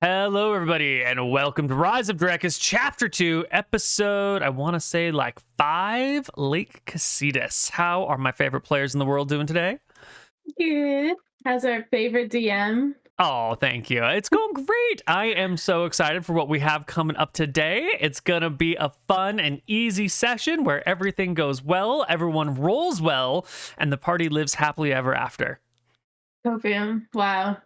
Hello, everybody, and welcome to Rise of Drekis, Chapter 2, Episode, I want to say, 5, Lake Casitas. How are my favorite players in the world doing today? Good. How's our favorite DM? Oh, thank you. It's going great. I am so excited for what we have coming up today. It's going to be a fun and easy session where everything goes well, everyone rolls well, and the party lives happily ever after. Copium. Wow.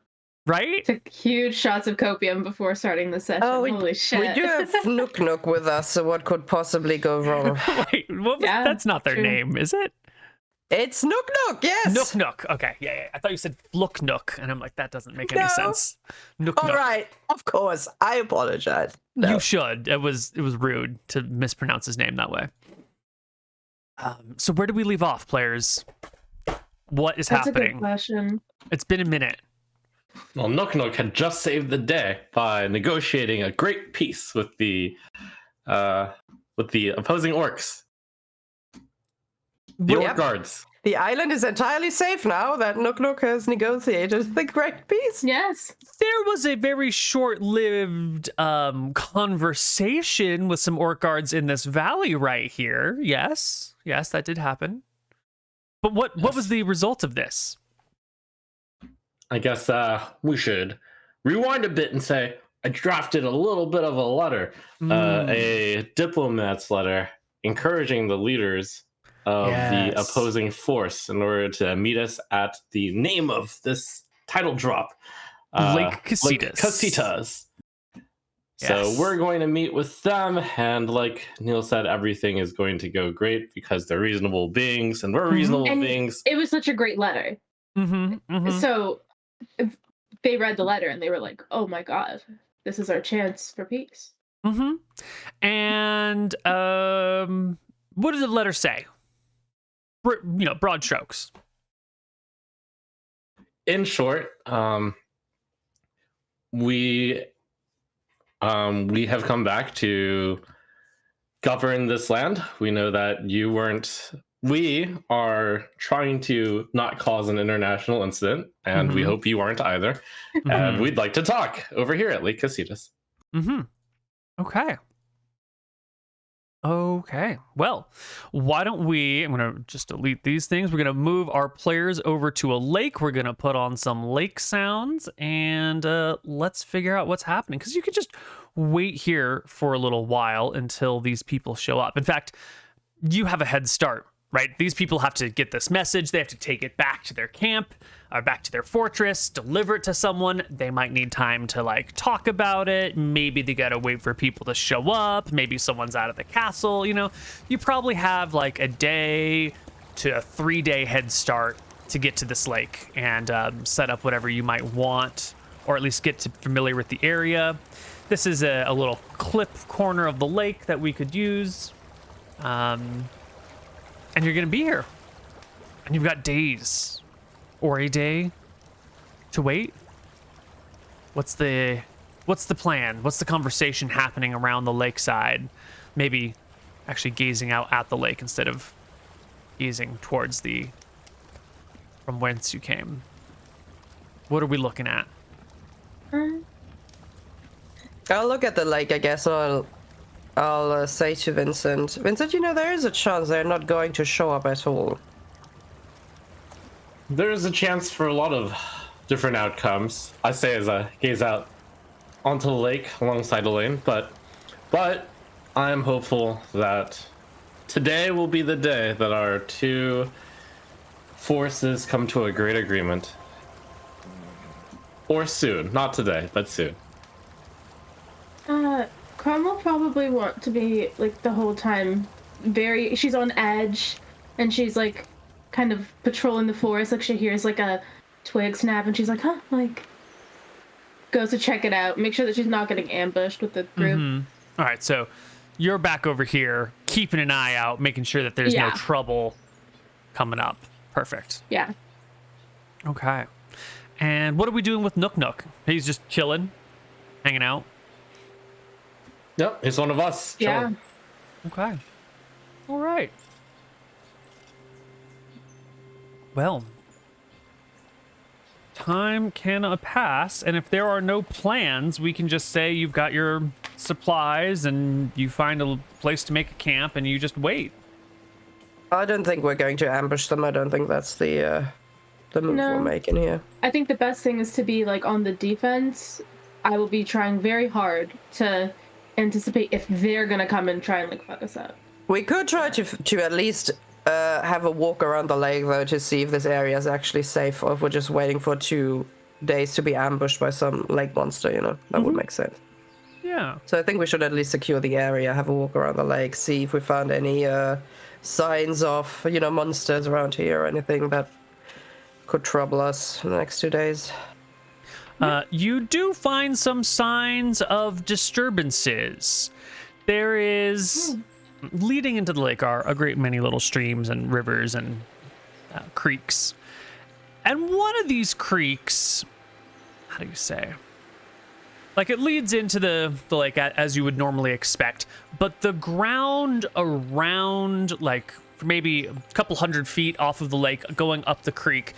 Right? Took huge shots of copium before starting the session. Oh, Holy shit. We do have Nook with us, so what could possibly go wrong? Wait, that's not their name, is it? It's Nook, yes! Nook. Okay, yeah. I thought you said Nook, and I'm like, that doesn't make any sense. Nook. All right, of course. I apologize. No. You should. It was rude to mispronounce his name that way. So where did we leave off, players? What is That's happening? A good question. It's been a minute. Well, Nook had just saved the day by negotiating a great peace with the opposing orcs. The orc guards. The island is entirely safe now that Nook has negotiated the great peace. Yes. There was a very short-lived conversation with some orc guards in this valley right here. Yes, that did happen. But what was the result of this? I guess we should rewind a bit and say I drafted a little bit of a letter, a diplomat's letter, encouraging the leaders of the opposing force in order to meet us at the name of this title drop, Lake Casitas. Casitas. Yes. So we're going to meet with them, and like Neal said, everything is going to go great because they're reasonable beings, and we're reasonable beings. It was such a great letter. So they read the letter and they were like, "Oh my god, this is our chance for peace." And what did the letter say? Broad strokes. In short, we have come back to govern this land. We know that you weren't. We are trying to not cause an international incident, and we hope you aren't either. And we'd like to talk over here at Lake Casitas. Okay. Well, why don't we, I'm going to just delete these things. We're going to move our players over to a lake. We're going to put on some lake sounds, and let's figure out what's happening. Because you could just wait here for a little while until these people show up. In fact, you have a head start, right? These people have to get this message. They have to take it back to their camp, or back to their fortress, deliver it to someone. They might need time to talk about it. Maybe they gotta wait for people to show up. Maybe someone's out of the castle. You probably have a day to a 3-day head start to get to this lake and set up whatever you might want, or at least get familiar with the area. This is a little clip corner of the lake that we could use. And you're gonna be here, and you've got days or a day to wait. What's the plan? What's the conversation happening around the lakeside? Maybe actually gazing out at the lake instead of gazing towards from whence you came. What are we looking at? I'll look at the lake, I guess. I'll say to Vincent, there is a chance they're not going to show up at all. There is a chance for a lot of different outcomes, I say as I gaze out onto the lake alongside Elain, but I am hopeful that today will be the day that our two forces come to a great agreement. Or soon. Not today, but soon. Krob will probably want to be the whole time she's on edge, and she's kind of patrolling the forest. She hears a twig snap and she's goes to check it out, make sure that she's not getting ambushed with the group. All right, so you're back over here keeping an eye out, making sure that there's no trouble coming up. Perfect. Yeah. Okay. And what are we doing with Nook? He's just chilling, hanging out. Yep, he's one of us. Yeah. Chilling. Okay. All right. Well, time can pass, and if there are no plans, we can just say you've got your supplies and you find a place to make a camp and you just wait. I don't think we're going to ambush them. I don't think that's the move No. we're making here. I think the best thing is to be like on the defense. I will be trying very hard to anticipate if they're gonna come and try and like fuck us up. We could try to at least have a walk around the lake though to see if this area is actually safe, or if we're just waiting for 2 days to be ambushed by some lake monster. You know, that would make sense. Yeah. So I think we should at least secure the area, have a walk around the lake, see if we found any signs of, you know, monsters around here or anything that could trouble us in the next 2 days. You do find some signs of disturbances. There is, leading into the lake are a great many little streams and rivers and creeks. And one of these creeks, how do you say? Like, it leads into the lake as you would normally expect, but the ground around, like, maybe a couple 100 feet off of the lake going up the creek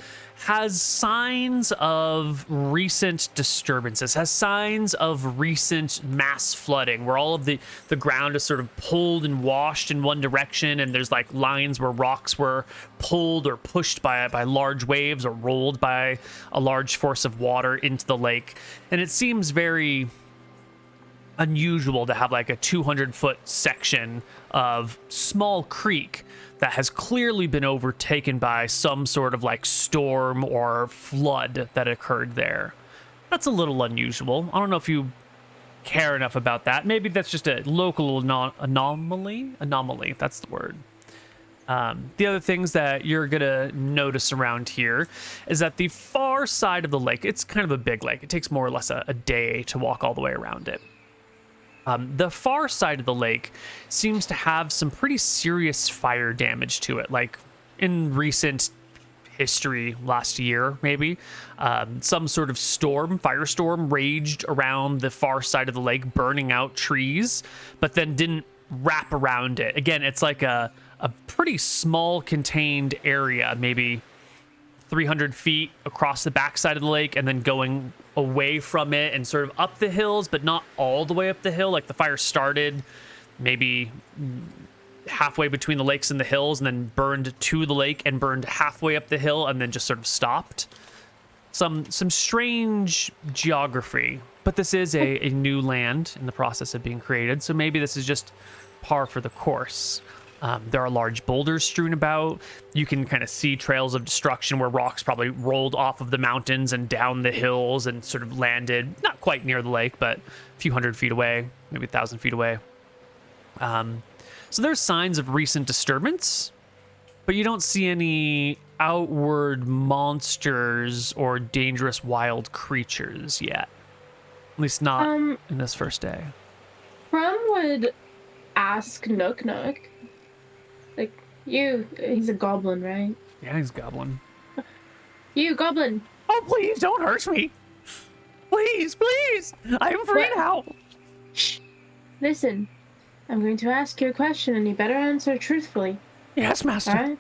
has signs of recent disturbances, has signs of recent mass flooding where all of the ground is sort of pulled and washed in one direction, and there's like lines where rocks were pulled or pushed by large waves or rolled by a large force of water into the lake. And it seems very unusual to have like a 200-foot section of small creek that has clearly been overtaken by some sort of like storm or flood that occurred there. That's a little unusual. I don't know if you care enough about that. Maybe that's just a local anomaly. Anomaly, that's the word. The other things that you're gonna notice around here is that the far side of the lake, it's kind of a big lake. It takes more or less a day to walk all the way around it. The far side of the lake seems to have some pretty serious fire damage to it. Like in recent history, last year maybe, some sort of firestorm raged around the far side of the lake, burning out trees, but then didn't wrap around it. Again, it's like a pretty small contained area, maybe 300 feet across the backside of the lake, and then going away from it and sort of up the hills, but not all the way up the hill. Like the fire started maybe halfway between the lakes and the hills, and then burned to the lake and burned halfway up the hill, and then just sort of stopped. Some strange geography, but this is a new land in the process of being created, so maybe this is just par for the course. There are large boulders strewn about. You can kind of see trails of destruction where rocks probably rolled off of the mountains and down the hills and sort of landed not quite near the lake, but a few 100 feet away, maybe 1,000 feet away. So there's signs of recent disturbance, but you don't see any outward monsters or dangerous wild creatures yet. At least not in this first day. Krob would ask Nook, like, he's a goblin, right? Yeah, he's a goblin. You, goblin. Oh, please don't hurt me. Please. I'm free now. Shh. Listen, I'm going to ask you a question, and you better answer truthfully. Yes, master.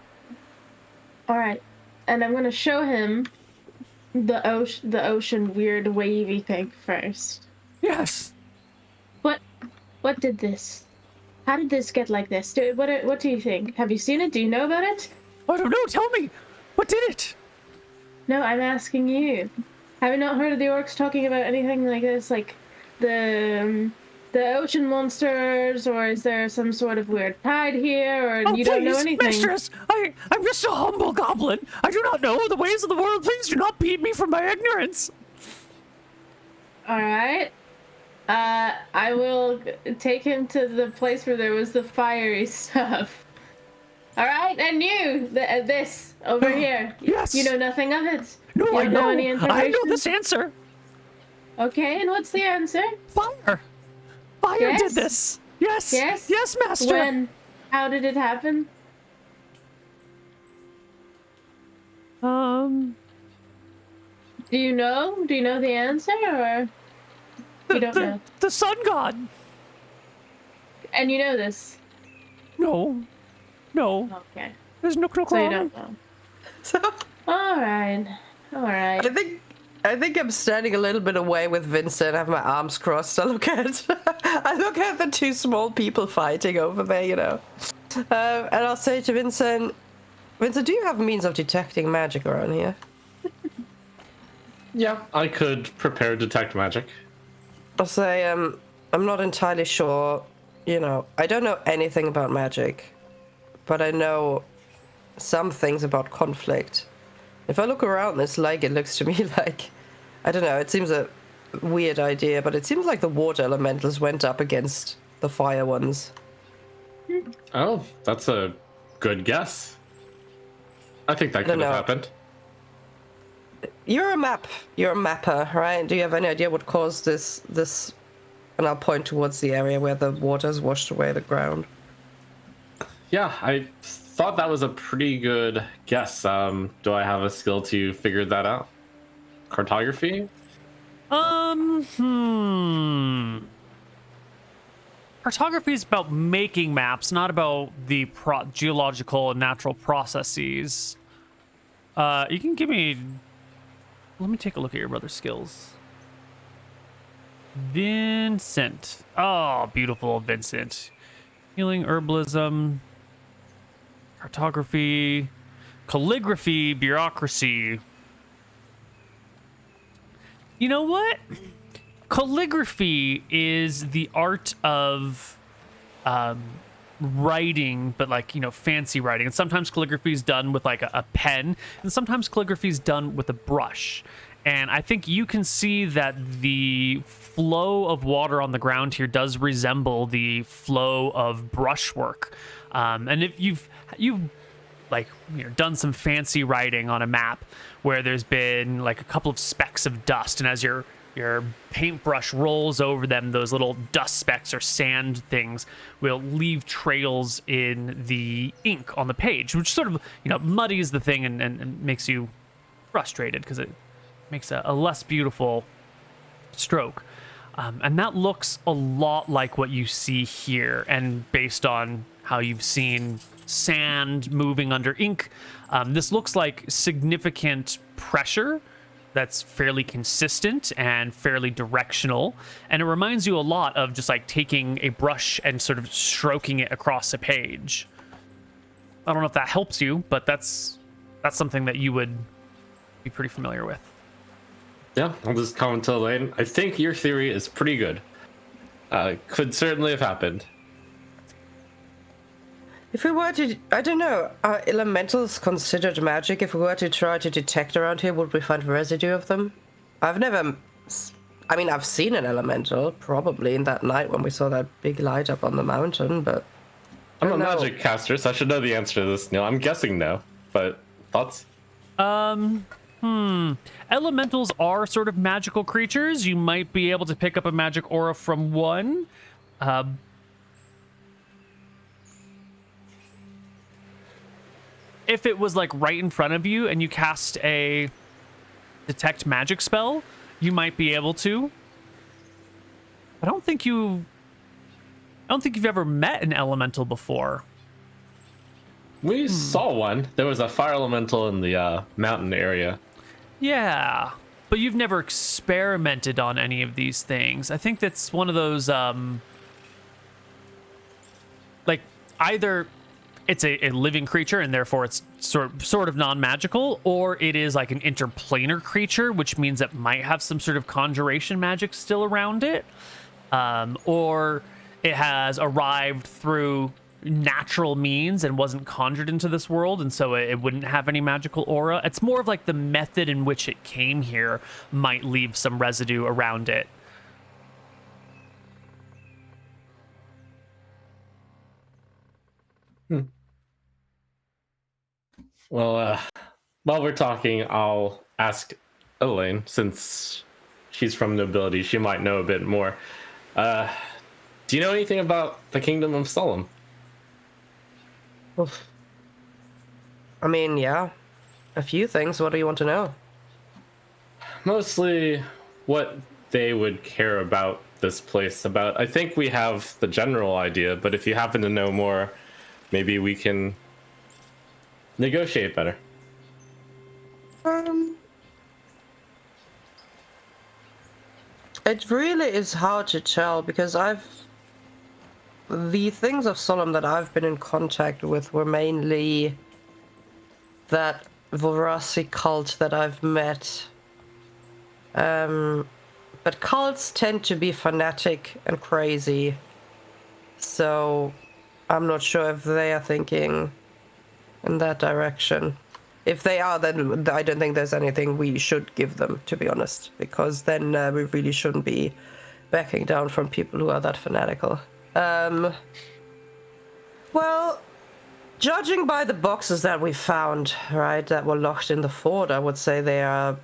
All right. And I'm going to show him the ocean weird wavy thing first. Yes. What did this? How did this get like this? What do you think? Have you seen it? Do you know about it? I don't know. Tell me. What did it? No, I'm asking you. Have you not heard of the orcs talking about anything like this? Like the ocean monsters, or is there some sort of weird tide here, or you don't know anything? Mistress, I'm just a humble goblin. I do not know the ways of the world. Please do not beat me for my ignorance. All right. I will take him to the place where there was the fiery stuff. All right, and you, this over here. Yes. You know nothing of it. No, you don't know any I information? know this answer. Okay, and what's the answer? Fire. Fire Yes? did this. Yes. Yes? Yes, master. When? How did it happen? Um. Do you know? Do you know the answer, or you don't know? The sun god. And you know this? No. Okay. There's no So you don't know. So All right. I think I think I'm standing a little bit away with Vincent. I have my arms crossed. I look at the two small people fighting over there, you know. And I'll say to Vincent, do you have means of detecting magic around here? Yeah, I could prepare detect magic. I'll say, I'm not entirely sure. You know, I don't know anything about magic, but I know some things about conflict. If I look around this lake, it looks to me like, I don't know, it seems a weird idea, but it seems like the water elementals went up against the fire ones. Oh, that's a good guess. I think that could have happened. You're a mapper, right? Do you have any idea what caused this? And I'll point towards the area where the water's washed away the ground. Yeah, I thought that was a pretty good guess. Do I have a skill to figure that out? Cartography? Cartography is about making maps, not about the geological and natural processes. You can give me... Let me take a look at your brother's skills. Vincent. Oh, beautiful Vincent. Healing, herbalism, cartography, calligraphy, bureaucracy. You know what? Calligraphy is the art of writing, but like, you know, fancy writing. And sometimes calligraphy is done with like a pen, and sometimes calligraphy is done with a brush. And I think you can see that the flow of water on the ground here does resemble the flow of brushwork. And if you've like, you know, done some fancy writing on a map where there's been like a couple of specks of dust, and as your paintbrush rolls over them, those little dust specks or sand things will leave trails in the ink on the page, which sort of, you know, muddies the thing and makes you frustrated because it makes a less beautiful stroke. And that looks a lot like what you see here. And based on how you've seen sand moving under ink, this looks like significant pressure that's fairly consistent and fairly directional. And it reminds you a lot of just like taking a brush and sort of stroking it across a page. I don't know if that helps you, but that's something that you would be pretty familiar with. Yeah, I'll just comment to Elain. I think your theory is pretty good. Could certainly have happened. If we were to, I don't know, are elementals considered magic? If we were to try to detect around here, would we find residue of them? I've seen an elemental, probably in that night when we saw that big light up on the mountain, but... I'm a magic caster, so I should know the answer to this, Neal. I'm guessing no, but thoughts? Elementals are sort of magical creatures. You might be able to pick up a magic aura from one. If it was like right in front of you and you cast a detect magic spell, you might be able to. I don't think you've ever met an elemental before. We saw one. There was a fire elemental in the mountain area. Yeah, but you've never experimented on any of these things. I think that's one of those, like, either it's a living creature and therefore it's sort of non-magical, or it is like an interplanar creature, which means it might have some sort of conjuration magic still around it, or it has arrived through natural means and wasn't conjured into this world, and so it wouldn't have any magical aura. It's more of like the method in which it came here might leave some residue around it. Well, while we're talking, I'll ask Elain, since she's from nobility, she might know a bit more. Do you know anything about the Kingdom of Solemn? Oof. I mean, yeah, a few things. What do you want to know? Mostly what they would care about this place about. I think we have the general idea, but if you happen to know more, maybe we can negotiate better. It really is hard to tell because the things of Solemn that I've been in contact with were mainly that Vorasi cult that I've met. But cults tend to be fanatic and crazy, so I'm not sure if they are thinking in that direction. If they are, then I don't think there's anything we should give them, to be honest, because then we really shouldn't be backing down from people who are that fanatical. Well, judging by the boxes that we found, right, that were locked in the fort, I would say they are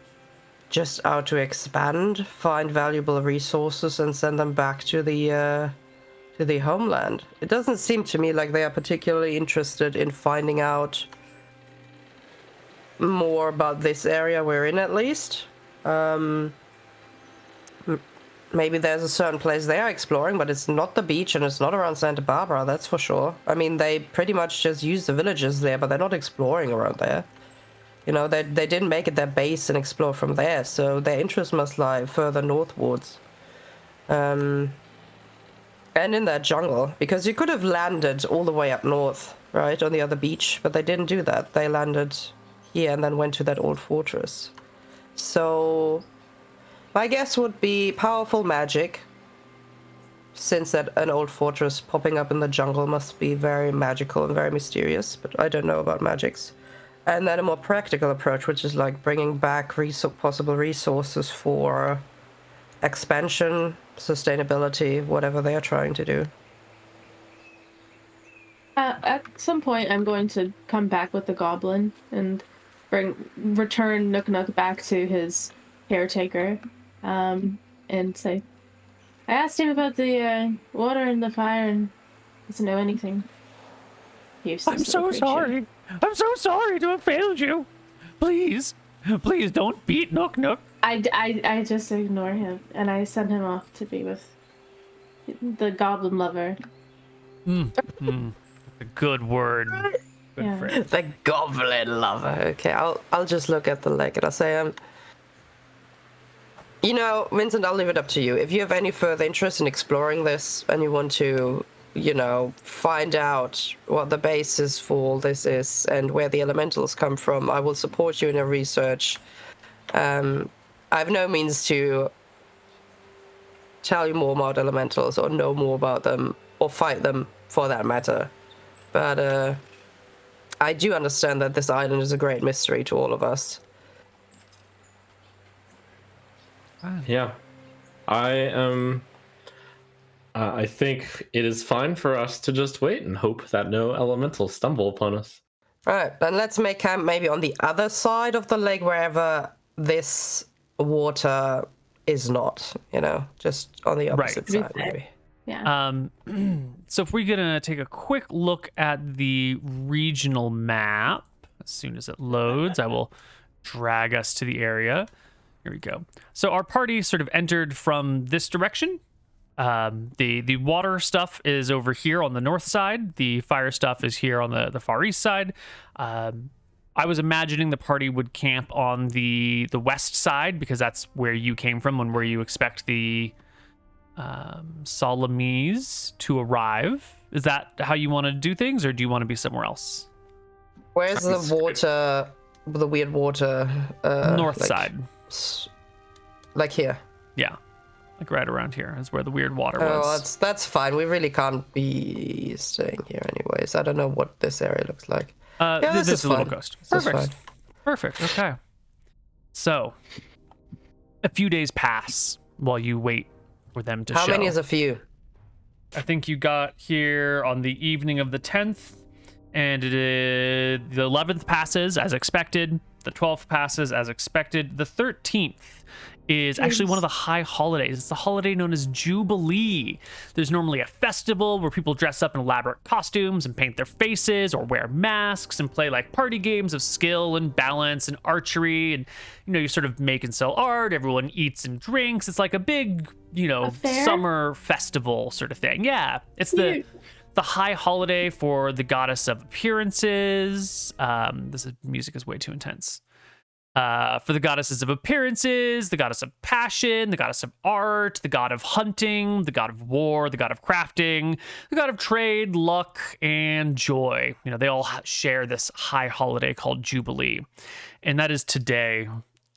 just out to expand, find valuable resources, and send them back to the homeland. It doesn't seem to me like they are particularly interested in finding out more about this area we're in, at least. Maybe there's a certain place they are exploring, but it's not the beach and it's not around Santa Barbara, that's for sure. I mean, they pretty much just use the villages there, but they're not exploring around there. You know, they didn't make it their base and explore from there, so their interest must lie further northwards. And in that jungle, because you could have landed all the way up north, right, on the other beach, but they didn't do that. They landed here and then went to that old fortress. So my guess would be powerful magic, since that an old fortress popping up in the jungle must be very magical and very mysterious, but I don't know about magics. And then a more practical approach, which is like bringing back possible resources for expansion, sustainability, whatever they are trying to do. At some point, I'm going to come back with the goblin and return Nook Nook back to his caretaker, and say, I asked him about the water and the fire, and doesn't know anything. I'm so sorry. I'm so sorry to have failed you. Please don't beat Nook Nook. I just ignore him, and I send him off to be with the goblin lover. A good word. Good Yeah. friend. The goblin lover. Okay, I'll just look at the lake and I'll say, you know, Vincent, I'll leave it up to you. If you have any further interest in exploring this and you want to, you know, find out what the basis for all this is and where the elementals come from, I will support you in your research. I have no means to tell you more about elementals or know more about them or fight them for that matter. But I do understand that this island is a great mystery to all of us. Yeah, I think it is fine for us to just wait and hope that no elementals stumble upon us. Right, then let's make camp maybe on the other side of the lake, wherever this water is not, you know, just on the opposite side, maybe. Yeah. So if we're gonna take a quick look at the regional map, as soon as it loads, I will drag us to the area. Here we go. So our party sort of entered from this direction. The water stuff is over here on the north side. The fire stuff is here on the far east side. I was imagining the party would camp on the west side because that's where you came from and where you expect the Solemnese to arrive. Is that how you want to do things, or do you want to be somewhere else? Where's the water, the weird water? North side. Like here? Yeah. Like right around here is where the weird water Oh, was. that's fine. We really can't be staying here anyways. I don't know what this area looks like. This is a little fine. coast. This is Perfect. Perfect. Okay. So, a few days pass while you wait for them to show. How many is a few? I think you got here on the evening of the 10th, and the 11th passes as expected. The 12th passes as expected. The 13th is actually one of the high holidays. It's the holiday known as Jubilee. There's normally a festival where people dress up in elaborate costumes and paint their faces or wear masks and play like party games of skill and balance and archery. And, you know, you sort of make and sell art. Everyone eats and drinks. It's like a big, you know, summer festival sort of thing. Yeah. It's the high holiday for the goddess of appearances. Music is way too intense. For the goddesses of appearances, the goddess of passion, the goddess of art, the god of hunting, the god of war, the god of crafting, the god of trade, luck, and joy. You know, they all share this high holiday called Jubilee. And that is today,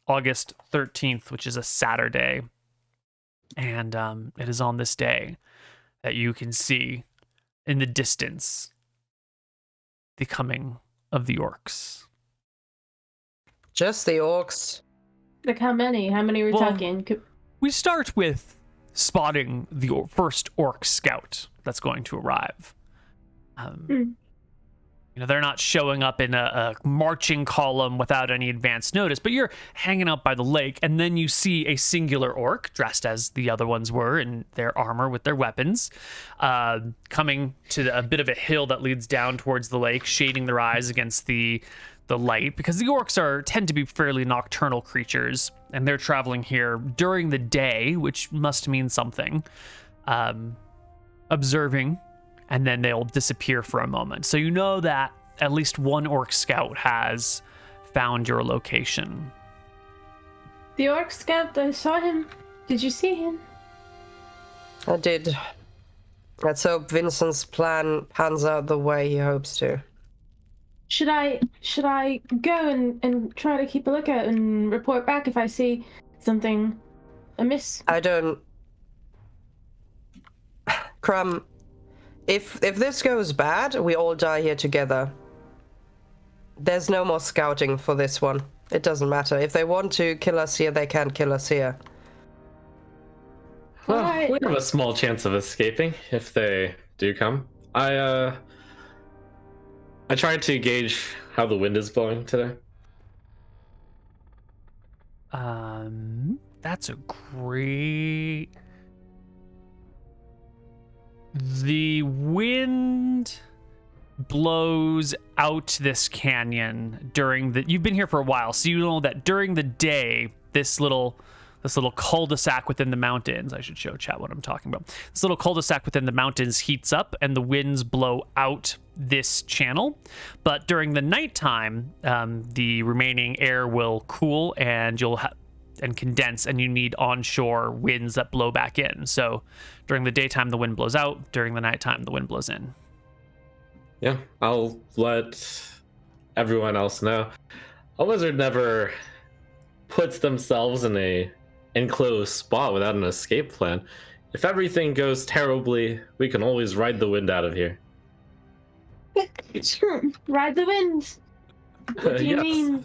August 13th, which is a Saturday. And it is on this day that you can see in the distance the coming of the orcs. Just the orcs. Like how many? How many are we talking? We start with spotting the first orc scout that's going to arrive. You know, they're not showing up in a marching column without any advance notice, but you're hanging out by the lake, and then you see a singular orc dressed as the other ones were in their armor with their weapons, coming to a bit of a hill that leads down towards the lake, shading their eyes against the light, because the orcs tend to be fairly nocturnal creatures, and they're traveling here during the day, which must mean something. Observing, and then they'll disappear for a moment. So you know that at least one orc scout has found your location. The orc scout, I saw him. Did you see him? I did. Let's hope Vincent's plan pans out the way he hopes to. Should I go and try to keep a lookout and report back if I see something amiss? I don't... Crumb, if this goes bad, we all die here together. There's no more scouting for this one. It doesn't matter. If they want to kill us here, they can kill us here. Well, Alright. we have a small chance of escaping if they do come. I tried to gauge how the wind is blowing today. That's a great... The wind blows out this canyon during the... You've been here for a while, so you know that during the day, this little cul-de-sac within the mountains, I should show chat what I'm talking about. This little cul-de-sac within the mountains heats up and the winds blow out this channel. But during the nighttime, the remaining air will cool and and condense, and you need onshore winds that blow back in. So during the daytime, the wind blows out. During the nighttime, the wind blows in. Yeah, I'll let everyone else know. A wizard never puts themselves in a enclosed spot without an escape plan. If everything goes terribly, we can always ride the wind out of here. Ride the wind. What do you Yes. mean?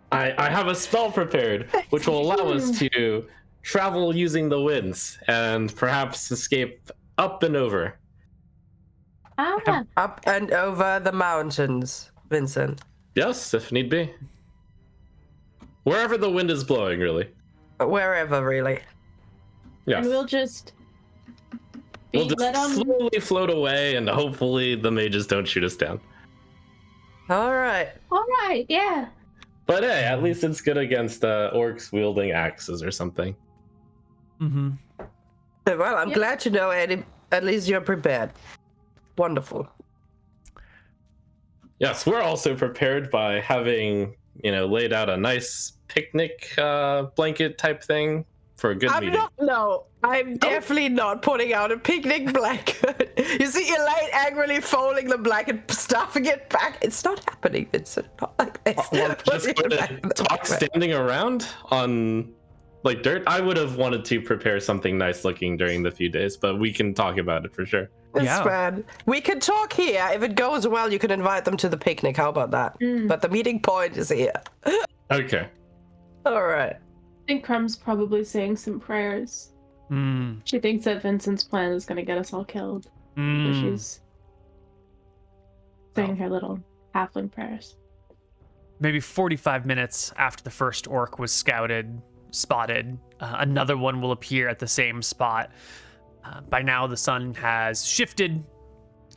I have a spell prepared, which will allow us to travel using the winds and perhaps escape up and over. Ah, Up and over the mountains, Vincent. Yes, if need be. Wherever the wind is blowing, really. Wherever, really. Yes. and we'll just be We'll let just on. slowly float away, and hopefully the mages don't shoot us down. All right. All right, yeah. But hey, at least it's good against orcs wielding axes or something. Mm-hmm. Well, I'm Yep. glad to know, Eddie. At least you're prepared. Wonderful. Yes, we're also prepared by having, laid out a nice picnic blanket type thing for a good meeting. I'm definitely not putting out a picnic blanket. You see Elain angrily folding the blanket, stuffing it back. It's not happening, Vincent. Not like this. Well, just Putting it back in the talk blanket. standing around on dirt. I would have wanted to prepare something nice looking during the few days, but we can talk about it for sure. It's Yeah. fine. We can talk here. If it goes well, you can invite them to the picnic. How about that? But the meeting point is here. Okay. All right. I think Crumb's probably saying some prayers. She thinks that Vincent's plan is going to get us all killed. So she's saying her little halfling prayers. Maybe 45 minutes after the first orc was spotted, another one will appear at the same spot. By now, the sun has shifted,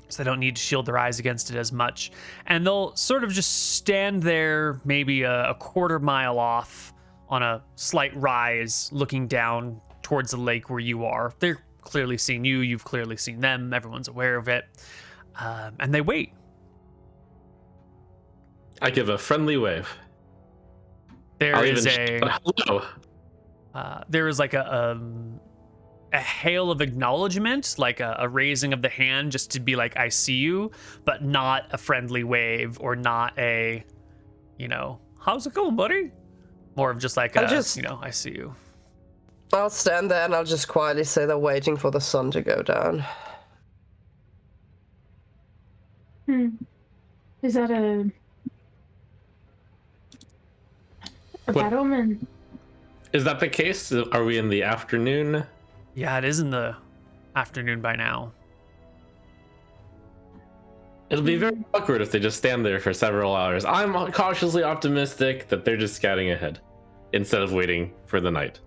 so they don't need to shield their eyes against it as much. And they'll sort of just stand there, maybe a quarter mile off on a slight rise, looking down towards the lake where you are. They're clearly seeing you. You've clearly seen them. Everyone's aware of it. And they wait. I give a friendly wave. There is hello. there is like a hail of acknowledgement, like a raising of the hand, just to be like, I see you, but not a friendly wave or not a, how's it going, buddy? More of just like I see you. I'll stand there and I'll just quietly say they're waiting for the sun to go down. Is that a bad omen? Is that the case? Are we in the afternoon? Yeah, it is in the afternoon by now. It'll be very awkward if they just stand there for several hours. I'm cautiously optimistic that they're just scouting ahead instead of waiting for the night.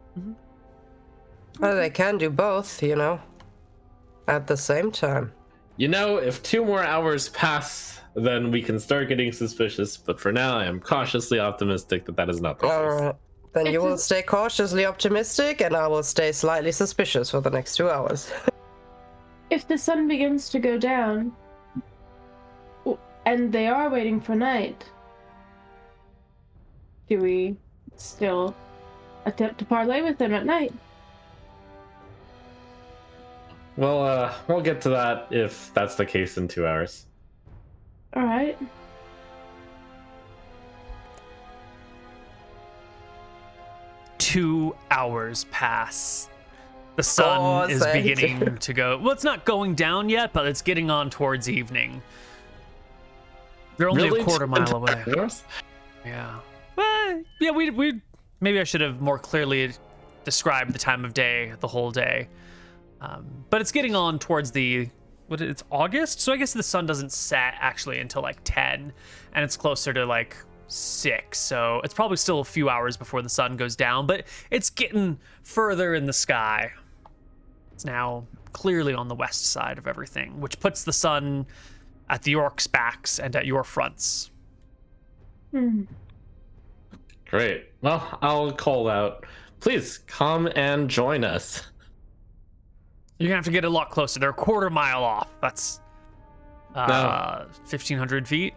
Well, they can do both, at the same time. If 2 more hours pass, then we can start getting suspicious. But for now, I am cautiously optimistic that is not the case. Alright. Then you will stay cautiously optimistic, and I will stay slightly suspicious for the next 2 hours. If the sun begins to go down, and they are waiting for night, do we still attempt to parlay with them at night? Well, we'll get to that if that's the case in 2 hours. All right. Two hours pass. The sun is beginning to go. Well, it's not going down yet, but it's getting on towards evening. They're only a quarter mile away. Yeah. Well, yeah. We maybe I should have more clearly described the time of day, the whole day. But it's getting on towards it's August, so I guess the sun doesn't set actually until like 10, and it's closer to like 6, so it's probably still a few hours before the sun goes down, but it's getting further in the sky. It's now clearly on the west side of everything, which puts the sun at the orcs' backs and at your fronts. Great. Well, I'll call out. Please come and join us. You're gonna have to get a lot closer. They're a quarter mile off. That's 1,500 feet.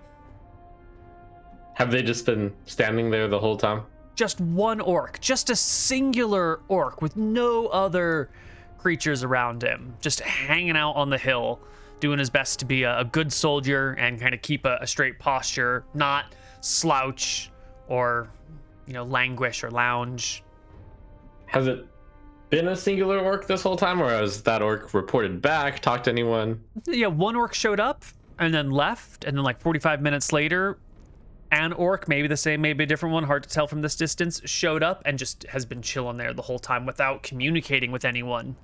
Have they just been standing there the whole time? Just one orc, just a singular orc with no other creatures around him, just hanging out on the hill, doing his best to be a good soldier and kind of keep a straight posture, not slouch or, languish or lounge. Has it been a singular orc this whole time, or has that orc reported back, talked to anyone? Yeah, one orc showed up and then left, and then like 45 minutes later, an orc, maybe the same, maybe a different one, hard to tell from this distance, showed up and just has been chilling there the whole time without communicating with anyone.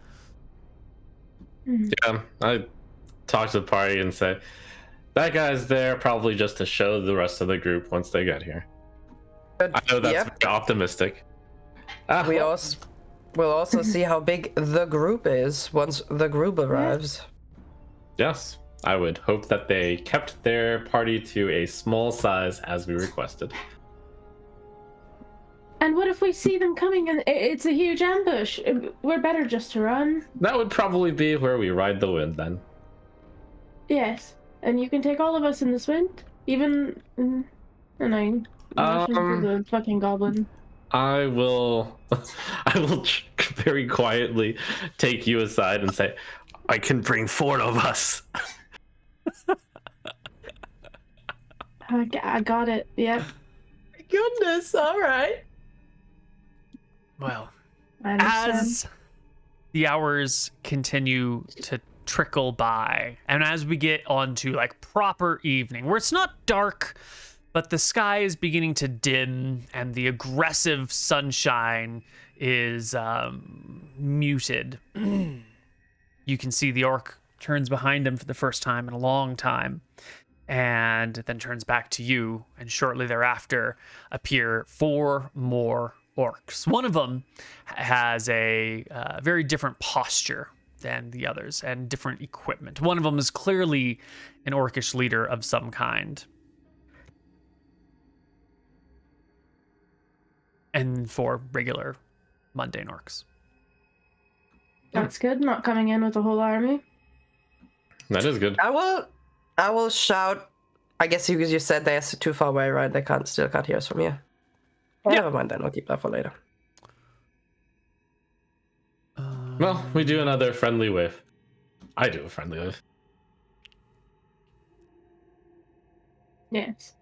Yeah, I talk to the party and say, that guy's there probably just to show the rest of the group once they get here. I know that's very optimistic. We'll also see how big the group is once the group arrives. Yes, I would hope that they kept their party to a small size as we requested. And what if we see them coming and it's a huge ambush? We're better just to run. That would probably be where we ride the wind then. Yes, and you can take all of us in this wind, even the fucking goblin. I will very quietly take you aside and say, I can bring 4 of us. I got it. Yep. Goodness, all right. Well, as the hours continue to trickle by, and as we get onto like proper evening, where it's not dark, but the sky is beginning to dim and the aggressive sunshine is muted. You can see the orc turns behind him for the first time in a long time and then turns back to you, and shortly thereafter appear 4 more orcs. One of them has a very different posture than the others and different equipment. One of them is clearly an orcish leader of some kind. And 4 regular mundane orcs. That's good. Not coming in with a whole army. That is good. I will shout. I guess you said they're too far away, right? They can't hear us from here. Yeah. Yeah. Never mind then. I'll keep that for later. Well, we do another friendly wave. I do a friendly wave. Yes.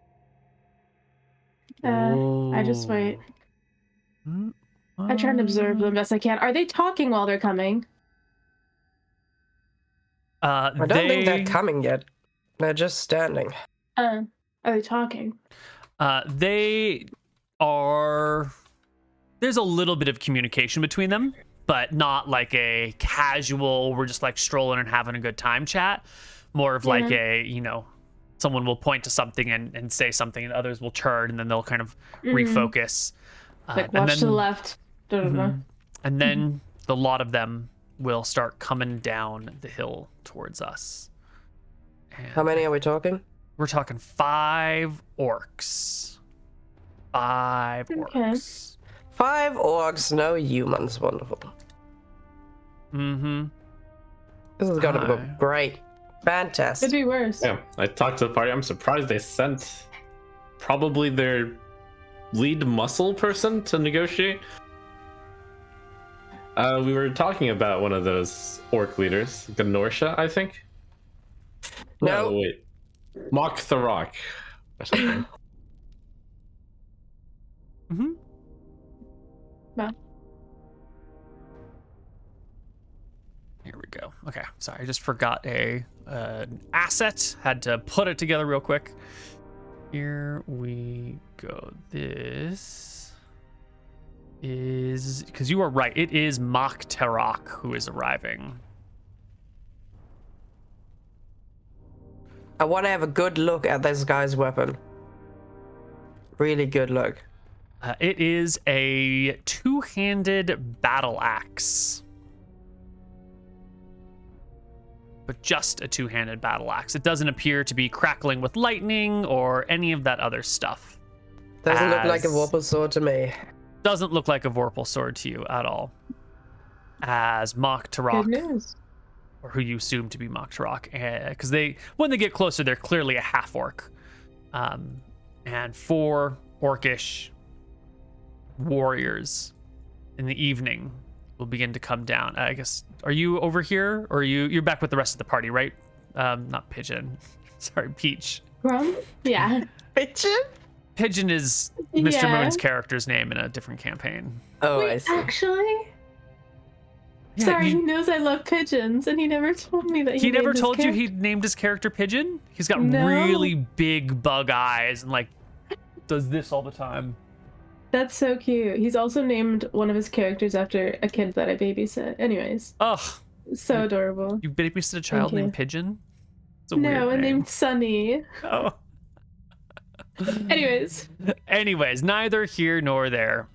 I just wait. I try and observe them best I can. Are they talking while they're coming? I don't think they're coming yet. They're just standing. Are they talking? They are. There's a little bit of communication between them, but not like a casual, we're just like strolling and having a good time chat. More of like a, you know, someone will point to something and say something, and others will churn, and then they'll kind of refocus. Like, watch to the left. And then the lot of them will start coming down the hill towards us. And How many are we talking? we're talking 5 orcs. 5 orcs. 5 orcs, no humans. Wonderful. Mm-hmm. This is gonna go Hi. great. Fantastic. Could be worse. Yeah, I talked to the party. I'm surprised they sent probably their lead muscle person to negotiate. We were talking about one of those orc leaders, Gnorsha, I think. No. Wait. Mock Tharok or something. Mm-hmm. Well. Here we go. Okay, sorry, I just forgot an asset. Had to put it together real quick. Here we go. This is because you are right. It is Mock Tharok who is arriving. I want to have a good look at this guy's weapon. Really good look. It is a 2-handed battle axe. But just a 2-handed battle axe. It doesn't appear to be crackling with lightning or any of that other stuff. Doesn't look like a As- Warple sword to me. Doesn't look like a Vorpal sword to you at all. As Mock Tharok, Good news. or who you assume to be Mock Tharok, because when they get closer, they're clearly a half orc, and 4 orcish warriors in the evening will begin to come down. I guess, are you over here, or you're back with the rest of the party, right? Not Pigeon, sorry, Peach. Rum? Yeah. Pigeon? Pigeon is Mr. Yeah. Moon's character's name in a different campaign. Oh, I Wait, see. actually? Yeah, Sorry, you- he knows I love pigeons, and he never told me that He never named his told you character. he named his character Pigeon? He's got No. really big bug eyes and like does this all the time. That's so cute. He's also named one of his characters after a kid that I babysit. Anyways, Ugh, so adorable. you babysit a child Thank named you. Pigeon? It's a No, weird and name. named Sunny. Oh. Anyways, neither here nor there.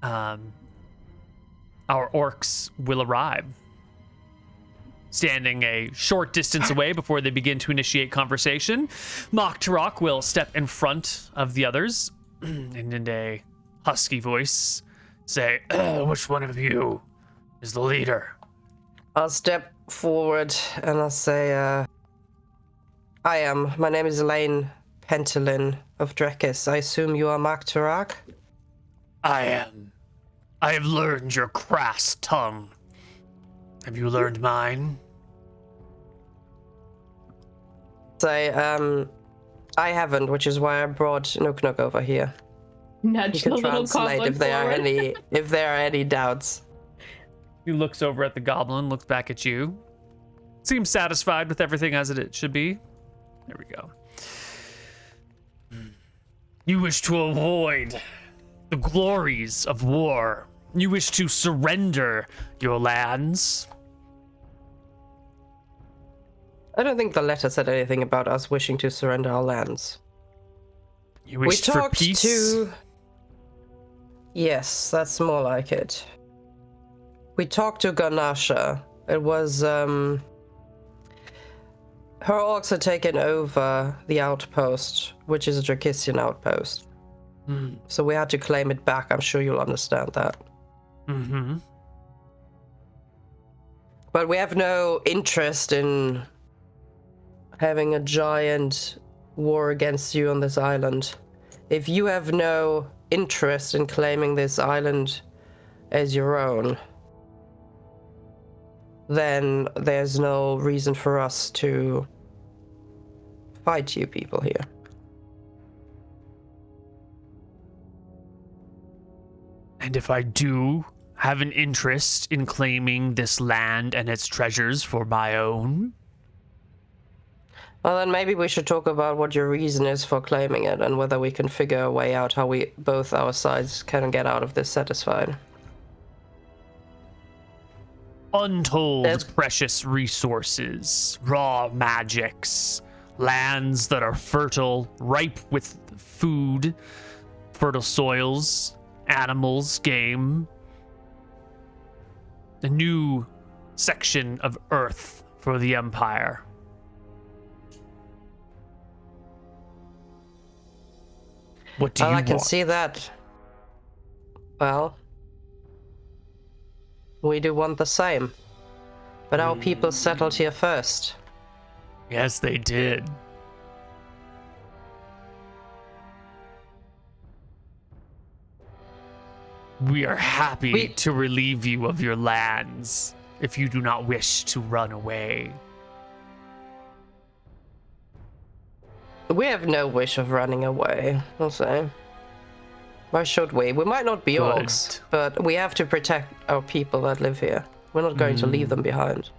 Our orcs will arrive. Standing a short distance away before they begin to initiate conversation, Mock Tharok will step in front of the others and in a husky voice say, which one of you is the leader? I'll step forward and I'll say, I am. My name is Elain Pentolin of Drekis. I assume you are Mark Tharok? I am. I have learned your crass tongue. Have you learned mine? Say, I haven't, which is why I brought Nook Nook over here. You nudge the can little translate goblin if there are forward. if there are any doubts. He looks over at the goblin, looks back at you. Seems satisfied with everything as it should be. There we go. You wish to avoid the glories of war. You wish to surrender your lands. I don't think the letter said anything about us wishing to surrender our lands. You We wish for talked peace. to... Yes, that's more like it. We talked to Ganasha. It was, her orcs had taken over the outpost, which is a Drekisian outpost. So we had to claim it back. I'm sure you'll understand that. Mm-hmm. But we have no interest in having a giant war against you on this island. if you have no interest in claiming this island as your own, then there's no reason for us to fight you people here. And if I do have an interest in claiming this land and its treasures for my own, well, then maybe we should talk about what your reason is for claiming it and whether we can figure a way out how we, both our sides, can get out of this satisfied. untold precious resources, raw magics, lands that are fertile, ripe with food, fertile soils, animals, game. A new section of Earth for the Empire. What do you I can want? see that. Well, we do want the same. But our people settled here first. Yes, they did. We are happy to relieve you of your lands if you do not wish to run away. We have no wish of running away, I'll say. Why should we? We might not be Good. orcs, but we have to protect our people that live here. We're not going to leave them behind.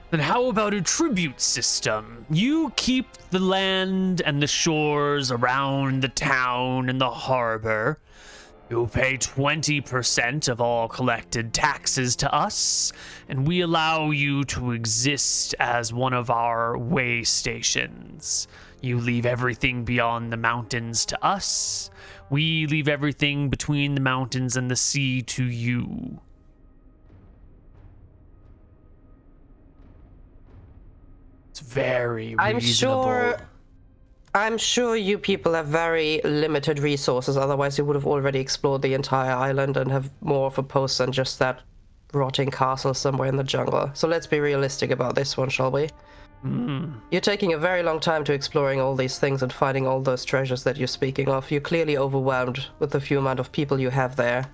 Then how about a tribute system? You keep the land and the shores around the town and the harbor. You'll pay 20% of all collected taxes to us, and we allow you to exist as one of our way stations. You leave everything beyond the mountains to us. We leave everything between the mountains and the sea to you. It's very reasonable. I'm sure you people have very limited resources, otherwise you would have already explored the entire island and have more of a post than just that rotting castle somewhere in the jungle. So let's be realistic about this one, shall we? You're taking a very long time to exploring all these things and finding all those treasures that you're speaking of. You're clearly overwhelmed with the few amount of people you have there.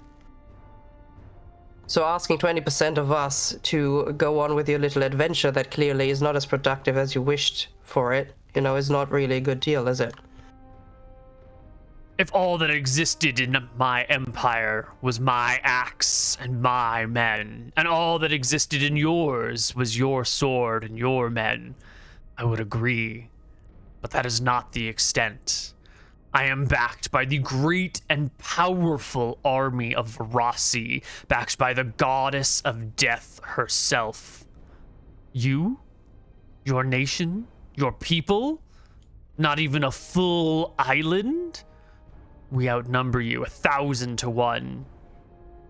So asking 20% of us to go on with your little adventure that clearly is not as productive as you wished for it, you know, is not really a good deal, is it? If all that existed in my empire was my axe and my men, and all that existed in yours was your sword and your men, I would agree. But that is not the extent. I am backed by the great and powerful army of Rossi, backed by the goddess of death herself. You? Your nation? Your people? Not even a full island? We outnumber you 1,000 to 1.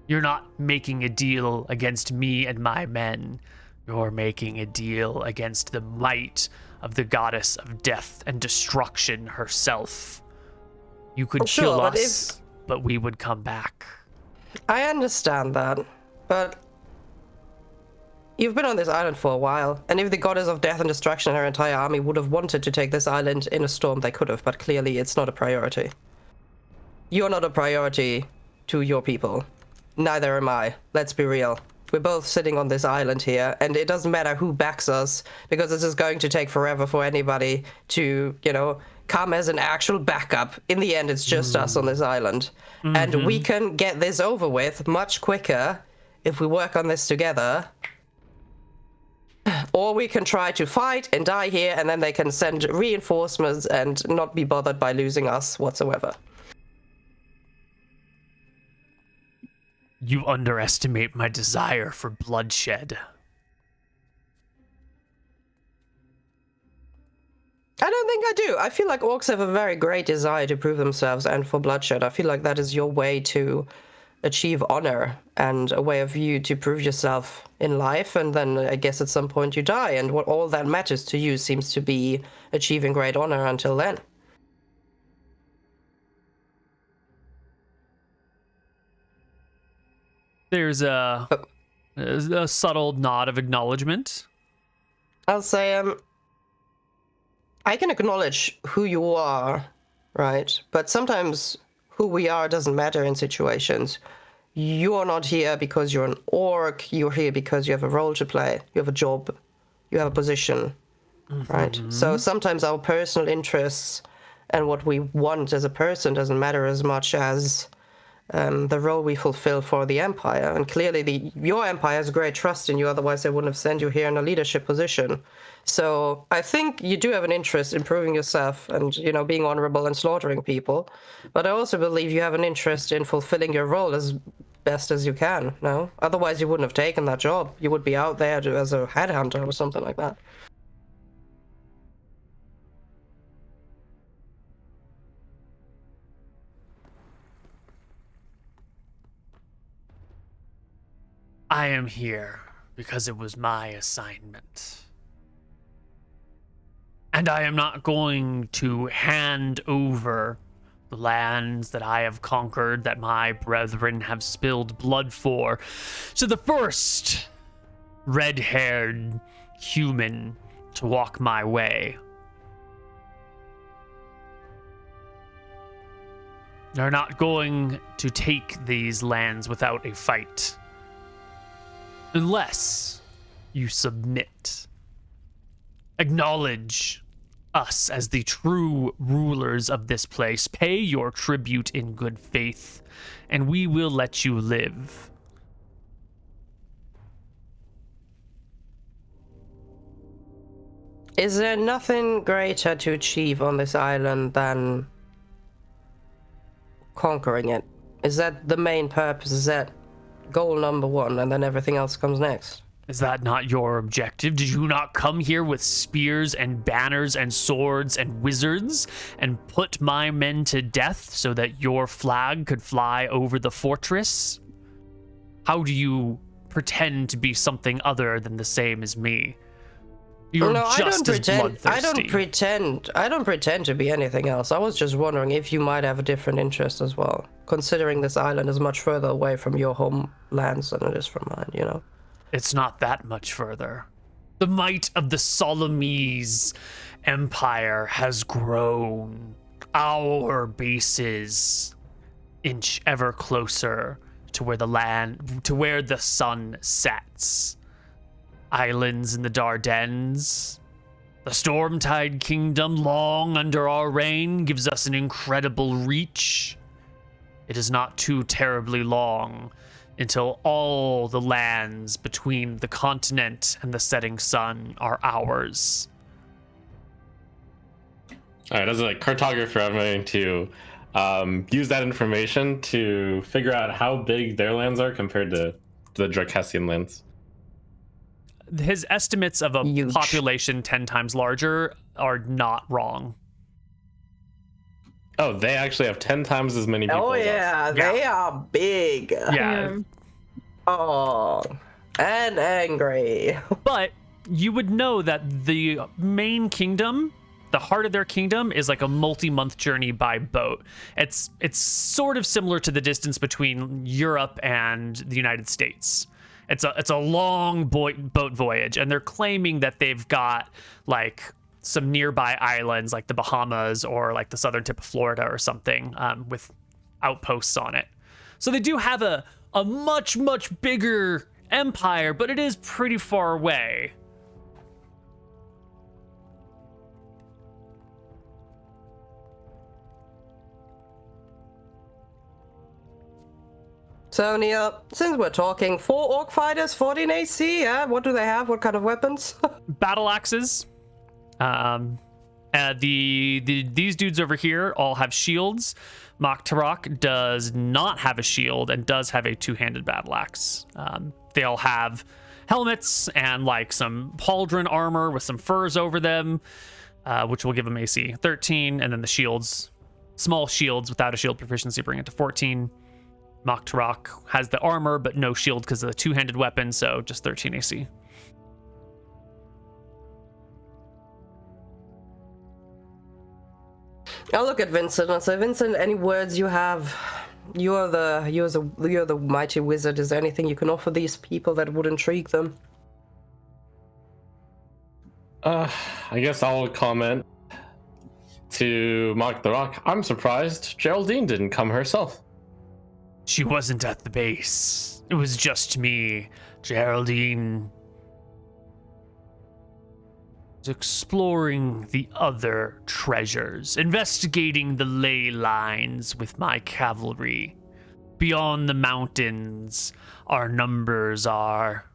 You're not making a deal against me and my men. You're making a deal against the might of the goddess of death and destruction herself. You could kill us, but we would come back. I understand that, but you've been on this island for a while, and if the goddess of death and destruction and her entire army would have wanted to take this island in a storm, they could have, but clearly it's not a priority. You're not a priority to your people. Neither am I. Let's be real. We're both sitting on this island here, and it doesn't matter who backs us, because this is going to take forever for anybody to, you know, come as an actual backup. In the end, it's just us on this island. And we can get this over with much quicker if we work on this together. Or we can try to fight and die here, and then they can send reinforcements and not be bothered by losing us whatsoever. You underestimate my desire for bloodshed. I don't think I do. I feel like orcs have a very great desire to prove themselves and for bloodshed. I feel like that is your way to achieve honor and a way of you to prove yourself in life, and then I guess at some point you die, and what all that matters to you seems to be achieving great honor until then. There's a subtle nod of acknowledgement. I'll say, I can acknowledge who you are right? But sometimes who we are doesn't matter in situations. You are not here because you're an orc. You're here because you have a role to play. You have a job. You have a position, right? So sometimes our personal interests and what we want as a person doesn't matter as much as the role we fulfill for the Empire. And clearly your Empire has great trust in you, otherwise they wouldn't have sent you here in a leadership position. So I think you do have an interest in proving yourself and, you know, being honorable and slaughtering people. But I also believe you have an interest in fulfilling your role as best as you can, no? Otherwise you wouldn't have taken that job. You would be out there as a headhunter or something like that. I am here because it was my assignment. And I am not going to hand over the lands that I have conquered, that my brethren have spilled blood for, to the first red-haired human to walk my way. They're not going to take these lands without a fight. Unless you submit. Acknowledge us as the true rulers of this place. Pay your tribute in good faith, and we will let you live. Is there nothing greater to achieve on this island than conquering it? Is that the main purpose? Is that goal number one, and then everything else comes next? Is that not your objective? Did you not come here with spears and banners and swords and wizards and put my men to death so that your flag could fly over the fortress? How do you pretend to be something other than the same as me? You're just as bloodthirsty. I don't pretend to be anything else. I was just wondering if you might have a different interest as well, considering this island is much further away from your homelands than it is from mine, you know? It's not that much further. The might of the Solemese Empire has grown. Our bases inch ever closer to where the sun sets. Islands in the Dardanelles. The Stormtide Kingdom, long under our reign, gives us an incredible reach. It is not too terribly long until all the lands between the continent and the setting sun are ours. All right, as a cartographer, I'm going to use that information to figure out how big their lands are compared to the Drekisian lands. His estimates of a Huge. population 10 times larger are not wrong. Oh, they actually have 10 times as many people as us. They are big. Yeah. Oh, and angry. But you would know that the main kingdom, the heart of their kingdom, is like a multi-month journey by boat. It's sort of similar to the distance between Europe and the United States. It's a long boat voyage, and they're claiming that they've got like some nearby islands like the Bahamas or like the southern tip of Florida or something with outposts on it. So they do have a much, much bigger empire, but it is pretty far away. So, Neal, since we're talking, 4 orc fighters, 14 AC, yeah? What do they have? What kind of weapons? Battle axes. These dudes over here all have shields. Maktarak does not have a shield and does have a two-handed battle axe. They all have helmets and like some pauldron armor with some furs over them, which will give them AC 13, and then the shields, small shields without a shield proficiency, bring it to 14. Maktarak has the armor but no shield because of the two-handed weapon, so just 13 AC. I'll look at Vincent and say, Vincent, any words you have? You're the mighty wizard. Is there anything you can offer these people that would intrigue them? I guess I'll comment. to mock the rock, I'm surprised Geraldine didn't come herself. She wasn't at the base. It was just me. Geraldine was exploring the other treasures, investigating the ley lines with my cavalry. Beyond the mountains, our numbers are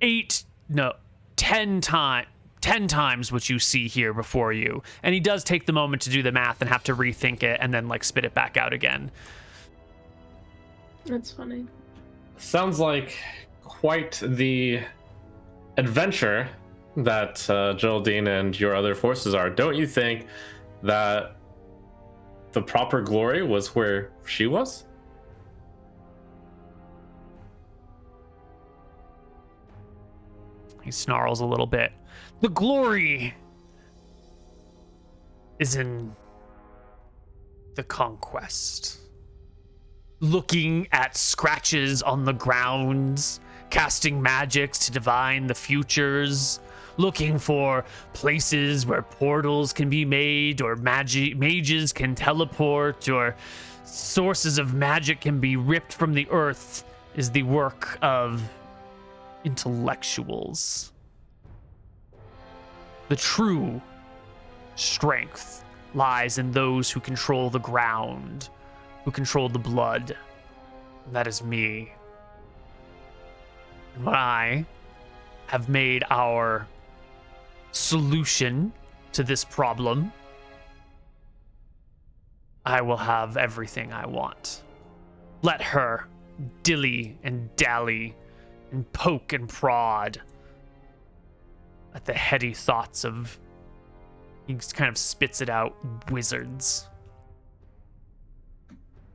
10 times what you see here before you. And he does take the moment to do the math and have to rethink it and then like spit it back out again. That's funny. Sounds like quite the adventure that Geraldine and your other forces are. Don't you think that the proper glory was where she was? He snarls a little bit. The glory is in the conquest. Looking at scratches on the ground, casting magics to divine the futures, looking for places where portals can be made, or mages can teleport, or sources of magic can be ripped from the earth, is the work of intellectuals. The true strength lies in those who control the ground, who control the blood. And that is me. And when I have made our solution to this problem, I will have everything I want. Let her dilly and dally and poke and prod at the heady thoughts of, he kind of spits it out, wizards.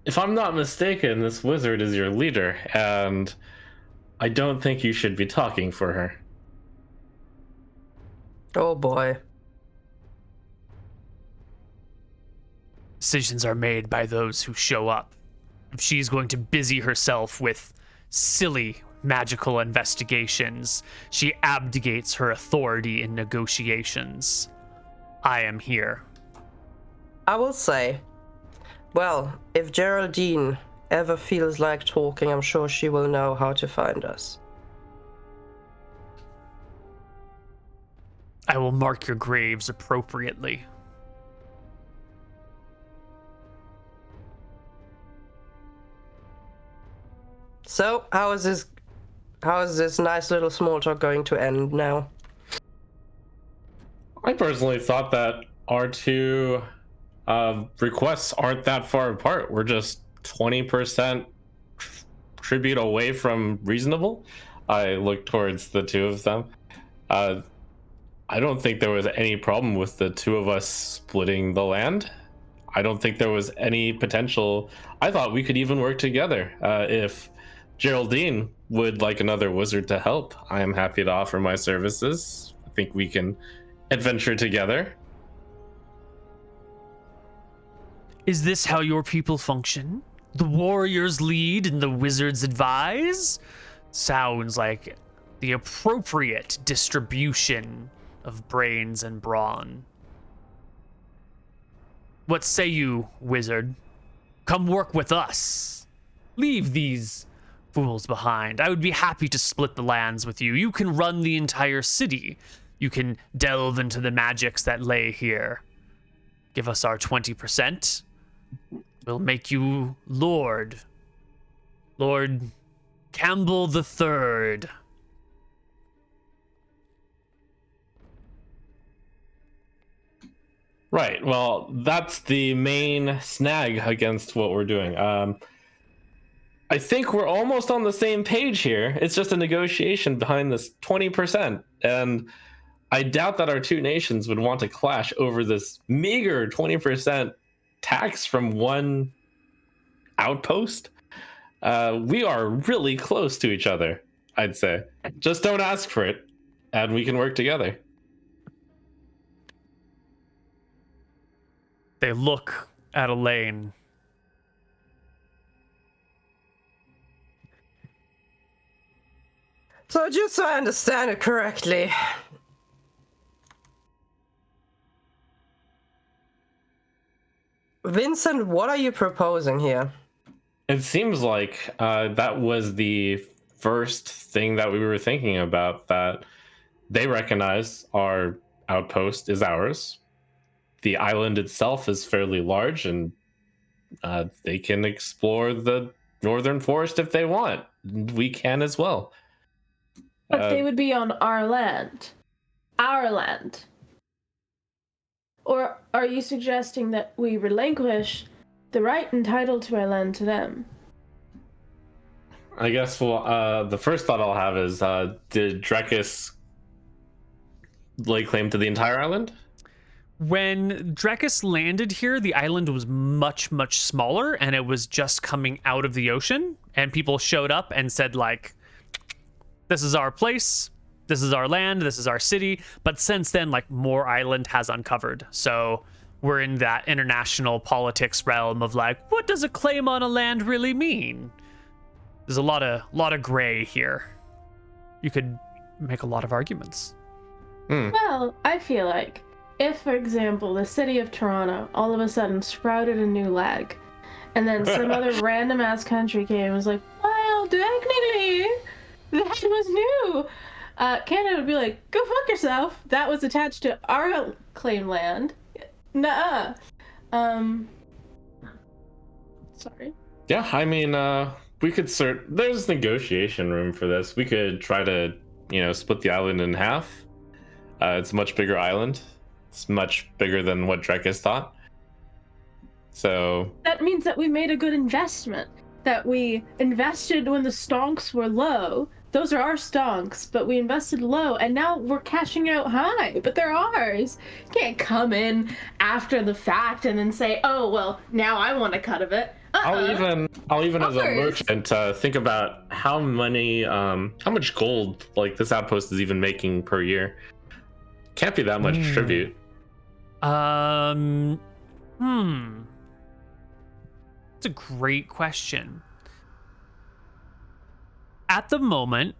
If I'm not mistaken, this wizard is your leader, and I don't think you should be talking for her. Oh boy. Decisions are made by those who show up. If she's going to busy herself with silly magical investigations, she abdicates her authority in negotiations. I am here. I will say, well, if Geraldine ever feels like talking, I'm sure she will know how to find us. I will mark your graves appropriately. So, how is this nice little small talk going to end now? I personally thought that our two requests aren't that far apart. We're just 20% tribute away from reasonable. I look towards the two of them. I don't think there was any problem with the two of us splitting the land. I don't think there was any potential. I thought we could even work together. If Geraldine would like another wizard to help, I am happy to offer my services. I think we can adventure together. Is this how your people function? The warriors lead and the wizards advise? Sounds like the appropriate distribution of brains and brawn. What say you, wizard? Come work with us. Leave these fools behind. I would be happy to split the lands with you. You can run the entire city. You can delve into the magics that lay here. Give us our 20%. We'll make you Lord Campbell the Third. Right. Well, that's the main snag against what we're doing. I think we're almost on the same page here. It's just a negotiation behind this 20%. And I doubt that our two nations would want to clash over this meager 20% tax from one outpost. We are really close to each other, I'd say. Just don't ask for it, and we can work together. They look at Elain. So just so I understand it correctly, Vincent, what are you proposing here? It seems like that was the first thing that we were thinking about, that they recognize our outpost is ours. The island itself is fairly large, and they can explore the northern forest if they want. We can as well. But they would be on our land. Our land. Or are you suggesting that we relinquish the right entitled to our land to them? I guess the first thought I'll have is, did Drekis lay claim to the entire island? When Drekis landed here, the island was much, much smaller, and it was just coming out of the ocean, and people showed up and said, like, this is our place, this is our land, this is our city. But since then, like, more island has uncovered. So we're in that international politics realm of, like, what does a claim on a land really mean? There's a lot of gray here. You could make a lot of arguments. Well, I feel like if, for example, the city of Toronto all of a sudden sprouted a new leg, and then some other random ass country came and was like, well, technically, that was new. Canada would be like, go fuck yourself. That was attached to our claim land. Nuh-uh. Sorry. Yeah, I mean, we could there's negotiation room for this. We could try to, split the island in half. It's a much bigger island. It's much bigger than what Drekis thought. So that means that we made a good investment. That we invested when the stonks were low. Those are our stonks, but we invested low, and now we're cashing out high, but they're ours. You can't come in after the fact and then say, oh, well, now I want a cut of it. I'll even as a Ours. merchant think about how much gold like this outpost is even making per year. Can't be that much tribute. It's a great question. At the moment,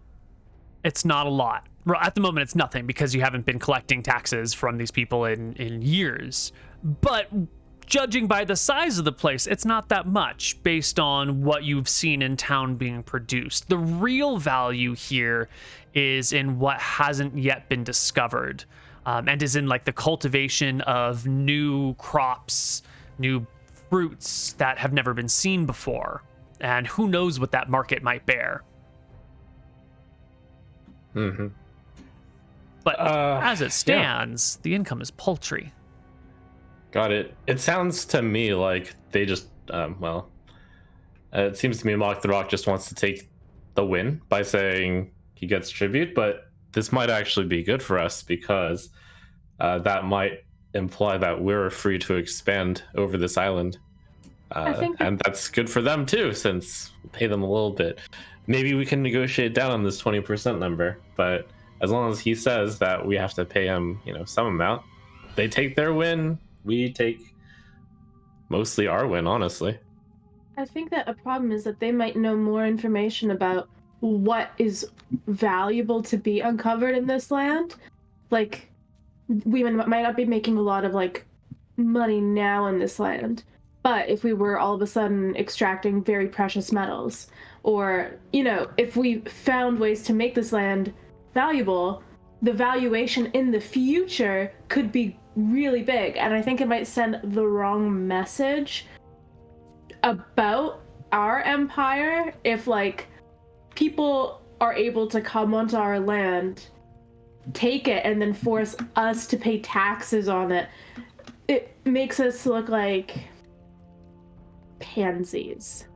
it's not a lot. Well, at the moment, it's nothing because you haven't been collecting taxes from these people in years. But judging by the size of the place, it's not that much based on what you've seen in town being produced. The real value here is in what hasn't yet been discovered, and is in like the cultivation of new crops, new fruits that have never been seen before. And who knows what that market might bear. Mm-hmm. But as it stands, the income is paltry. Got it. It sounds to me like they just, it seems to me Mock the Rock just wants to take the win by saying he gets tribute, but this might actually be good for us because that might imply that we're free to expand over this island. And that's good for them too, since we pay them a little bit. Maybe we can negotiate down on this 20% number, but as long as he says that we have to pay him, some amount, they take their win, we take mostly our win, honestly. I think that a problem is that they might know more information about what is valuable to be uncovered in this land. Like, we might not be making a lot of, like, money now in this land, but if we were all of a sudden extracting very precious metals, or, if we found ways to make this land valuable, the valuation in the future could be really big, and I think it might send the wrong message about our empire if, like, people are able to come onto our land, take it, and then force us to pay taxes on it. It makes us look like pansies.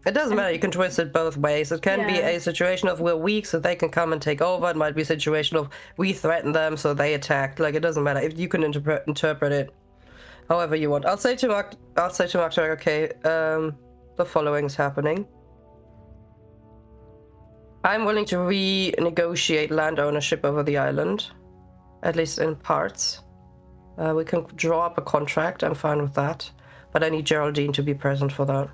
It doesn't matter, you can twist it both ways. It can be a situation of we're weak so they can come and take over. It might be a situation of we threaten them so they attack. Like, it doesn't matter. If you can interpret it however you want. I'll say to Mark, okay, the following is happening. I'm willing to renegotiate land ownership over the island, at least in parts. We can draw up a contract, I'm fine with that. But I need Geraldine to be present for that.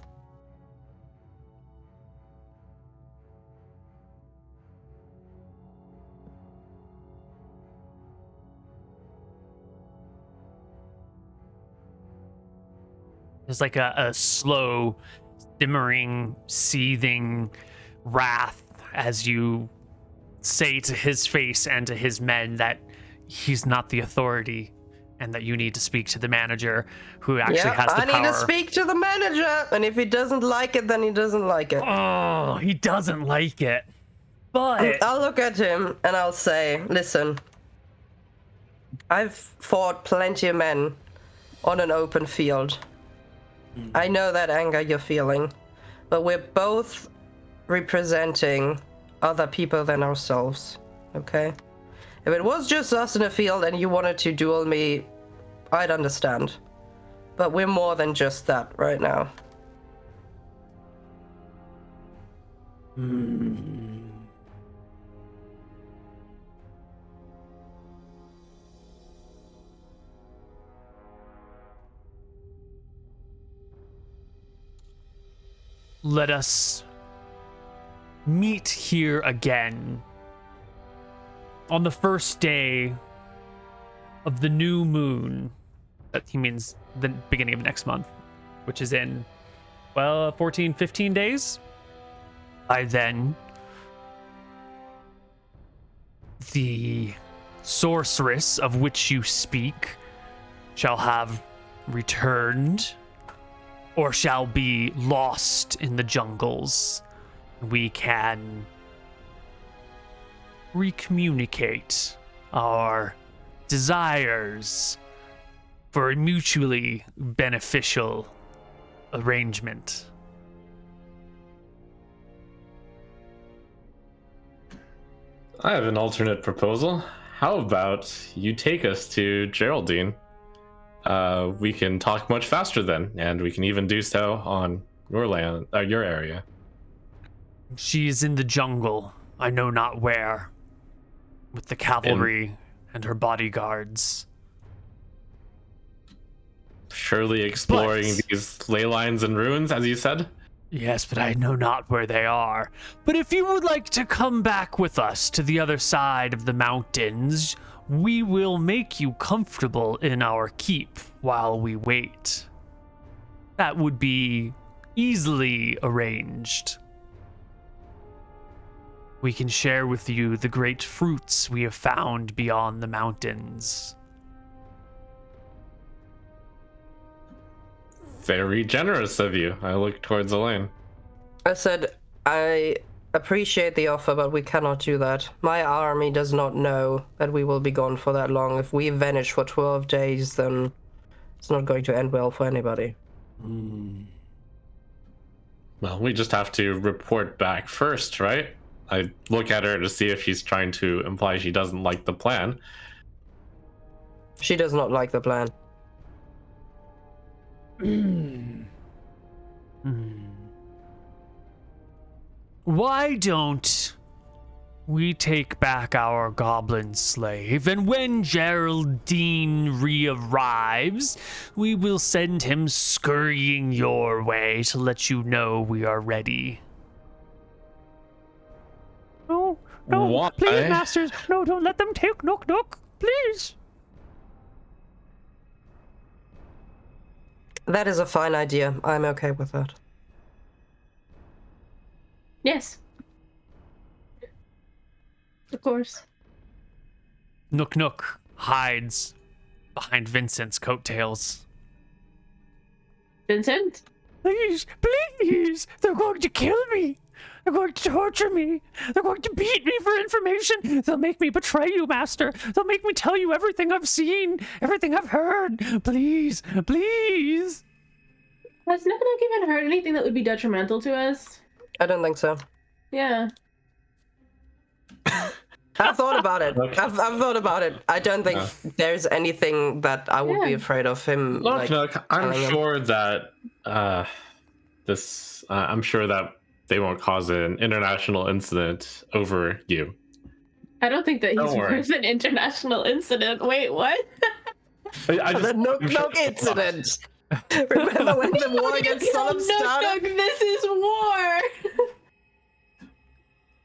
There's like a slow, simmering, seething wrath as you say to his face and to his men that he's not the authority and that you need to speak to the manager who actually has the power. I need to speak to the manager, and if he doesn't like it, then he doesn't like it. Oh, he doesn't like it. But I'll look at him and I'll say, listen, I've fought plenty of men on an open field. I know that anger you're feeling, but we're both representing other people than ourselves, okay? If it was just us in a field and you wanted to duel me, I'd understand. But we're more than just that right now. let us meet here again on the first day of the new moon. That he means the beginning of next month, which is in, well, 14, 15 days. By then, the sorceress of which you speak shall have returned or shall be lost in the jungles. We can recommunicate our desires for a mutually beneficial arrangement. I have an alternate proposal. How about you take us to Geraldine? We can talk much faster then, and we can even do so on your land, your area. She is in the jungle, I know not where, with the cavalry and her bodyguards. Surely exploring these ley lines and ruins, as you said? Yes, but I know not where they are. But if you would like to come back with us to the other side of the mountains, we will make you comfortable in our keep while we wait. That would be easily arranged. We can share with you the great fruits we have found beyond the mountains. Very generous of you. I look towards Elain. I said, I appreciate the offer, but we cannot do that. My army does not know that we will be gone for that long. If we vanish for 12 days, then it's not going to end well for anybody. Well, we just have to report back first, right? I look at her to see if she's trying to imply she doesn't like the plan. She does not like the plan. Why don't we take back our goblin slave, and when Geraldine re-arrives, we will send him scurrying your way to let you know we are ready. No, Why? please, masters, no, don't let them take Nook Nook, please. That is a fine idea. I'm okay with that. Yes. Of course. Nook Nook hides behind Vincent's coattails. Vincent? Please, please, they're going to kill me. They're going to torture me. They're going to beat me for information. They'll make me betray you, master. They'll make me tell you everything I've seen, everything I've heard. Please, please. Has Nook Nook even heard anything that would be detrimental to us? I don't think so. Yeah. I've thought about it. I've thought about it. I don't think there's anything that I would be afraid of him. Look, I'm sure that I'm sure that they won't cause an international incident over you. I don't think that he's Don't worry. worth an international incident. Wait, what? The Nook Nook incident. Remember when the war against Solemn started? This is war!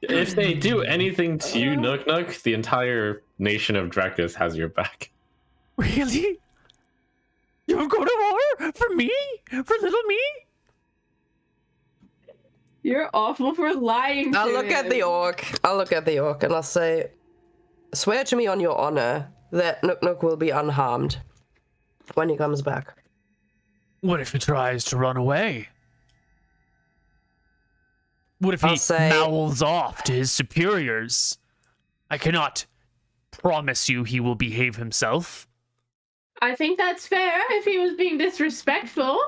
If they do anything to you, Nook Nook, the entire nation of Drekis has your back. Really? You would go to war for me? For little me? You're awful for lying to I'll look at the orc. I'll look at the orc and I'll say, swear to me on your honor that Nook Nook will be unharmed when he comes back. What if he tries to run away? What if I'll he say- mouths off to his superiors? I cannot promise you he will behave himself. I think that's fair if he was being disrespectful.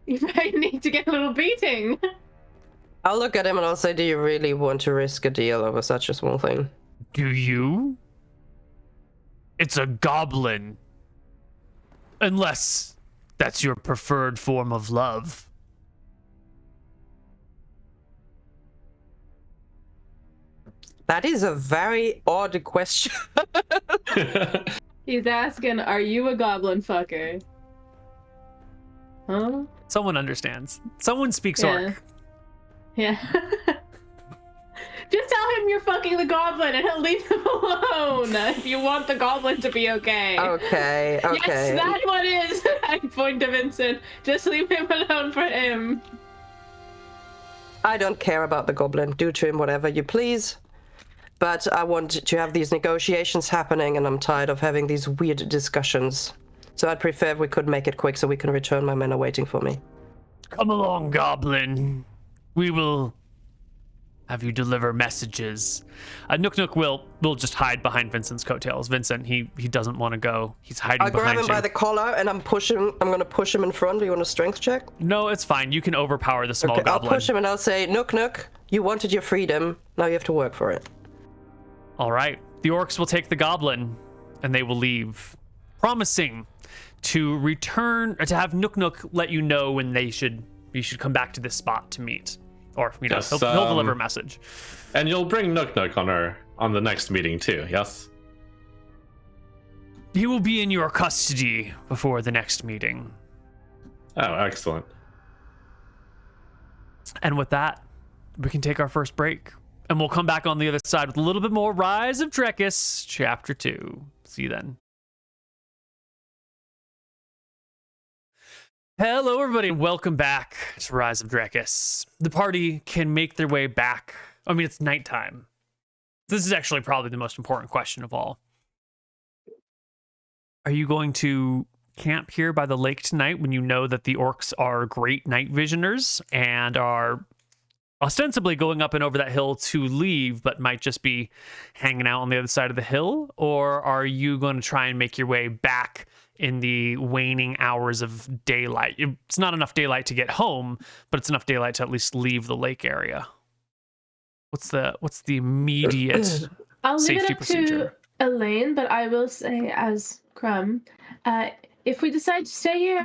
You might need to get a little beating. I'll look at him and I'll say, do you really want to risk a deal over such a small thing? Do you? It's a goblin. Unless that's your preferred form of love. That is a very odd question. He's asking, are you a goblin fucker? Huh? Someone understands. Someone speaks Yeah. orc. Yeah. Just tell him you're fucking the goblin and he'll leave him alone if you want the goblin to be okay. Okay, okay. Yes, that one is. I point to Vincent. Just leave him alone for him. I don't care about the goblin. Do to him whatever you please. But I want to have these negotiations happening, and I'm tired of having these weird discussions. So I'd prefer if we could make it quick so we can return. My men are waiting for me. Come along, goblin. We will have you deliver messages. Nook Nook will just hide behind Vincent's coattails. Vincent, he doesn't want to go. He's hiding I'll grab behind him you. by the collar, and I'm going to push him in front. Do you want a strength check? No, it's fine. You can overpower the small Okay, I'll goblin. push him and I'll say, Nook Nook, you wanted your freedom. Now you have to work for it. All right. The orcs will take the goblin, and they will leave, promising to return, or to have Nook Nook let you know when you should come back to this spot to meet. Or, Yes, he'll deliver a message. And you'll bring Nook Nook on the next meeting too, yes? He will be in your custody before the next meeting. Oh, excellent. And with that, we can take our first break. And we'll come back on the other side with a little bit more Rise of Drekis, Chapter 2. See you then. Hello, everybody, and welcome back to Rise of Drekis. The party can make their way back. I mean, it's nighttime. This is actually probably the most important question of all. Are you going to camp here by the lake tonight when you know that the orcs are great night visioners and are ostensibly going up and over that hill to leave, but might just be hanging out on the other side of the hill? Or are you going to try and make your way back in the waning hours of daylight? It's not enough daylight to get home, but it's enough daylight to at least leave the lake area. What's the immediate I'll leave safety it up procedure? to Elain, but I will say as Crumb, if we decide to stay here,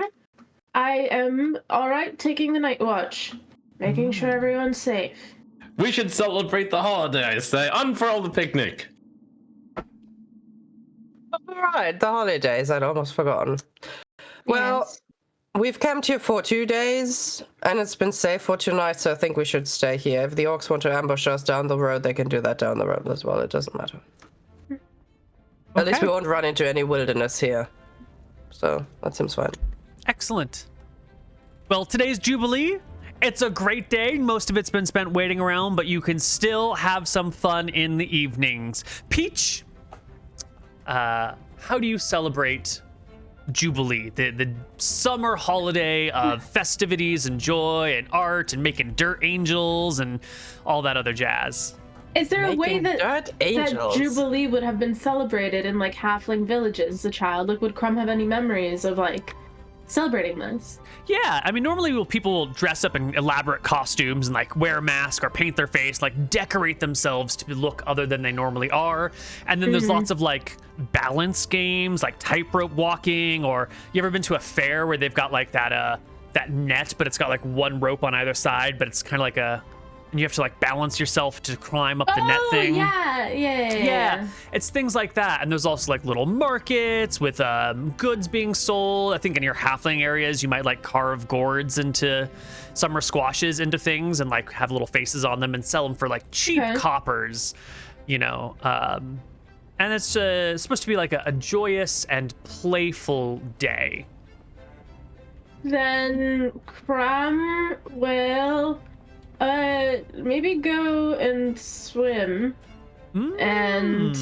I am alright taking the night watch. Making sure everyone's safe. We should celebrate the holiday, I say. Unfurl the picnic. Alright, the holidays. I'd almost forgotten. Well, Yes. we've camped here for 2 days, and it's been safe for 2 nights, so I think we should stay here. If the orcs want to ambush us down the road, they can do that down the road as well. It doesn't matter. At least we won't run into any wilderness here. So, that seems fine. Excellent. Well, today's Jubilee. It's a great day. Most of it's been spent waiting around, but you can still have some fun in the evenings. Peach, how do you celebrate Jubilee, the summer holiday of festivities and joy and art and making dirt angels and all that other jazz? Is there a way Making that dirt angels. Jubilee would have been celebrated in like halfling villages as a child? Like, would Crumb have any memories of like celebrating this? Yeah, I mean, normally people will dress up in elaborate costumes and like wear a mask or paint their face, like decorate themselves to look other than they normally are. And then there's lots of like balance games, like tightrope walking, or you ever been to a fair where they've got like that net, but it's got like one rope on either side, but it's kind of like and you have to like balance yourself to climb up the net thing. Yeah. It's things like that. And there's also like little markets with goods being sold. I think in your halfling areas, you might like carve gourds into summer squashes into things and like have little faces on them and sell them for like cheap coppers, you know. And it's supposed to be like a joyous and playful day. then Crum will maybe go and swim and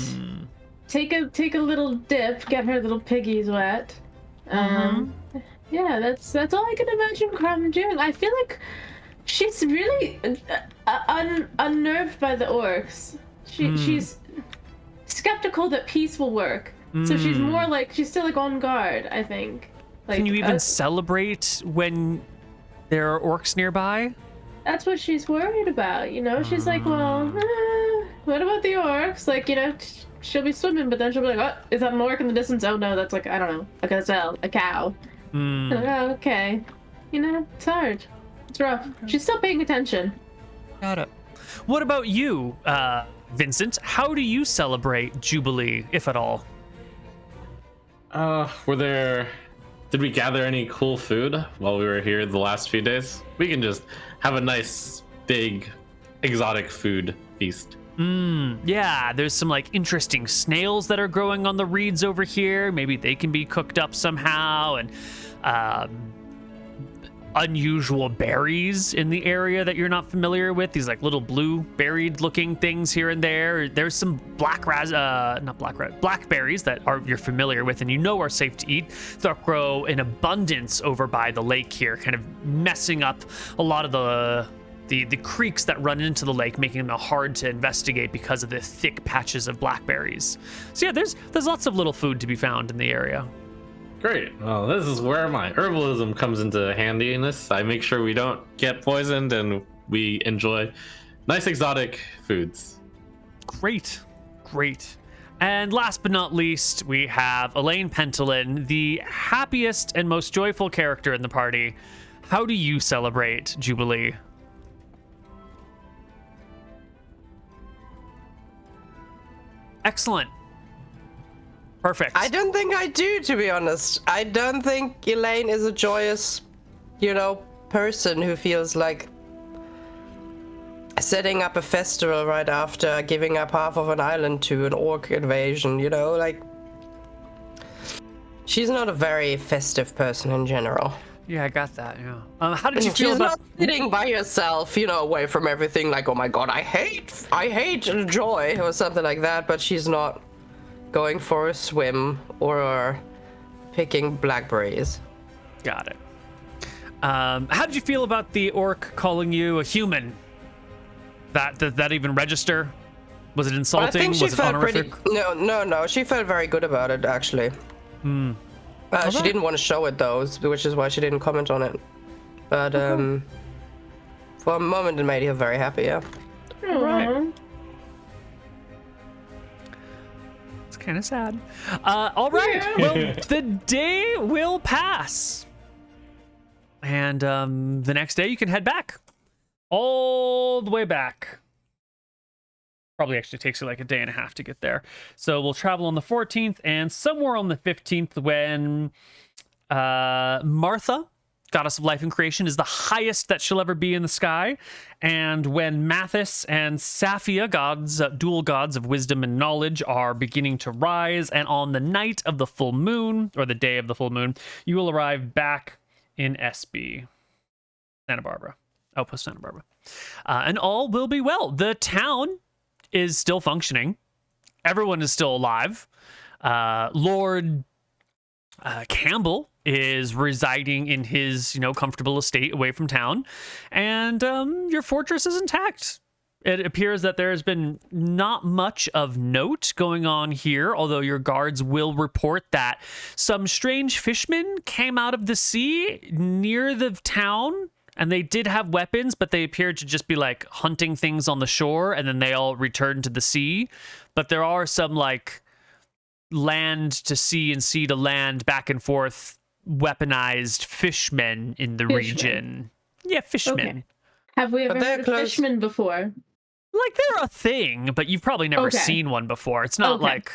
take a little dip, get her little piggies wet. Yeah, that's all I can imagine Crum doing. I feel like she's really unnerved by the orcs. She's skeptical that peace will work. So she's more like, she's still like on guard, I think. Like, can you even celebrate when there are orcs nearby? That's what she's worried about, you know? She's like, well, what about the orcs? Like, you know, she'll be swimming, but then she'll be like, oh, is that an orc in the distance? Oh no, that's like, I don't know, a gazelle, a cow. Like, oh, okay. You know, it's hard. It's rough. She's still paying attention. Got it. What about you, Vincent? How do you celebrate Jubilee, if at all? Did we gather any cool food while we were here the last few days? We can just have a nice, big, exotic food feast. Yeah, there's some like interesting snails that are growing on the reeds over here. Maybe they can be cooked up somehow, and unusual berries in the area that you're not familiar with. These like little blue berried looking things here and there. There's some blackberries that you're familiar with and you know are safe to eat that grow in abundance over by the lake here, kind of messing up a lot of the creeks that run into the lake, making them hard to investigate because of the thick patches of blackberries. So yeah, there's lots of little food to be found in the area. Great. Well, this is where my herbalism comes into handiness. I make sure we don't get poisoned and we enjoy nice exotic foods. Great. And last but not least, we have Elain Pentolin, the happiest and most joyful character in the party. How do you celebrate Jubilee? Excellent. Perfect. I don't think I do, to be honest. I don't think Elaine is a joyous, person who feels like setting up a festival right after giving up half of an island to an orc invasion, she's not a very festive person in general. Yeah, I got that. Yeah. How did you feel She's about not sitting by herself, away from everything, like, oh my god, I hate joy or something like that, but she's not going for a swim or picking blackberries. Got it. How did you feel about the orc calling you a human? Did that even register? Was it insulting? I think she Was it felt honorific? No. She felt very good about it, actually. She didn't want to show it, though, which is why she didn't comment on it. But for a moment, it made her very happy. Yeah. Right. It's kind of sad. All right. Yeah. Well, the day will pass, and the next day you can head back, all the way back. Probably actually takes you like a day and a half to get there. So we'll travel on the 14th, and somewhere on the 15th, when Martha, goddess of life and creation, is the highest that she'll ever be in the sky, and when Mathis and Saphia, dual gods of wisdom and knowledge, are beginning to rise, and on the night of the full moon, or the day of the full moon, you will arrive back in SB, Santa Barbara, Outpost Santa Barbara, and all will be well. The town is still functioning. Everyone is still alive. Lord Campbell is residing in his, comfortable estate away from town, and your fortress is intact. It appears that there has been not much of note going on here, although your guards will report that some strange fishermen came out of the sea near the town. And they did have weapons, but they appeared to just be like hunting things on the shore, and then they all returned to the sea. But there are some like land to sea and sea to land, back and forth, weaponized fishmen in the region. Yeah, fishmen. Okay. Have we ever heard of fishmen before? Like, they're a thing, but you've probably never seen one before. It's not like...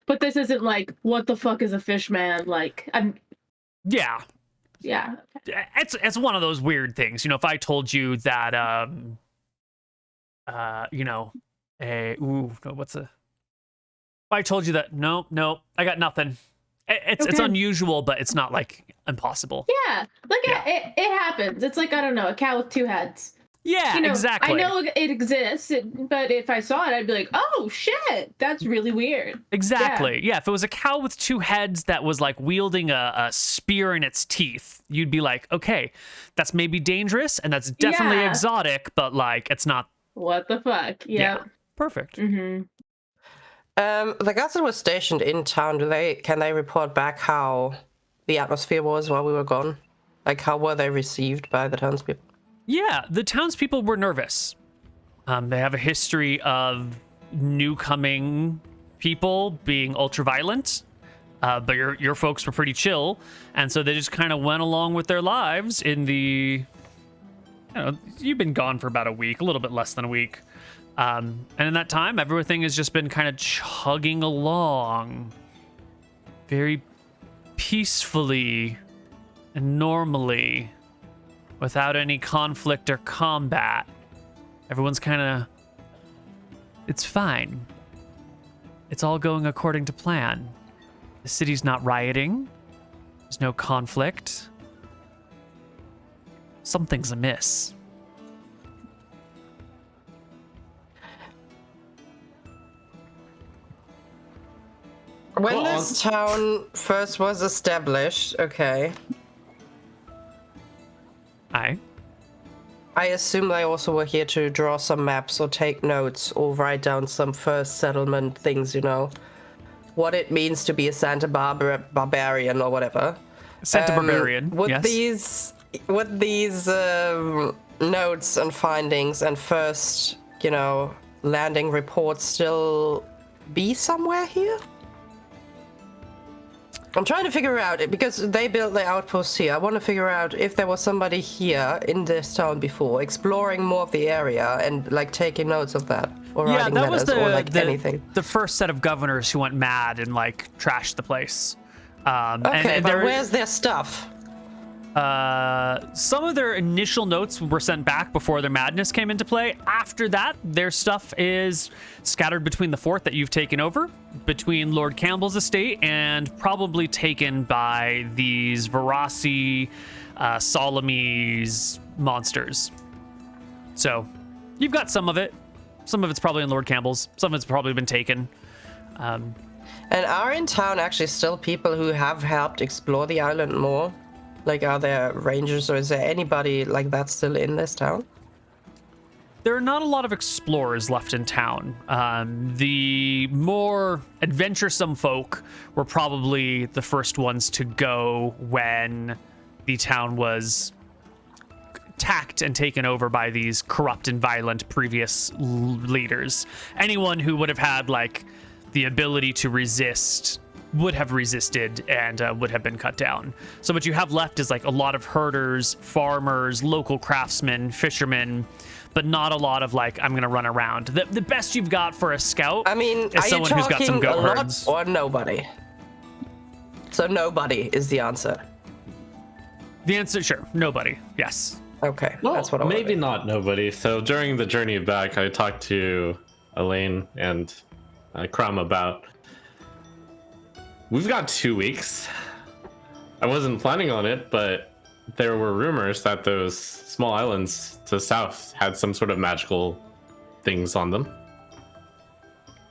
But this isn't like, what the fuck is a fishman? Like, Yeah. Yeah. It's one of those weird things. If I told you that if I told you that no, I got nothing. It's unusual, but it's not like impossible. Yeah, like it happens. It's like, I don't know, a cow with two heads. Yeah, You know, exactly. I know it exists, but if I saw it, I'd be like, oh shit, that's really weird. Exactly. Yeah, if it was a cow with two heads that was like wielding a spear in its teeth, you'd be like, okay, that's maybe dangerous and that's definitely exotic, but like it's not. What the fuck? Yeah. Perfect. Mm-hmm. The guys that were stationed in town, can they report back how the atmosphere was while we were gone? Like, how were they received by the townspeople? Yeah, the townspeople were nervous. They have a history of new-coming people being ultra-violent, but your folks were pretty chill, and so they just kind of went along with their lives in the... you've been gone for about a week, a little bit less than a week. And in that time, everything has just been kind of chugging along very peacefully and normally without any conflict or combat. Everyone's kind of... It's fine. It's all going according to plan. The city's not rioting. There's no conflict. Something's amiss. When this town first was established, okay, Aye. I assume they also were here to draw some maps or take notes or write down some first settlement things, what it means to be a Santa Barbara barbarian or whatever. Santa Barbarian, Would yes. these notes and findings and first, landing reports still be somewhere here? I'm trying to figure out it because they built their outposts here. I want to figure out if there was somebody here in this town before, exploring more of the area and like taking notes of that, or writing that was letters or like anything. The first set of governors who went mad and like trashed the place. Okay, but where's their stuff? Some of their initial notes were sent back before their madness came into play. After that, their stuff is scattered between the fort that you've taken over, between Lord Campbell's estate, and probably taken by these Verasi, Solemese monsters. So, you've got some of it. Some of it's probably in Lord Campbell's. Some of it's probably been taken. And are in town actually still people who have helped explore the island more? Like, are there rangers or is there anybody like that still in this town? There are not a lot of explorers left in town. The more adventuresome folk were probably the first ones to go when the town was attacked and taken over by these corrupt and violent previous leaders. Anyone who would have had, like, the ability to resist would have resisted and would have been cut down. So what you have left is like a lot of herders, farmers, local craftsmen, fishermen, but not a lot of like, I'm gonna run around. The best you've got for a scout, I mean, is someone who's got some goat herds. Or nobody? So nobody is the answer. The answer, sure, nobody. Yes. Okay, Well, that's what I maybe wanted. not nobody. So during the journey back, I talked to Elain and Krob about... We've got 2 weeks. I wasn't planning on it, but there were rumors that those small islands to the south had some sort of magical things on them.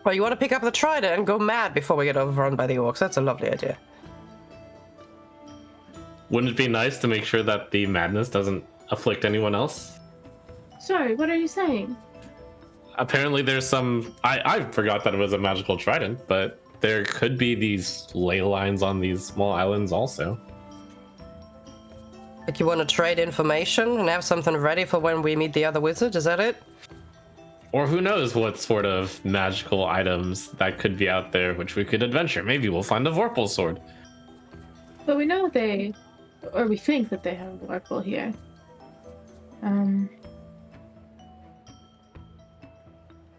Well, you want to pick up the trident and go mad before we get overrun by the orcs. That's a lovely idea. Wouldn't it be nice to make sure that the madness doesn't afflict anyone else? Sorry, what are you saying? Apparently there's some... I forgot that it was a magical trident, but there could be these ley lines on these small islands also. Like, you want to trade information and have something ready for when we meet the other wizard? Is that it? Or who knows what sort of magical items that could be out there which we could adventure. Maybe we'll find a Vorpal sword. But we know we think that they have a Vorpal here.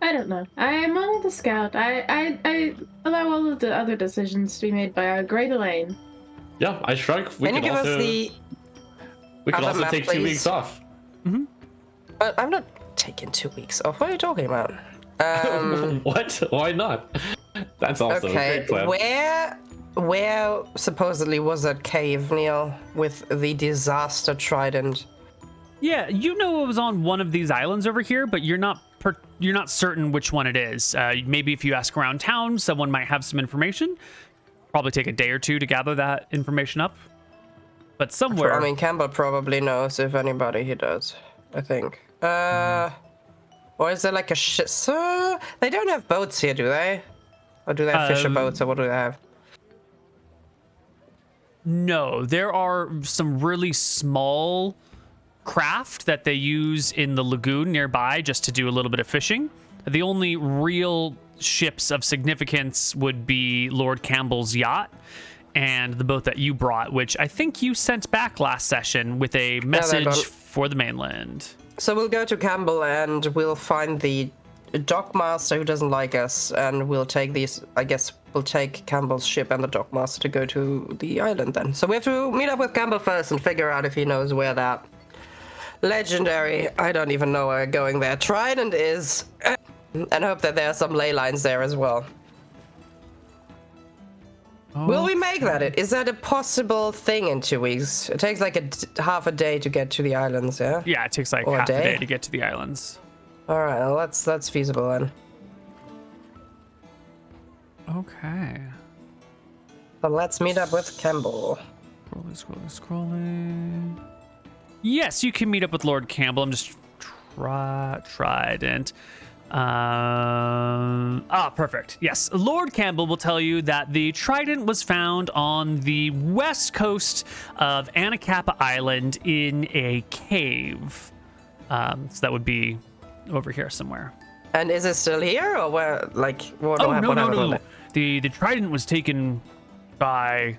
I don't know. I am only the scout. I allow all of the other decisions to be made by our great Elain. Yeah, I shrug. We Can you could give also, us the we could other also map, take 2 please? weeks off. I'm not taking 2 weeks off. What are you talking about? What? Why not? That's also a Okay, great plan. Where supposedly was that cave, Neal, with the disaster trident? Yeah, you know it was on one of these islands over here, but you're not certain which one it is. Maybe if you ask around town, someone might have some information. Probably take a day or two to gather that information up. But somewhere... I mean, Campbell probably knows, if anybody he does, I think. Or is there like a so they don't have boats here, do they? Or do they have fisher boats, or what do they have? No, there are some really small craft that they use in the lagoon nearby just to do a little bit of fishing. The only real ships of significance would be Lord Campbell's yacht and the boat that you brought, which I think you sent back last session with a message for the mainland. So we'll go to Campbell and we'll find the dockmaster who doesn't like us, and we'll take these. I guess we'll take Campbell's ship and the dockmaster to go to the island then. So we have to meet up with Campbell first and figure out if he knows where that legendary, I don't even know where going there, trident is, and hope that there are some ley lines there as well. Will we make that? Is that a possible thing in 2 weeks? It takes like half a day to get to the islands, yeah? Yeah, it takes like Or half a day to get to the islands. All right, well, that's feasible then. Okay. But let's meet up with Campbell. Scrolling. Yes, you can meet up with Lord Campbell. I'm just trident. Perfect. Yes, Lord Campbell will tell you that the trident was found on the west coast of Anacapa Island in a cave. So that would be over here somewhere. And is it still here, or where? Like, what? Oh, no. The trident was taken by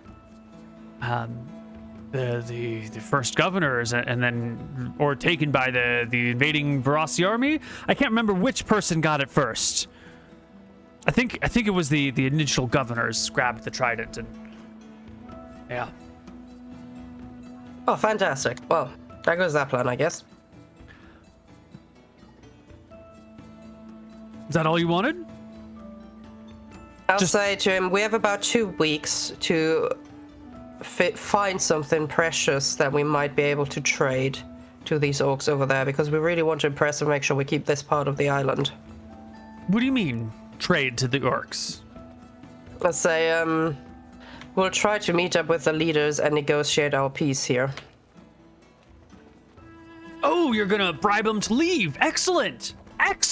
the first governors, and then taken by the invading Verasi army. I can't remember which person got it first. I think it was the initial governors grabbed the trident, and yeah. Oh, fantastic. Well, there goes that plan, I guess. Is that all you wanted? I'll say to him, we have about 2 weeks to find something precious that we might be able to trade to these orcs over there, because we really want to impress and make sure we keep this part of the island. What do you mean, trade to the orcs? Let's say, we'll try to meet up with the leaders and negotiate our peace here. Oh, you're gonna bribe them to leave. Excellent.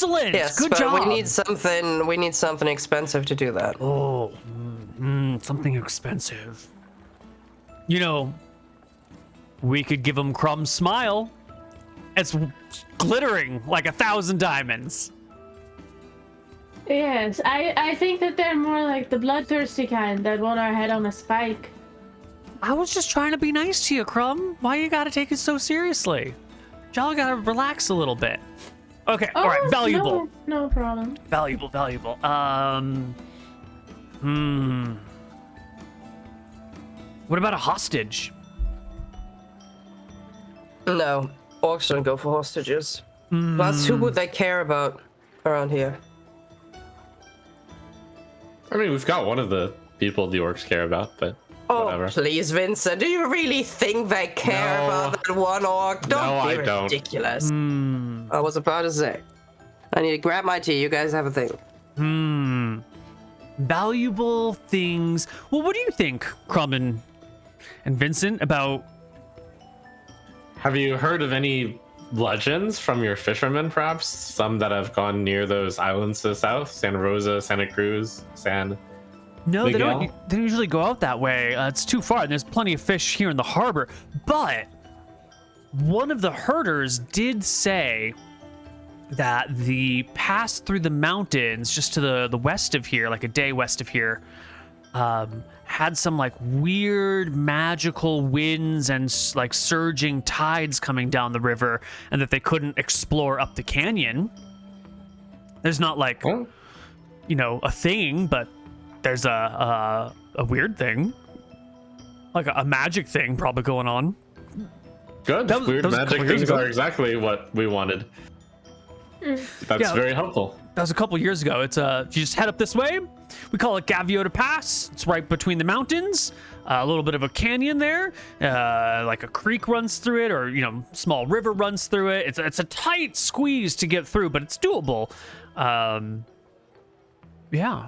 Yes, good but job. we need something expensive to do that. Oh, something expensive. You know, we could give them Crum's smile. It's glittering like 1,000 diamonds. Yes, I think that they're more like the bloodthirsty kind that want our head on a spike. I was just trying to be nice to you, Crumb. Why you gotta take it so seriously? Y'all gotta relax a little bit. Okay, all right, valuable. No problem. Valuable. What about a hostage? No, orcs don't go for hostages. Plus, who would they care about around here? I mean, we've got one of the people the orcs care about, but whatever. Please, Vincent, do you really think they care about that one orc? Don't be ridiculous. I was about to say. I need to grab my tea. You guys have a thing. Valuable things. Well, what do you think, Crumb and Vincent, about... Have you heard of any legends from your fishermen, perhaps? Some that have gone near those islands to the south? Santa Rosa, Santa Cruz, San... No, Miguel? they don't usually go out that way. It's too far, and there's plenty of fish here in the harbor. But one of the herders did say that the pass through the mountains just to the west of here, like a day west of here, had some like weird magical winds and like surging tides coming down the river, and that they couldn't explore up the canyon. There's not like, a thing, but there's a weird thing, like a magic thing probably going on. Good. Weird magic things are exactly what we wanted. That's very helpful. That was a couple years ago. It's if you just head up this way, we call it Gaviota Pass. It's right between the mountains. A little bit of a canyon there, like a creek runs through it, or small river runs through it. It's a tight squeeze to get through, but it's doable. Yeah.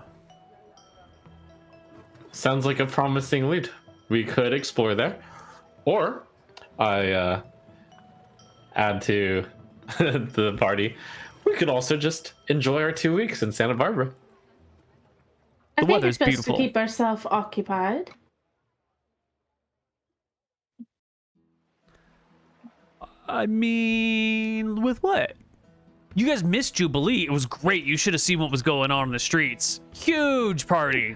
Sounds like a promising lead. We could explore there, or I add to the party. We could also just enjoy our 2 weeks in Santa Barbara. I think weather's it's best beautiful. to keep ourselves occupied. I mean, with what? You guys missed Jubilee. It was great. You should have seen what was going on in the streets. Huge party.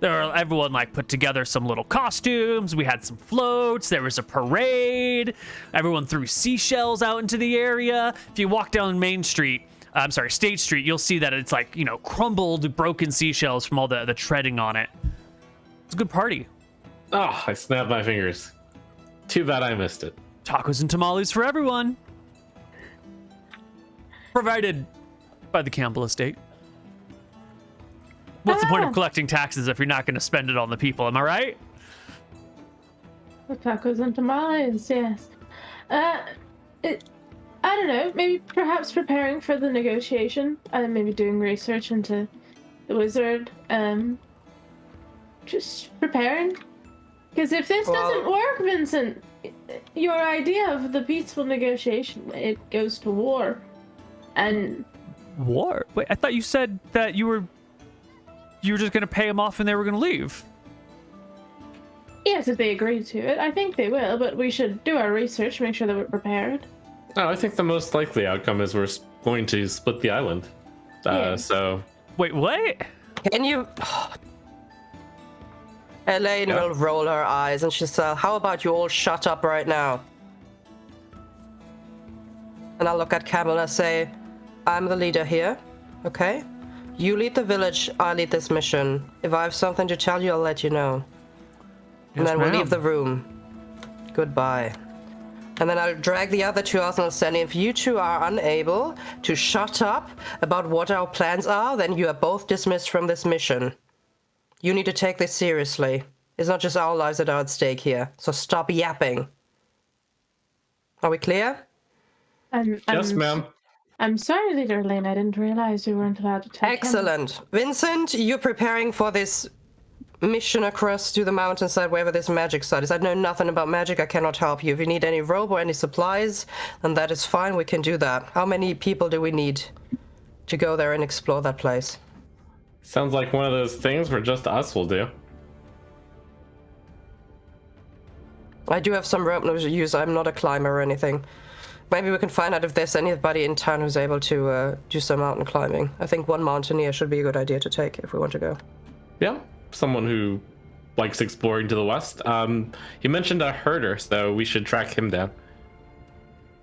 Everyone put together some little costumes. We had some floats. There was a parade. Everyone threw seashells out into the area. If you walk down State Street, you'll see that it's crumbled, broken seashells from all the treading on it. It's a good party. Oh, I snapped my fingers. Too bad I missed it. Tacos and tamales for everyone. Provided by the Campbell estate. What's the point of collecting taxes if you're not going to spend it on the people? Am I right? The tacos and tamales, yes. I don't know. Maybe perhaps preparing for the negotiation. Maybe doing research into the wizard. Just preparing. Because if this doesn't work, Vincent, your idea of the peaceful negotiation, it goes to war. And war? Wait, I thought you said that you were just going to pay them off and they were going to leave. yes, if they agree to it. I think they will, but we should do our research, make sure that we're prepared. No, I think the most likely outcome is we're going to split the island. Yeah. So. Wait, what? Can you... Elain will roll her eyes and she'll say, how about you all shut up right now? And I'll look at Camel and I say, I'm the leader here, okay? You lead the village, I lead this mission. If I have something to tell you, I'll let you know. And Yes, then we'll ma'am. leave the room. Goodbye. And then I'll drag the other two out and I'll say, if you two are unable to shut up about what our plans are, then you are both dismissed from this mission. You need to take this seriously. It's not just our lives that are at stake here. So stop yapping. Are we clear? Yes, ma'am. I'm sorry, Leader Elain. I didn't realize we weren't allowed to take him. Excellent. Vincent, you're preparing for this mission across to the mountainside, wherever this magic site is. I know nothing about magic. I cannot help you. If you need any rope or any supplies, then that is fine. We can do that. How many people do we need to go there and explore that place? Sounds like one of those things where just us will do. I do have some rope to use. I'm not a climber or anything. Maybe we can find out if there's anybody in town who's able to do some mountain climbing. I think one mountaineer should be a good idea to take if we want to go. Yeah, someone who likes exploring to the west. He mentioned a herder, so we should track him down.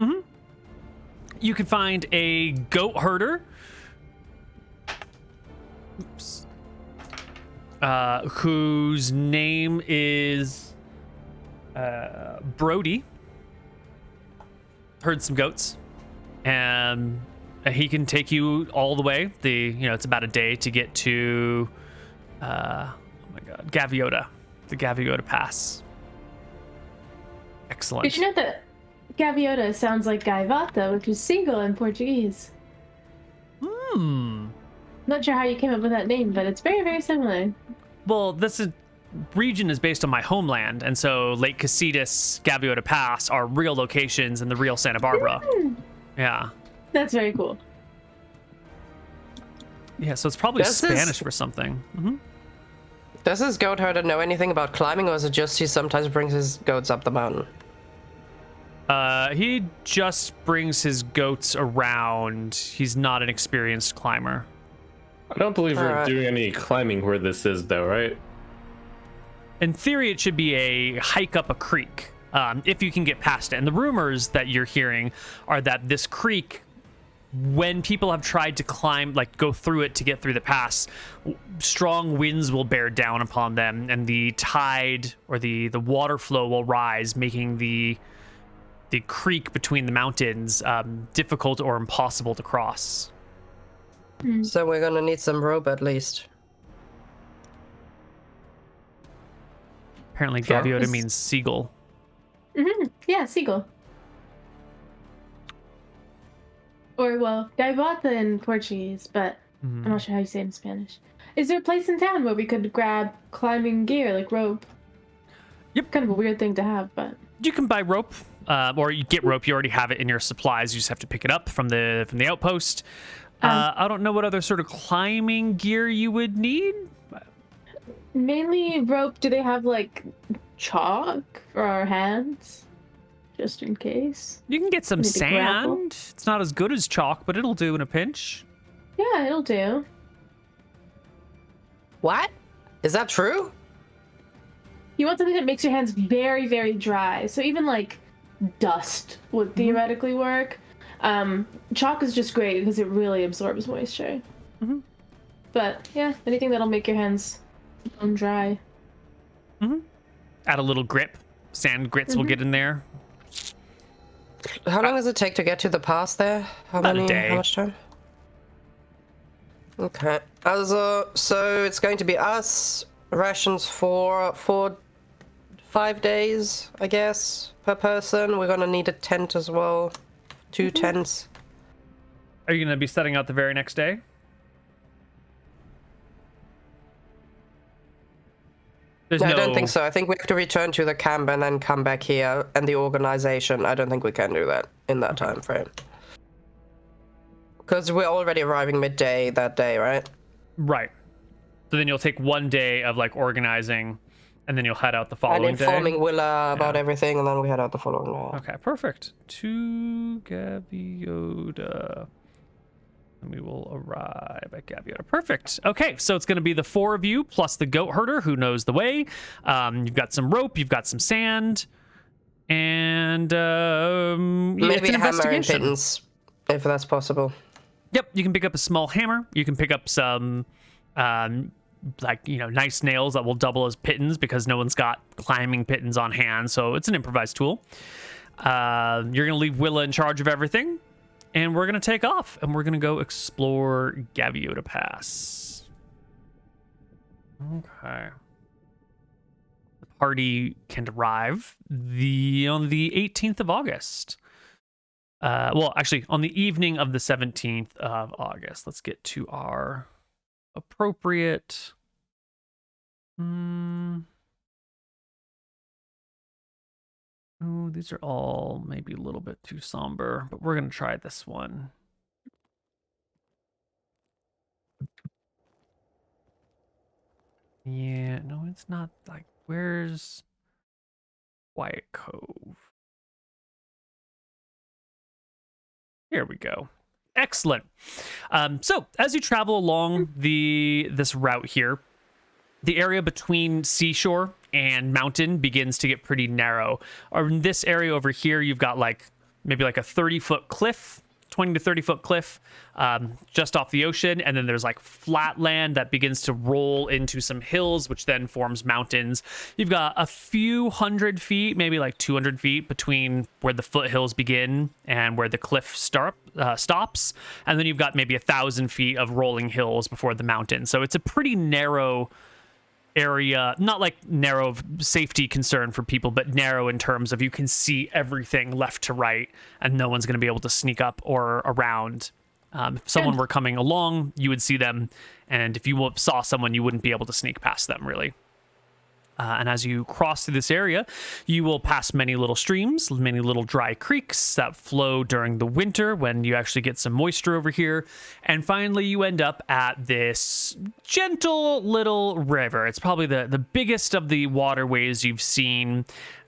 Mm-hmm. You can find a goat herder. Oops. Whose name is Brody. Herd some goats, and he can take you all the way. It's about a day to get to Gaviota, the Gaviota Pass. Excellent. Did you know that Gaviota sounds like gaivota, which is seagull in Portuguese? Not sure how you came up with that name, but it's very, very similar. Well, region is based on my homeland, and so Lake Casitas, Gaviota Pass are real locations in the real Santa Barbara. Yeah. That's very cool. Yeah, so it's probably Spanish for something. Mm-hmm. Does this goat herder know anything about climbing, or is it just he sometimes brings his goats up the mountain? He just brings his goats around. He's not an experienced climber. I don't believe we're Alright. doing any climbing where this is, though, right? In theory, it should be a hike up a creek, if you can get past it. And the rumors that you're hearing are that this creek, when people have tried to climb, go through it to get through the pass, strong winds will bear down upon them, and the tide or the water flow will rise, making the creek between the mountains difficult or impossible to cross. So we're gonna need some rope at least. Apparently, Sure. gaviota means seagull. Yeah, seagull. Or, well, gaivota in Portuguese, but I'm not sure how you say it in Spanish. Is there a place in town where we could grab climbing gear, like rope? Yep. Kind of a weird thing to have, but... You can buy rope, or you get rope. You already have it in your supplies. You just have to pick it up from the outpost. I don't know what other sort of climbing gear you would need. Mainly rope. Do they have, like, chalk for our hands? Just in case. You can get some Maybe gravel. sand. It's not as good as chalk, but it'll do in a pinch. Yeah, it'll do. What? Is that true? You want something that makes your hands very, very dry. So even, like, dust would theoretically work. Chalk is just great because it really absorbs moisture. But, yeah, anything that'll make your hands bone dry. Add a little grip. Sand grits will get in there. How long does it take to get to the pass there? About a day. How much time? Okay. So it's going to be us, rations for 5 days, I guess, per person. We're gonna need a tent as well. 2 tents. Are you going to be setting out the very next day? There's No, I don't think so. I think we have to return to the camp and then come back here and the organization. I don't think we can do that in that time frame. Because we're already arriving midday that day, right? Right. So then you'll take 1 day of like organizing, and then you'll head out the following And informing day. Willa about everything, and then we head out the following day. Okay, perfect. To Gaviota. And we will arrive at Gaviota. Perfect. Okay, so it's going to be the 4 of you plus the goat herder who knows the way. You've got some rope, you've got some sand, and Maybe it's an a hammer and investigation. pittance, if that's possible. Yep, you can pick up a small hammer. You can pick up some, nice nails that will double as pittons because no one's got climbing pittons on hand. So it's an improvised tool. You're going to leave Willa in charge of everything. And we're going to take off. And we're going to go explore Gaviota Pass. Okay. The party can arrive on the 18th of August. Well, actually, on the evening of the 17th of August. Let's get to our appropriate... Oh, these are all maybe a little bit too somber, but we're going to try this one. Yeah, no, it's not like... Where's Quiet Cove? Here we go. Excellent. So as you travel along this route here, the area between seashore and mountain begins to get pretty narrow. In this area over here, you've got maybe a 30-foot cliff, 20 to 30-foot cliff just off the ocean, and then there's flat land that begins to roll into some hills, which then forms mountains. You've got a few hundred feet, maybe 200 feet between where the foothills begin and where the cliff stops, and then you've got maybe 1,000 feet of rolling hills before the mountain. So it's a pretty narrow area, not narrow of safety concern for people, but narrow in terms of you can see everything left to right and no one's going to be able to sneak up or around. If someone were coming along, you would see them, and if you saw someone, you wouldn't be able to sneak past them, really. And as you cross through this area, you will pass many little streams, many little dry creeks that flow during the winter when you actually get some moisture over here. And finally, you end up at this gentle little river. It's probably the biggest of the waterways you've seen.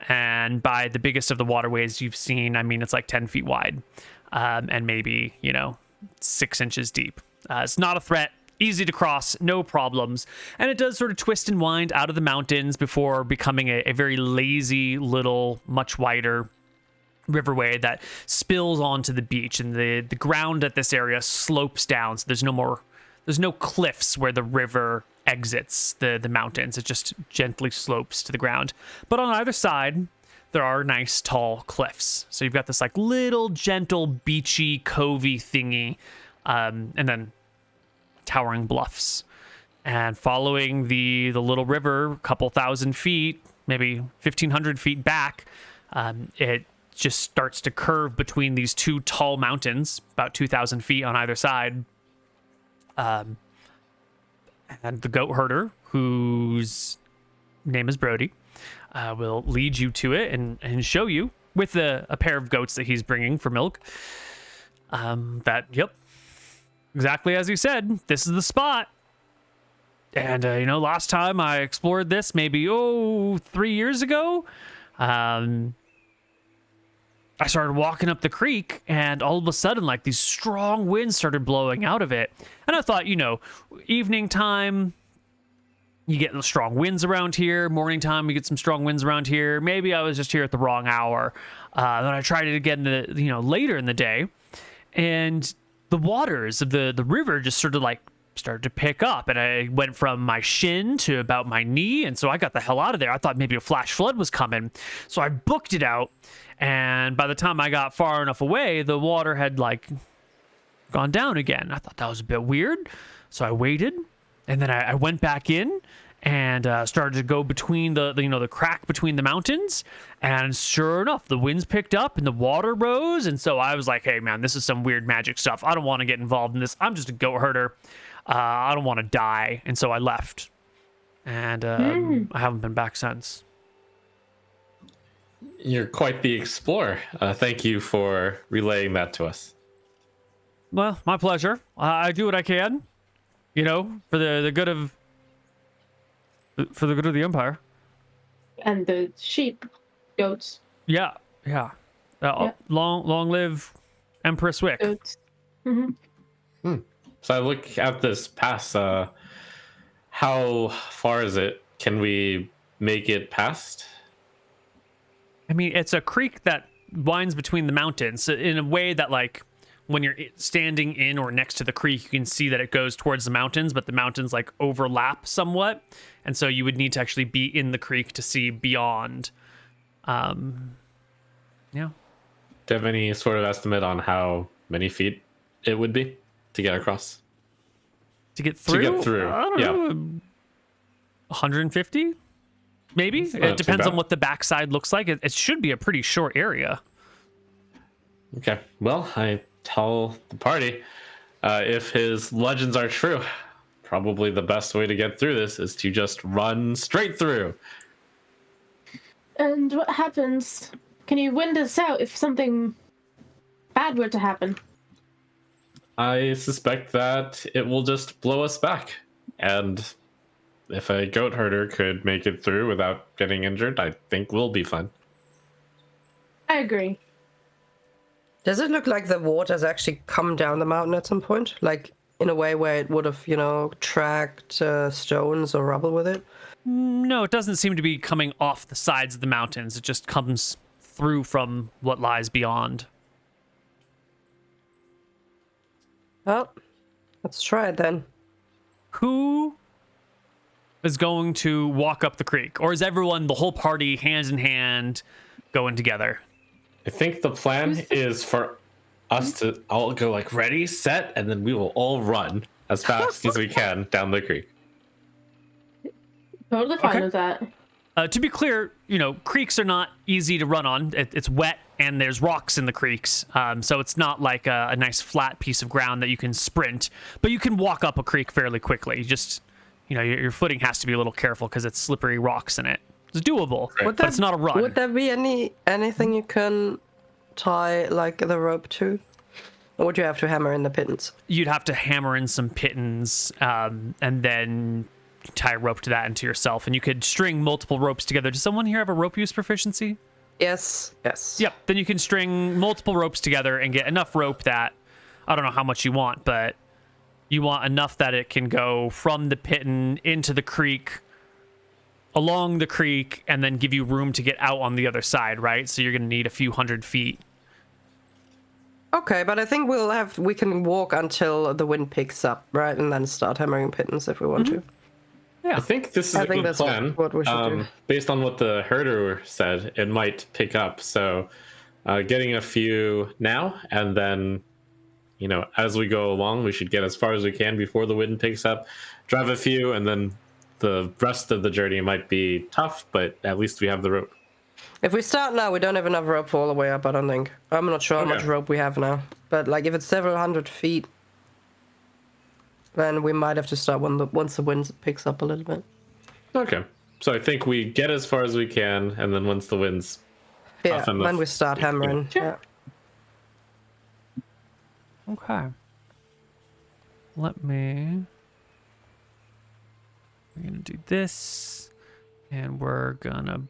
And by the biggest of the waterways you've seen, I mean it's 10 feet wide and maybe, 6 inches deep. It's not a threat. Easy to cross, no problems. And it does sort of twist and wind out of the mountains before becoming a very lazy little, much wider riverway that spills onto the beach. And the ground at this area slopes down, so there's no cliffs where the river exits the mountains. It just gently slopes to the ground. But on either side, there are nice tall cliffs. So you've got this little gentle beachy covey thingy, and then towering bluffs. And following the little river, a couple thousand feet, maybe 1,500 feet back, it just starts to curve between these two tall mountains, about 2,000 feet on either side. And the goat herder, whose name is Brody, will lead you to it and show you with a pair of goats that he's bringing for milk. Yep, exactly as you said, this is the spot. And, last time I explored this, maybe, 3 years ago, I started walking up the creek, and all of a sudden, like, these strong winds started blowing out of it. And I thought, evening time, you get the strong winds around here. Morning time, you get some strong winds around here. Maybe I was just here at the wrong hour. Then I tried it again, later in the day, and the waters of the river just sort of, like, started to pick up, and I went from my shin to about my knee, and so I got the hell out of there. I thought maybe a flash flood was coming, so I booked it out, and by the time I got far enough away, the water had like gone down again. I thought that was a bit weird, so I waited, and then I went back in and started to go between the crack between the mountains, and sure enough, the winds picked up and the water rose, and so I was like, hey man, this is some weird magic stuff. I don't want to get involved in this. I'm just a goat herder. I don't want to die, and so I left, and I haven't been back since. You're quite the explorer. Thank you for relaying that to us. Well, my pleasure. I do what I can, for the good of the empire And the sheep, goats, Yeah. Long live Empress Wick. goats. So I look at this pass. How far is it? Can we make it past? I mean, it's a creek that winds between the mountains in a way that, like, when you're standing in or next to the creek, you can see that it goes towards the mountains, but the mountains like overlap somewhat, and so you would need to actually be in the creek to see beyond. Yeah. Do you have any sort of estimate on how many feet it would be to get across? To get through? To get through, I don't know, 150? Maybe? It depends on what the backside looks like. It should be a pretty short area. Okay. Well, I tell the party, if his legends are true, probably the best way to get through this is to just run straight through. And what happens? Can you wind us out if something bad were to happen? I suspect that it will just blow us back. And if a goat herder could make it through without getting injured, I think we'll be fine. I agree. Does it look like the water's actually come down the mountain at some point? Like, in a way where it would have, tracked stones or rubble with it? No, it doesn't seem to be coming off the sides of the mountains. It just comes through from what lies beyond. Well, let's try it then. Who is going to walk up the creek? Or is everyone, the whole party, hands in hand, going together? I think the plan is for us to all go like ready, set, and then we will all run as fast as we can down the creek. Totally fine Okay. with that. To be clear, creeks are not easy to run on. It's wet and there's rocks in the creeks. So it's not like a nice flat piece of ground that you can sprint, but you can walk up a creek fairly quickly. You just, your footing has to be a little careful because it's slippery rocks in it. It's doable, Right. but it's not a run. Would there be anything you can tie, like, the rope to? Or would you have to hammer in the pittons? You'd have to hammer in some pittons and then tie a rope to that into yourself. And you could string multiple ropes together. Does someone here have a rope use proficiency? Yes. Yep. Then you can string multiple ropes together and get enough rope that, I don't know how much you want, but you want enough that it can go from the piton into the creek, along the creek, and then give you room to get out on the other side, right? So you're going to need a few 100 feet. Okay, but I think we can walk until the wind picks up, right? And then start hammering pittons if we want to. Yeah. I think this is I a think good that's plan. what we should do. Based on what the herder said, it might pick up. So getting a few now and then, as we go along, we should get as far as we can before the wind picks up, drive a few, and then the rest of the journey might be tough, but at least we have the rope. If we start now, we don't have enough rope for all the way up, I don't think. I'm not sure how much rope we have now. But, like, if it's several hundred feet, then we might have to start once the wind picks up a little bit. Okay. So I think we get as far as we can, and then once the wind's tough enough, then we start hammering. Yeah. Okay. We're gonna do this, and we're gonna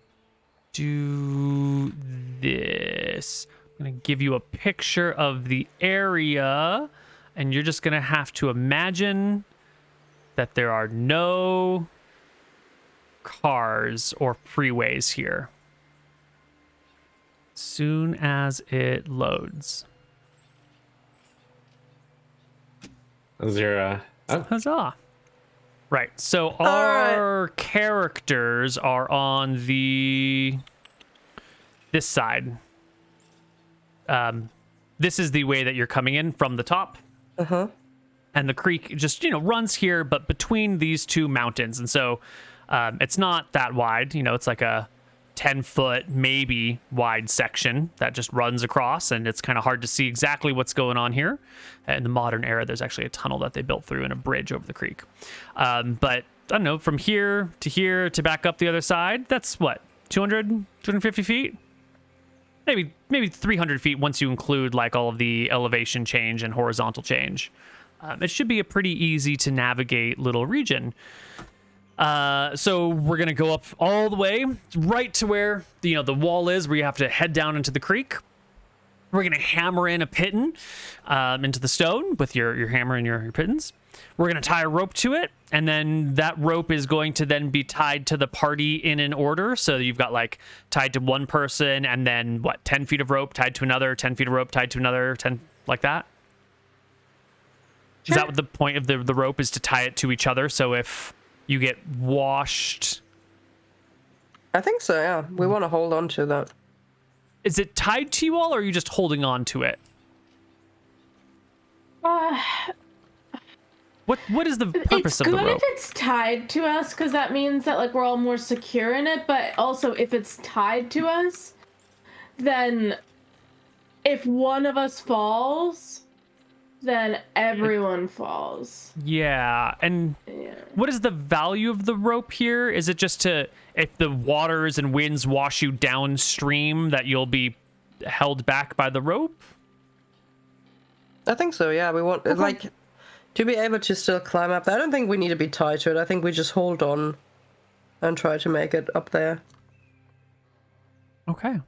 do this. I'm gonna give you a picture of the area, and you're just gonna have to imagine that there are no cars or freeways here. Soon as it loads. Huzzah. Right. So our characters are on this side. This is the way that you're coming in from the top. Uh-huh. And the creek just, runs here, but between these two mountains. And so it's not that wide. It's like a 10-foot maybe wide section that just runs across, and it's kind of hard to see exactly what's going on here. In the modern era, there's actually a tunnel that they built through and a bridge over the creek. But I don't know, from here to back up the other side, that's what, 250 feet? Maybe 300 feet once you include like all of the elevation change and horizontal change. It should be a pretty easy to navigate little region. So we're gonna go up all the way right to where the wall is, where you have to head down into the creek. We're gonna hammer in a piton into the stone with your hammer and your pittons. We're gonna tie a rope to it, and then that rope is going to then be tied to the party in an order. So you've got like tied to one person, and then 10 feet of rope tied to another, 10 feet of rope tied to another, 10 like that. Sure. Is that what the point of the rope is, to tie it to each other? So if you get washed, I think so, yeah. We want to hold on to that. Is it tied to you all, or are you just holding on to it? What is the purpose of the rope? It's good if it's tied to us, because that means that like we're all more secure in it. But also, if it's tied to us, then if one of us falls, then everyone falls. Yeah, and what is the value of the rope here? Is it just to, if the waters and winds wash you downstream, that you'll be held back by the rope? I think so, yeah. We want, like, to be able to still climb up. I don't think we need to be tied to it. I think we just hold on and try to make it up there. Okay.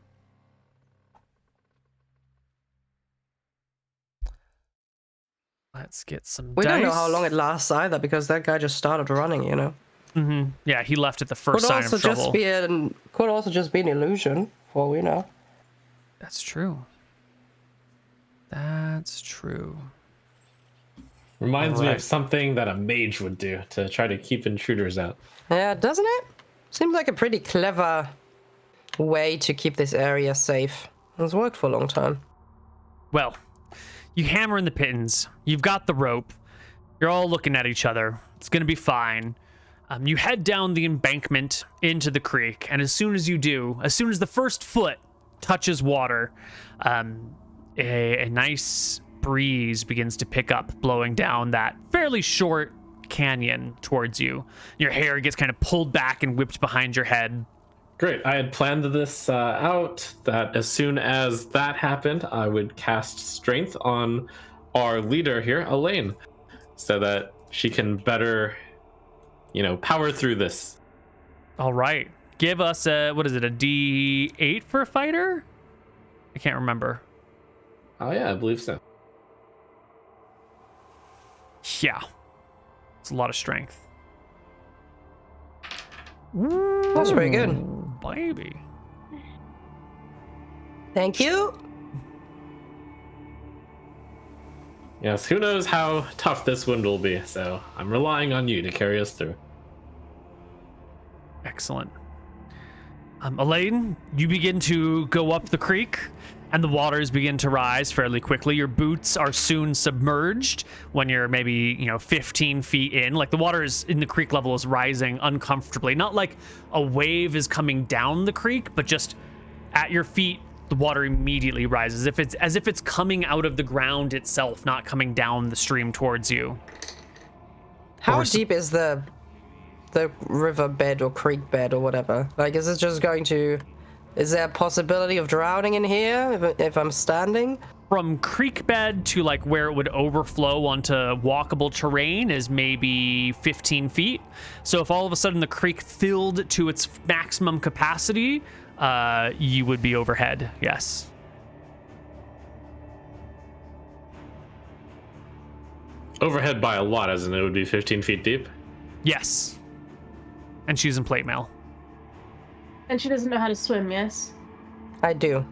Let's get some We dice. don't know how long it lasts either, because that guy just started running, Mm-hmm. Yeah, he left at the first sign of trouble. Could also just be an illusion, for all we know. That's true. That's true. Reminds me of something that a mage would do to try to keep intruders out. Yeah, doesn't it? Seems like a pretty clever way to keep this area safe. It's worked for a long time. Well, you hammer in the pittons. You've got the rope. You're all looking at each other. It's going to be fine. You head down the embankment into the creek, and as soon as you do, as soon as the first foot touches water, a nice breeze begins to pick up, blowing down that fairly short canyon towards you. Your hair gets kind of pulled back and whipped behind your head. Great. I had planned this out, that as soon as that happened, I would cast strength on our leader here, Elain, so that she can better, power through this. All right. Give us a D8 for a fighter? I can't remember. Oh, yeah, I believe so. Yeah. It's a lot of strength. That's pretty good. Baby. Thank you. Yes, who knows how tough this wind will be, so I'm relying on you to carry us through. Excellent. Elain, you begin to go up the creek, and the waters begin to rise fairly quickly. Your boots are soon submerged when you're maybe 15 feet in. Like the water is in the creek level is rising uncomfortably, not like a wave is coming down the creek, but just at your feet the water immediately rises, as if it's coming out of the ground itself, not coming down the stream towards you. How deep is the river bed or creek bed or whatever? Like, is it just going to... Is there a possibility of drowning in here if I'm standing? From creek bed to like where it would overflow onto walkable terrain is maybe 15 feet. So if all of a sudden the creek filled to its maximum capacity, you would be overhead, yes. Overhead by a lot, as in it would be 15 feet deep? Yes. And she's in plate mail. And she doesn't know how to swim, yes? I do.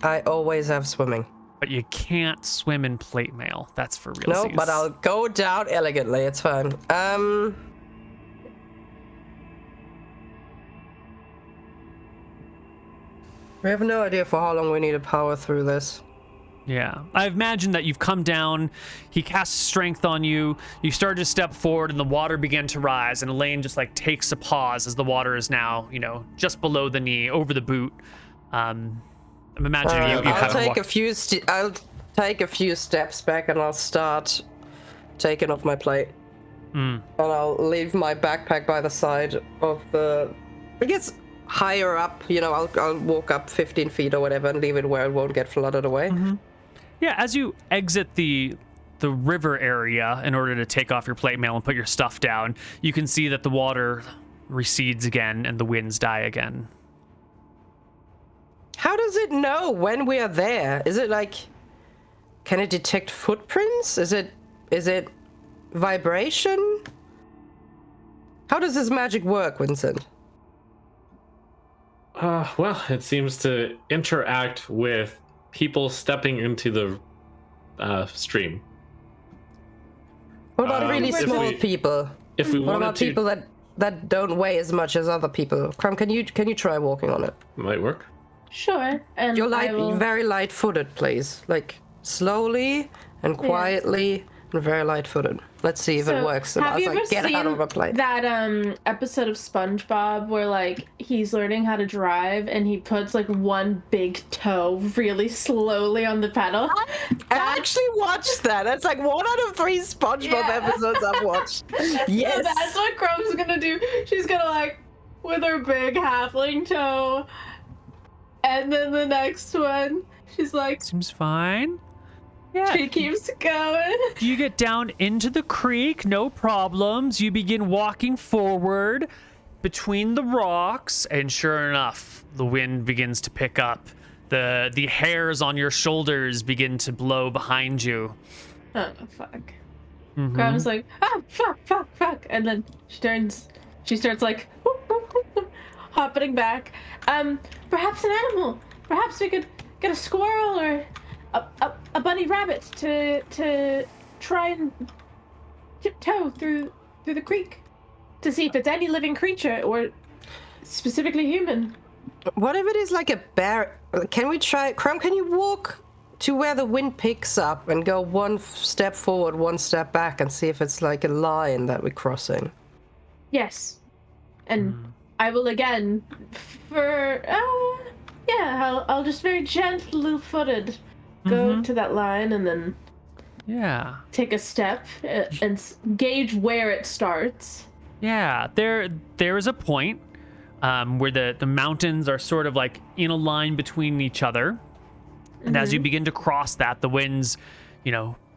I always have swimming. But you can't swim in plate mail. That's for real. No, but I'll go down elegantly. It's fine. We have no idea for how long we need to power through this. Yeah, I imagine that you've come down, he casts strength on you, you start to step forward and the water began to rise, and Elain just like takes a pause as the water is now, just below the knee, over the boot. I'm imagining you I'll haven't take I'll take a few steps back and I'll start taking off my plate. And I'll leave my backpack by the side of the... I guess higher up, I'll walk up 15 feet or whatever and leave it where it won't get flooded away. Yeah, as you exit the river area in order to take off your plate mail and put your stuff down, you can see that the water recedes again and the winds die again. How does it know when we are there? Is it like... Can it detect footprints? Is it vibration? How does this magic work, Vincent? Well, it seems to interact with people stepping into the stream. What about really small people? If we What wanted about to, people that don't weigh as much as other people? Krob, can you try walking on it? might work. Sure. And You're very light-footed, please. Like slowly and quietly and very light-footed. Let's see if it works. And I Have was you like, ever get out seen of a plane. that episode of SpongeBob where like he's learning how to drive and he puts like one big toe really slowly on the pedal? I actually watched that. That's like 1 out of 3 SpongeBob episodes I've watched. Yes. So that's what Crob's gonna do. She's gonna like with her big halfling toe, and then the next one, she's like, Seems fine. Yeah. she keeps going. You get down into the creek, no problems. You begin walking forward between the rocks, and sure enough, the wind begins to pick up. The hairs on your shoulders begin to blow behind you. Oh fuck. Crob's like, fuck, and then she starts like hopping back. Perhaps an animal. Perhaps we could get a squirrel or a bunny rabbit to try and tiptoe through the creek to see if it's any living creature or specifically human. What if it is like a bear? Can we try? Krob, can you walk to where the wind picks up and go 1 step forward, 1 step back, and see if it's like a line that we're crossing? Yes, and I will again I'll just very gently-footed go to that line and then take a step and gauge where it starts. Yeah, there is a point where the mountains are sort of like in a line between each other. And as you begin to cross that, the winds,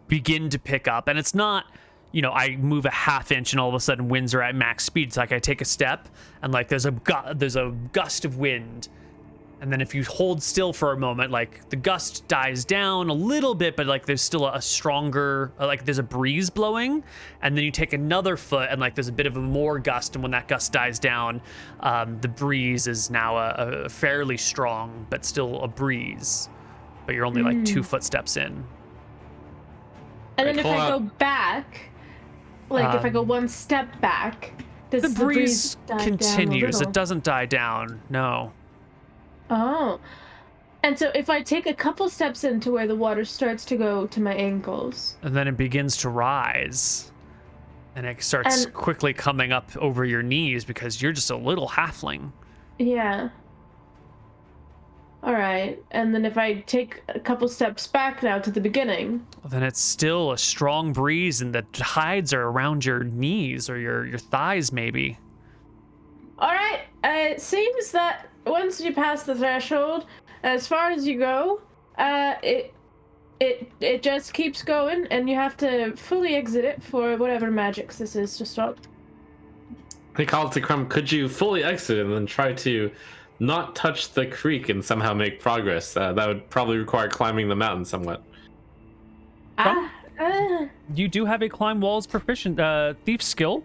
begin to pick up. And it's not, I move a half inch and all of a sudden winds are at max speed. It's like I take a step and like there's a gust of wind. And then if you hold still for a moment, like the gust dies down a little bit, but like there's still a stronger, like there's a breeze blowing. And then you take another foot and like there's a bit of a more gust. And when that gust dies down, the breeze is now a fairly strong, but still a breeze. But you're only like 2 footsteps in. And then if I go back, like if I go 1 step back, does the breeze die continues. down a It doesn't die down. No. Oh. And so if I take a couple steps into where the water starts to go to my ankles. And then it begins to rise. And it starts quickly coming up over your knees because you're just a little halfling. Yeah. All right. And then if I take a couple steps back now to the beginning. Then it's still a strong breeze and the tides are around your knees or your thighs maybe. All right. It seems that once you pass the threshold, as far as you go, it just keeps going, and you have to fully exit it for whatever magics this is to stop. They called to Krob, could you fully exit and then try to not touch the creek and somehow make progress? That would probably require climbing the mountain somewhat. You do have a climb walls proficient thief skill.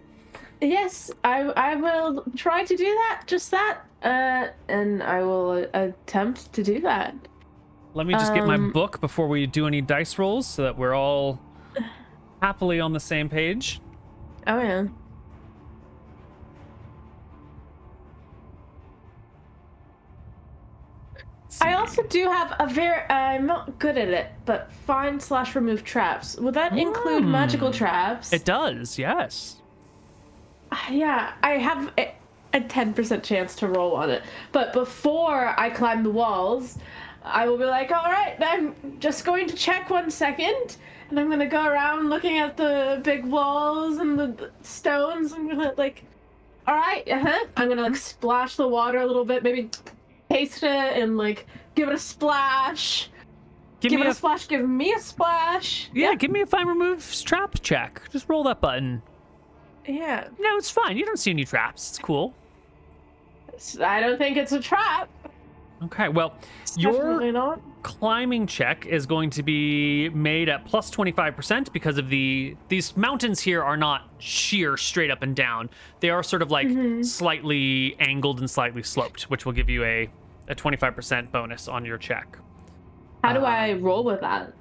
Yes, I will try to do that, just that, and I will attempt to do that. Let me just get my book before we do any dice rolls so that we're all happily on the same page. Oh, yeah. I also do have I'm not good at it, but find/remove traps. Would that include magical traps? It does, yes. Yeah, I have a 10% chance to roll on it. But before I climb the walls, I will be like, all right, I'm just going to check 1 second. And I'm going to go around looking at the big walls and the stones. I'm going to all right, I'm going to splash the water a little bit, maybe taste it and give it a splash. Give me a splash, give me a splash. Yeah, give me a find remove trap check. Just roll that button. Yeah. No, it's fine. You don't see any traps. It's cool. I don't think it's a trap. Okay, well, Definitely not. Climbing check is going to be made at plus 25% because of these mountains here are not sheer straight up and down. They are sort of slightly angled and slightly sloped, which will give you a 25% bonus on your check. How do I roll with that?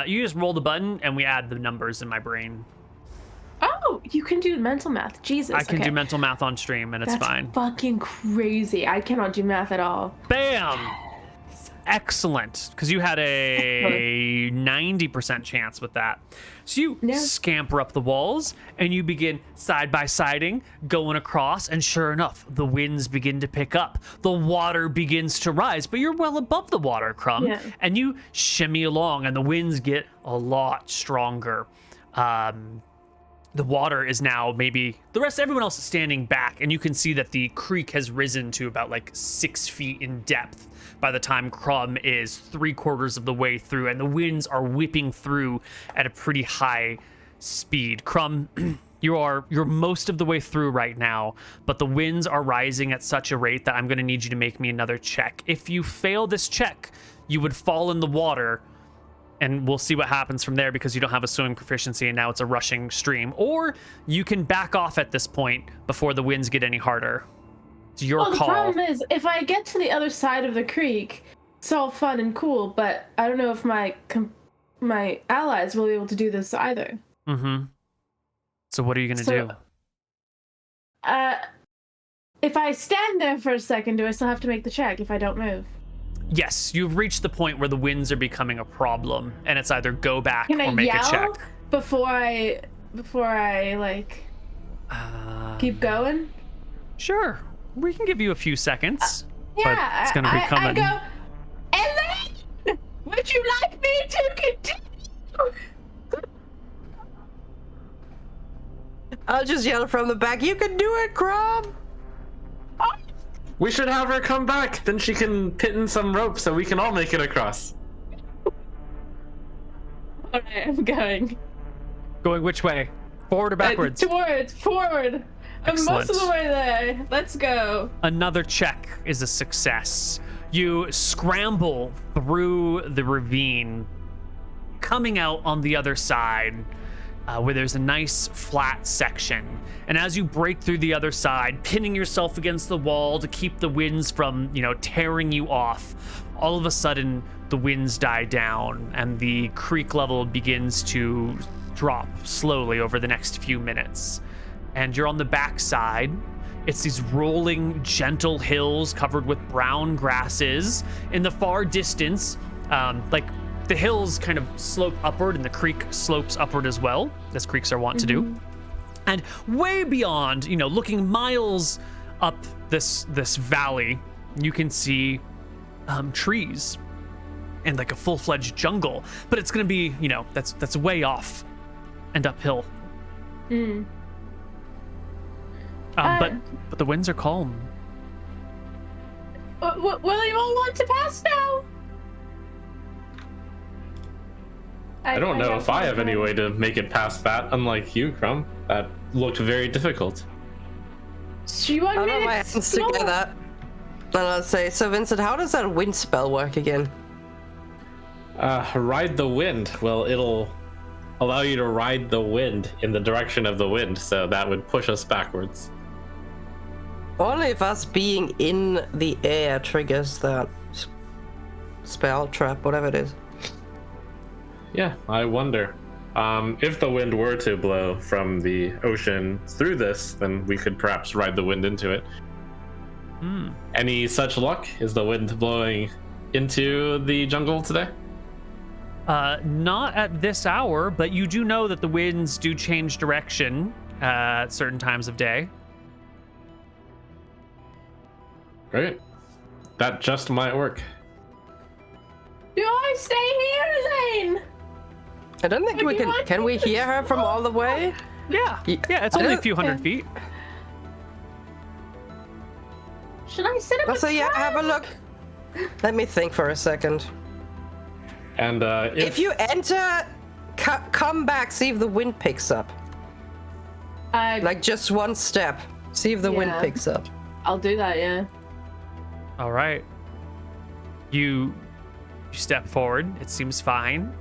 You just roll the button and we add the numbers in my brain. Oh, you can do mental math. Jesus. I can do mental math on stream and it's fine. That's fucking crazy. I cannot do math at all. Bam! Excellent, because you had a 90% chance with that. So you scamper up the walls and you begin side by siding, going across, and sure enough, the winds begin to pick up. The water begins to rise, but you're well above the water, Krob, and you shimmy along, and the winds get a lot stronger. The water is now everyone else is standing back, and you can see that the creek has risen to about 6 feet in depth by the time Krob is 3/4 of the way through, and the winds are whipping through at a pretty high speed. Krob, you're most of the way through right now, but the winds are rising at such a rate that I'm going to need you to make me another check. If you fail this check, you would fall in the water, and we'll see what happens from there because you don't have a swimming proficiency and now it's a rushing stream. Or you can back off at this point before the winds get any harder. It's your call. The problem is, if I get to the other side of the creek, it's all fun and cool, but I don't know if my allies will be able to do this either. Mm-hmm. So what are you going to do? If I stand there for a second, do I still have to make the check if I don't move? Yes, you've reached the point where the winds are becoming a problem, and it's either go back Can or make a check. before I keep going? Sure, we can give you a few seconds. Yeah, but it's gonna be coming. I go, Elain, would you like me to continue? I'll just yell from the back, you can do it, Krob! We should have her come back. Then she can pit in some rope so we can all make it across. All right, I'm going. Going which way? Forward or backwards? Forward. I'm most of the way there. Let's go. Another check is a success. You scramble through the ravine, coming out on the other side, where there's a nice flat section. And as you break through the other side, pinning yourself against the wall to keep the winds from, tearing you off, all of a sudden the winds die down and the creek level begins to drop slowly over the next few minutes. And you're on the back side. It's these rolling, gentle hills covered with brown grasses. In the far distance, like the hills kind of slope upward and the creek slopes upward as well, as creeks are wont to do. And way beyond, looking miles up this valley, you can see trees and like a full-fledged jungle. But it's going to be, that's way off and uphill. But the winds are calm. Will you all want to pass now? I don't know if I have any way to make it past that, unlike you, Krob. That looked very difficult. Do you want I'll me put to my hands explore? together. And I'll say, so Vincent, how does that wind spell work again? Ride the wind. Well, it'll allow you to ride the wind in the direction of the wind, so that would push us backwards. Only if us being in the air triggers that spell, trap, whatever it is. Yeah, I wonder. If the wind were to blow from the ocean through this, then we could perhaps ride the wind into it. Any such luck? Is the wind blowing into the jungle today? Not at this hour, but you do know that the winds do change direction at certain times of day. Great. That just might work. Do I stay here, Elaine? I don't think we can. Can we hear her from all the way? Yeah, it's only a few hundred feet. Should I sit up? Also, yeah, have a look. Let me think for a second. And If you enter, come back, see if the wind picks up. Like just one step. See if the wind Yeah. picks up. I'll do that, yeah. All right. You step forward. It seems fine.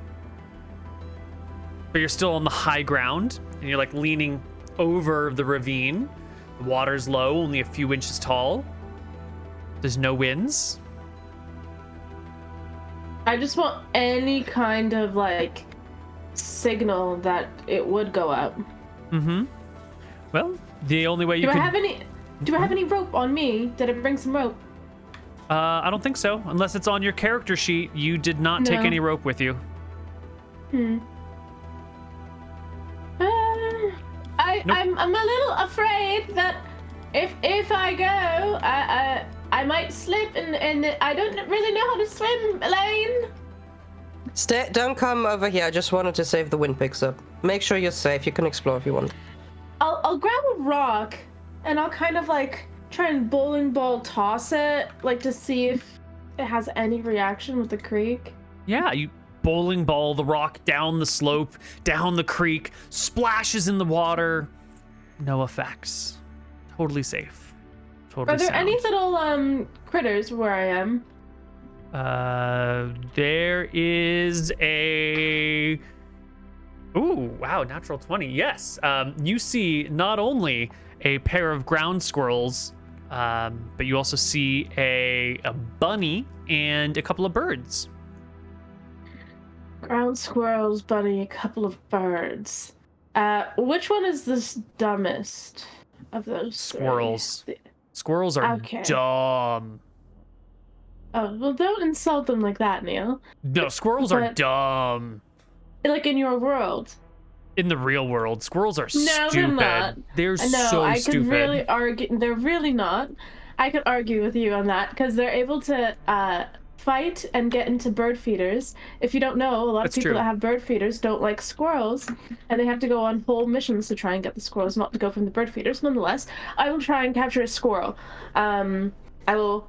But you're still on the high ground, and you're like leaning over the ravine. The water's low, only a few inches tall. There's no winds. I just want any kind of like signal that it would go up. Well, the only way you Do can... I have any rope on me? Did I bring some rope? I don't think so. Unless it's on your character sheet, you did not take No. any rope with you. I'm a little afraid that if I go, I might slip and I don't really know how to swim, Elaine. Don't come over here. I just wanted to see if the wind picks up. Make sure you're safe. You can explore if you want. I'll grab a rock and I'll kind of like try and bowling ball toss it, like to see if it has any reaction with the creek. Yeah, you bowling ball the rock down the slope, down the creek, splashes in the water. No effects. Totally safe. Totally Are there sound. any little critters where I am? There is a... Ooh, wow, natural 20. Yes. You see not only a pair of ground squirrels, but you also see a bunny and a couple of birds. Ground squirrels, bunny, a couple of birds. Which one is the dumbest of those Squirrels. three? Squirrels are Okay. dumb. Oh, well, don't insult them like that, Neal. No, squirrels are But- dumb. Like in your world. In the real world, squirrels are No, stupid. they're not. They're No, so I stupid. could really argue. They're really not. I could argue with you on that because they're able to fight and get into bird feeders. If you don't know, a lot That's of people true. that have bird feeders don't like squirrels, and they have to go on whole missions to try and get the squirrels not to go from the bird feeders. Nonetheless, I will try and capture a squirrel. I will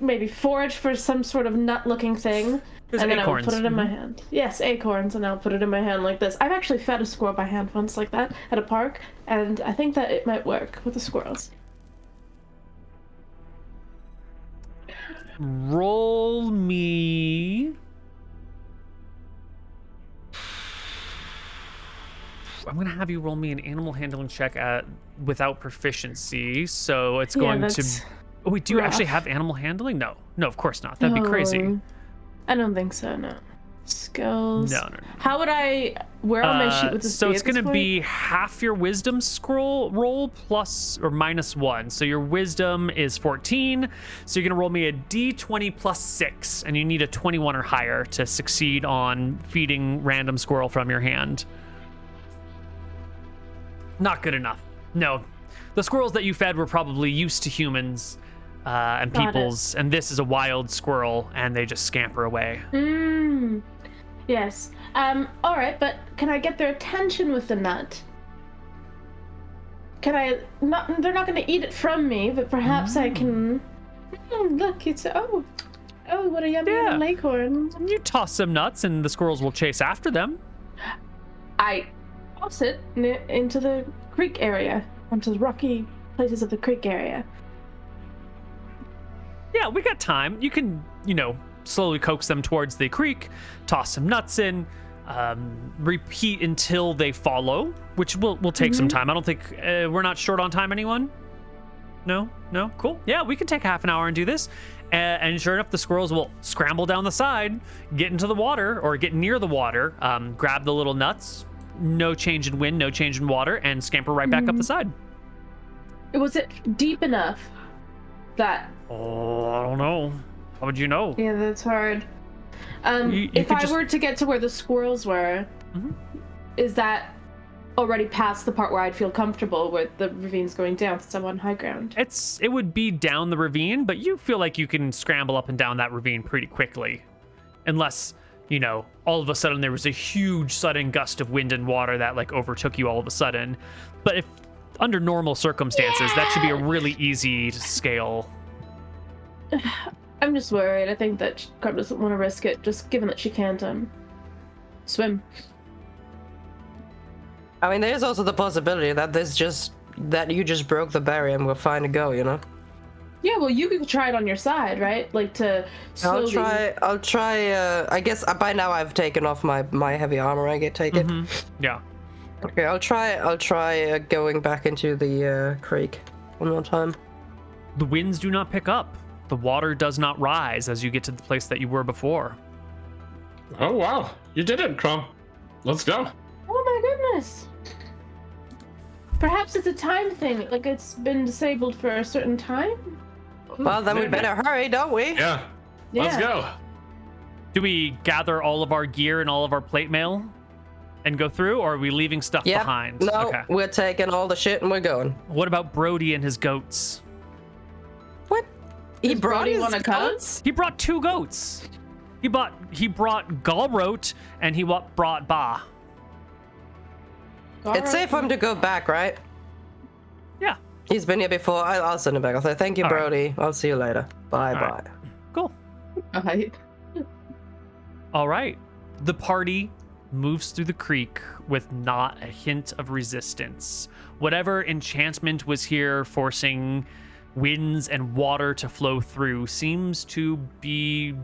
maybe forage for some sort of nut-looking thing. There's and then acorns. I will put it in my hand. Yes, acorns, and I'll put it in my hand like this. I've actually fed a squirrel by hand once like that at a park, and I think that it might work with the squirrels. Roll me. I'm gonna have you roll me an animal handling check without proficiency. So it's going to. that's Oh, wait, do you actually rough. have animal handling? No, of course not. That'd be crazy. I don't think so, no. Skills. No. How would I Where on my sheet with the So it's going to be half your wisdom scroll roll plus or minus 1. So your wisdom is 14. So you're going to roll me a d20 plus 6, and you need a 21 or higher to succeed on feeding random squirrel from your hand. Not good enough. No. The squirrels that you fed were probably used to humans and peoples, and this is a wild squirrel, and they just scamper away. Yes. All right, but can I get their attention with the nut? Can I not? They're not going to eat it from me, but perhaps I can. Look, it's what a yummy little acorn. You toss some nuts, and the squirrels will chase after them. I toss it into the creek area, onto the rocky places of the creek area. Yeah, we got time. You can, slowly coax them towards the creek, toss some nuts in, repeat until they follow, which will take some time. I don't think we're not short on time. Anyone? No, cool. Yeah, we can take half an hour and do this. And sure enough, the squirrels will scramble down the side, get into the water or get near the water, grab the little nuts. No change in wind, no change in water, and scamper right back up the side. Was it deep enough that? Oh, I don't know. How would you know? Yeah, that's hard. If I were to get to where the squirrels were, is that already past the part where I'd feel comfortable with the ravines going down since I'm on high ground? It would be down the ravine, but you feel like you can scramble up and down that ravine pretty quickly. Unless, all of a sudden there was a huge sudden gust of wind and water that overtook you all of a sudden. But if under normal circumstances, that should be a really easy to scale. I'm just worried. I think that Krob doesn't want to risk it, just given that she can't swim. I mean, there's also the possibility that you just broke the barrier and we're fine to go, Yeah, well, you could try it on your side, right? To slowly... I'll try, I guess by now I've taken off my heavy armor, I take it. Yeah. Okay, I'll try going back into the creek one more time. The winds do not pick up. The water does not rise as you get to the place that you were before. Oh, wow. You did it, Krob. Let's go. Oh my goodness. Perhaps it's a time thing, it's been disabled for a certain time? Well, then we better hurry, don't we? Yeah. Let's go. Do we gather all of our gear and all of our plate mail and go through, or are we leaving stuff behind? No, we're taking all the shit and we're going. What about Brody and his goats? What? He brought Brody his wanna goats? He brought 2 goats. He brought Galrot and he brought Ba. It's safe for him to go back, right? Yeah. He's been here before. I'll send him back. I'll say, thank you, All Brody. I'll see you later. Bye. Right. Cool. Alright. All right. The party moves through the creek with not a hint of resistance. Whatever enchantment was here forcing winds and water to flow through seems to be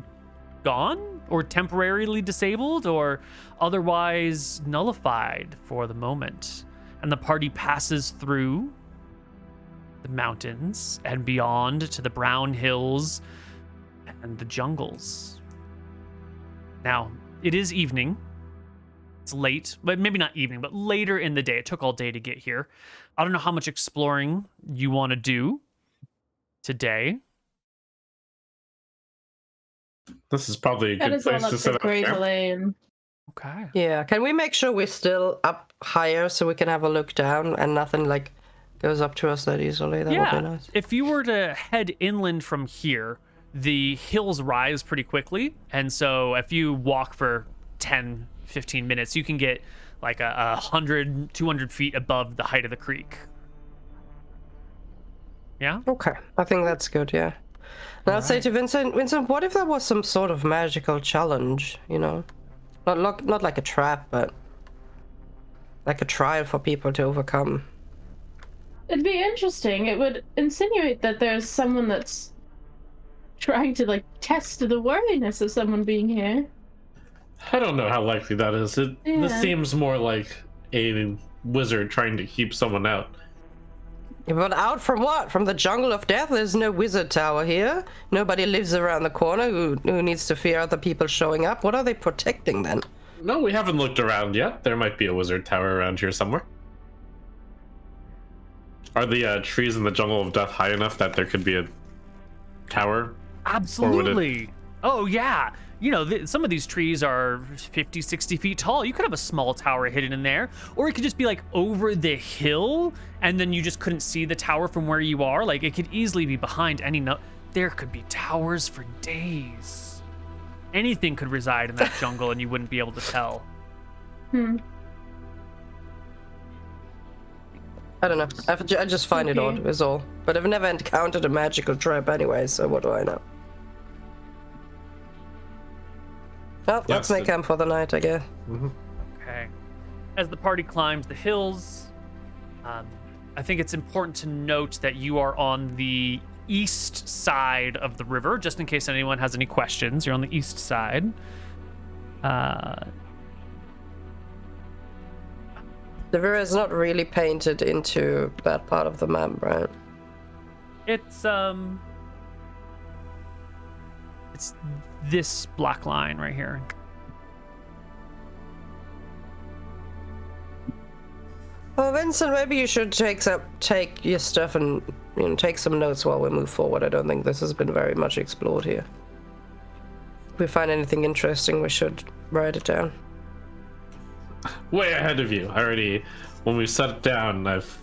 gone or temporarily disabled or otherwise nullified for the moment. And the party passes through the mountains and beyond to the brown hills and the jungles. Now, it is evening. It's late, but maybe not evening, but later in the day. It took all day to get here. I don't know how much exploring you want to do today. This is probably a good place to set up camp. Elain. Okay. Yeah, can we make sure we're still up higher so we can have a look down and nothing goes up to us that easily? That would be nice. If you were to head inland from here, the hills rise pretty quickly. And so if you walk for 10, 15 minutes, you can get 100, 200 feet above the height of the creek. Yeah? Okay, I think that's good, yeah. Now I'll say to Vincent, what if there was some sort of magical challenge, Not like a trap, but like a trial for people to overcome. It'd be interesting. It would insinuate that there's someone that's trying to test the worthiness of someone being here. I don't know how likely that is. This seems more like a wizard trying to keep someone out. Yeah, but out from what? From the jungle of death? There's no wizard tower here. Nobody lives around the corner who needs to fear other people showing up. What are they protecting then? No, we haven't looked around yet. There might be a wizard tower around here somewhere. Are the trees in the jungle of death high enough that there could be a tower? Absolutely. Oh, yeah. You know, some of these trees are 50, 60 feet tall. You could have a small tower hidden in there. Or it could just be like over the hill, and then you just couldn't see the tower from where you are. Like, it could easily be behind any... There could be towers for days. Anything could reside in that jungle, and you wouldn't be able to tell. I don't know. I just find it odd, is all. But I've never encountered a magical trap anyway, so what do I know? Well, let's make camp for the night, I guess. Okay. As the party climbs the hills, I think it's important to note that you are on the east side of the river, just in case anyone has any questions. You're on the east side. The river is not really painted into that part of the map, right? It's this black line right here. Well, Vincent, maybe you should take your stuff and take some notes while we move forward. I don't think this has been very much explored here. If we find anything interesting, we should write it down. Way ahead of you. When we sat down, I've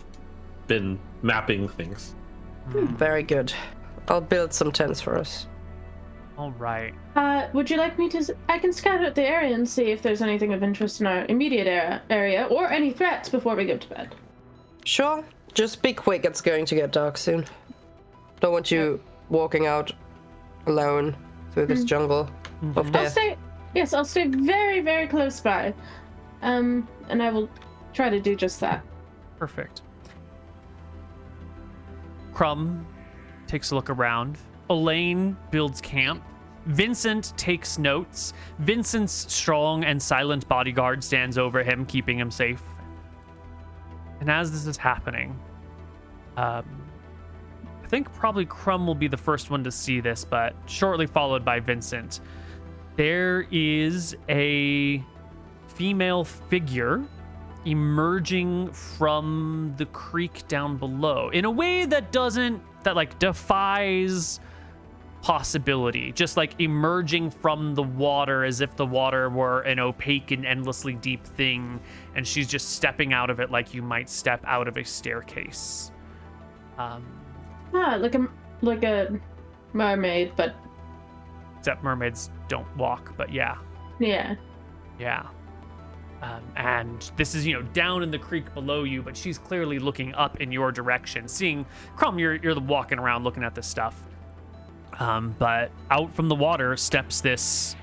been mapping things. Very good. I'll build some tents for us. All right. Would you like me to... I can scout out the area and see if there's anything of interest in our immediate area or any threats before we go to bed. Sure. Just be quick. It's going to get dark soon. Don't want you walking out alone through this jungle of death. I'll stay very, very close by. And I will try to do just that. Perfect. Crumb takes a look around. Elain builds camp. Vincent takes notes. Vincent's strong and silent bodyguard stands over him, keeping him safe. And as this is happening, I think probably Crumb will be the first one to see this, but shortly followed by Vincent. There is a female figure emerging from the creek down below in a way that defies possibility, just like emerging from the water as if the water were an opaque and endlessly deep thing, and she's just stepping out of it like you might step out of a staircase. Like a mermaid, but except mermaids don't walk, but yeah. And this is, down in the creek below you, but she's clearly looking up in your direction. Seeing, Crumb, you're walking around looking at this stuff. But out from the water steps this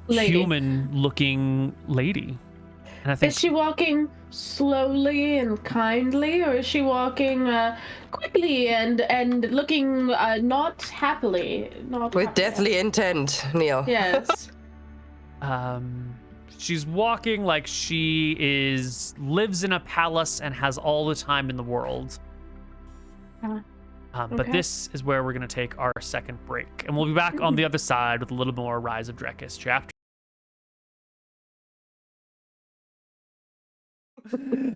human-looking lady. And I think, is she walking slowly and kindly, or is she walking quickly and looking not happily? With deathly intent, Neal. Yes. She's walking like she lives in a palace and has all the time in the world. But this is where we're going to take our second break. And we'll be back on the other side with a little more Rise of Drekis chapter.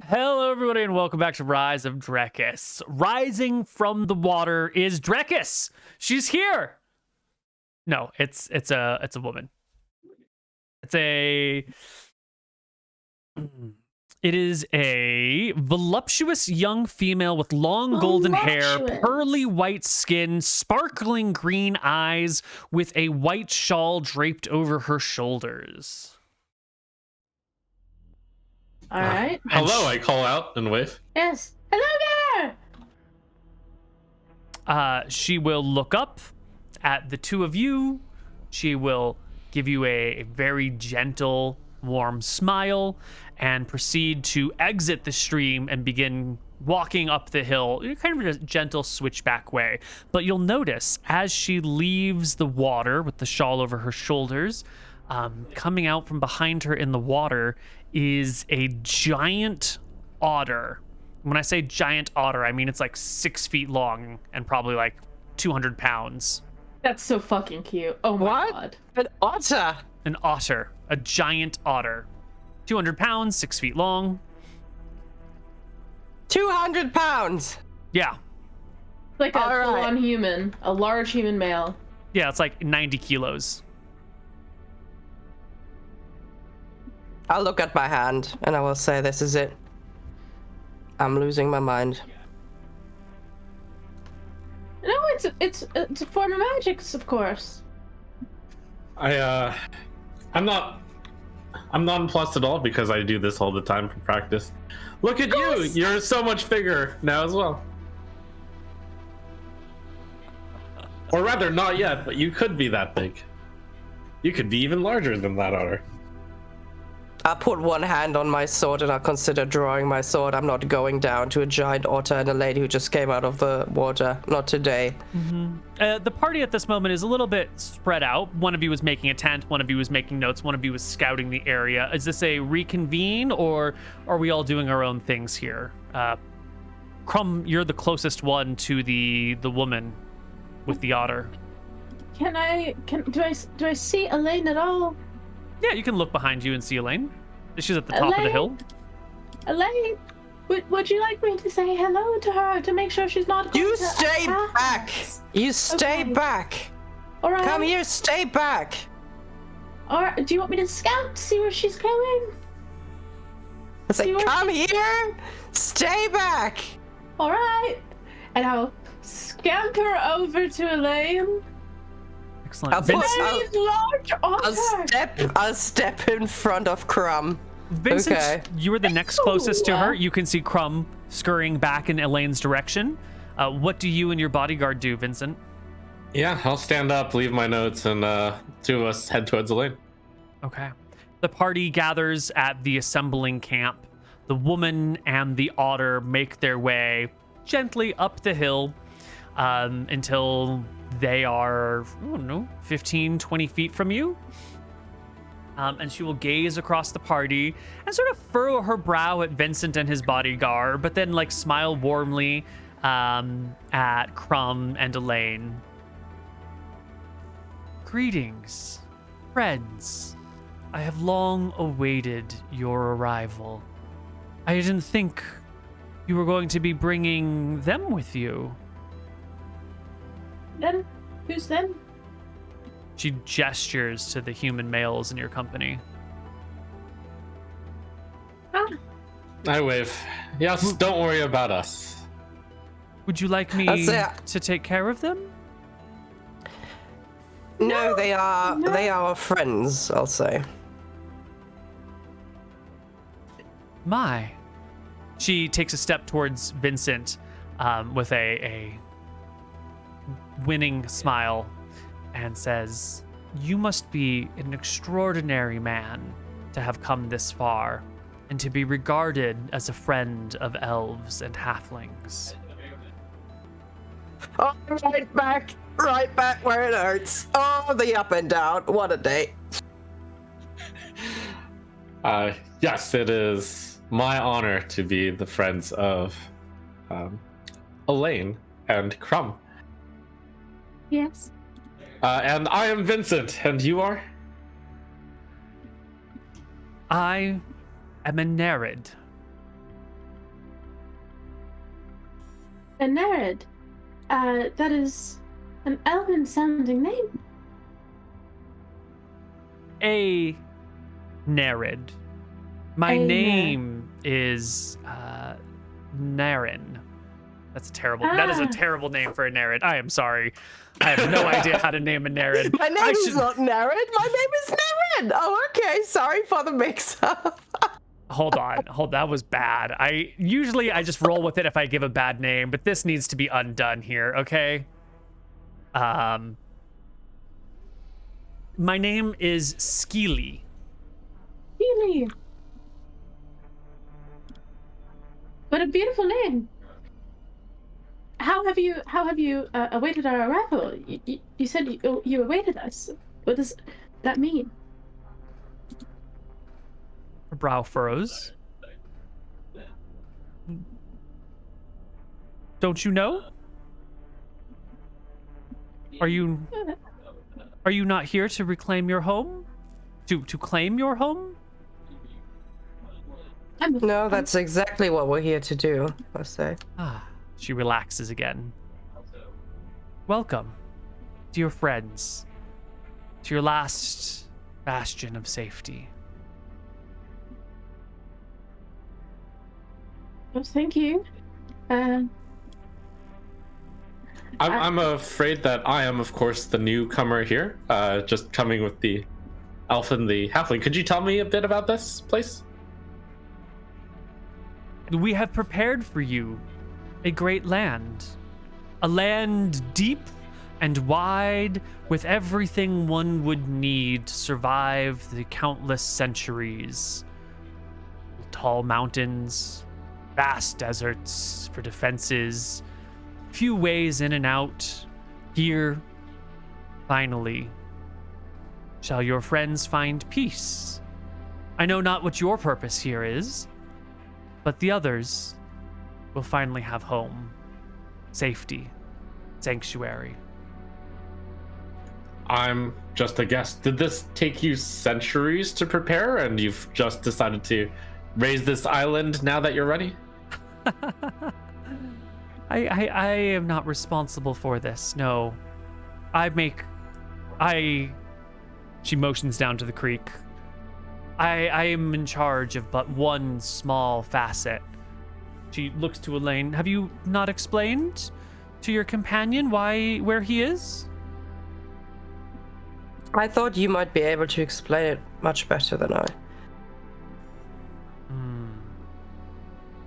Hello, everybody, and welcome back to Rise of Drekis. Rising from the water is Drekis. She's here. No, it's a woman. It is a voluptuous young female with long golden hair, pearly white skin, sparkling green eyes, with a white shawl draped over her shoulders. All right. Hello, I call out and wave. Yes. Hello there! She will look up at the two of you. She will give you a very gentle, warm smile and proceed to exit the stream and begin walking up the hill in kind of a gentle switchback way. But you'll notice as she leaves the water with the shawl over her shoulders, coming out from behind her in the water is a giant otter. When I say giant otter, I mean it's like 6 feet long and probably like 200 pounds. That's so fucking cute. Oh my What? god. An otter. An otter, a giant otter, 200 pounds, 6 feet long. 200 pounds. Yeah, Like a All right. full-on human, a large human male. yeah, it's like 90 kilos. I'll look at my hand and I will say, this is it. I'm losing my mind. No, it's a form of magic, of course. I'm not nonplussed at all because I do this all the time for practice. Look at you! You're so much bigger now as well. Or rather, not yet, but you could be that big. You could be even larger than that otter. I'll put one hand on my sword and I'll consider drawing my sword. I'm not going down to a giant otter and a lady who just came out of the water. Not today. The party at this moment is a little bit spread out. One of you was making a tent, one of you was making notes, one of you was scouting the area. Is this a reconvene, or are we all doing our own things here? Crumb, you're the closest one to the woman with the otter. Do I see Elain at all? Yeah, you can look behind you and see Elaine. She's at the top of the hill. Elain, would you like me to say hello to her to make sure she's not going You to stay attack back. us? You stay Okay. back. All right. Come here, stay back. Or do you want me to scout to see where she's going? I say, See where come here, stay back. All right. And I'll scamper over to Elain. Excellent. I'll put- Vincent, Elain's large otter. I'll step in front of Crumb. Vincent, Okay. you were the next closest to Ooh. her. You can see Crumb scurrying back in Elaine's direction. What do you and your bodyguard do, Vincent? Yeah, I'll stand up, leave my notes, and two of us head towards Elaine. Okay. The party gathers at the assembling camp. The woman and the otter make their way gently up the hill until they are, I don't know, 15, 20 feet from you. And she will gaze across the party and sort of furrow her brow at Vincent and his bodyguard, but then like smile warmly at Crumb and Elaine. Greetings, friends. I have long awaited your arrival. I didn't think you were going to be bringing them with you. Then? Who's then? She gestures to the human males in your company. Ah, I wave. Yes, don't worry about us. Would you like me That's it. to take care of them? No, they are no. they are friends, I'll say. My. She takes a step towards Vincent with a winning smile and says, "You must be an extraordinary man to have come this far and to be regarded as a friend of elves and halflings." Oh, right back where it hurts. Oh, the up and down. What a day. Yes, it is my honor to be the friends of Elaine and Crumb. yes. And I am Vincent, and you are? I am a Nereid. A Nereid. That is an Elven sounding name. A Nereid. My A name is Naren. That's terrible. That is a Ah. terrible name for a Nereid. I am sorry. I have no idea how to name a Nereid. My name I is should- not Nereid. My name is Nereid. Oh, okay. Sorry for the mix-up. Hold on. That was bad. I just roll with it if I give a bad name, but this needs to be undone here, okay? My name is Skeely. Really? What a beautiful name. How have you awaited our arrival? You said you awaited us. What does that mean? Her brow furrows. Don't you know? Are you not here to reclaim your home? To claim your home? No, that's exactly what we're here to do, I say. She relaxes again. Welcome, dear friends, to your last bastion of safety. Well, thank you. I'm afraid that I am, of course, the newcomer here, just coming with the elf and the halfling. Could you tell me a bit about this place? We have prepared for you a great land. A land deep and wide, with everything one would need to survive the countless centuries. Tall mountains, vast deserts for defenses, few ways in and out. Here, finally, shall your friends find peace. I know not what your purpose here is, but the others will finally have home, safety, sanctuary. I'm just a guest. Did this take you centuries to prepare, and you've just decided to raise this island now that you're ready? I am not responsible for this. No. She motions down to the creek. I am in charge of but one small facet. She looks to Elain. Have you not explained to your companion where he is? I thought you might be able to explain it much better than I.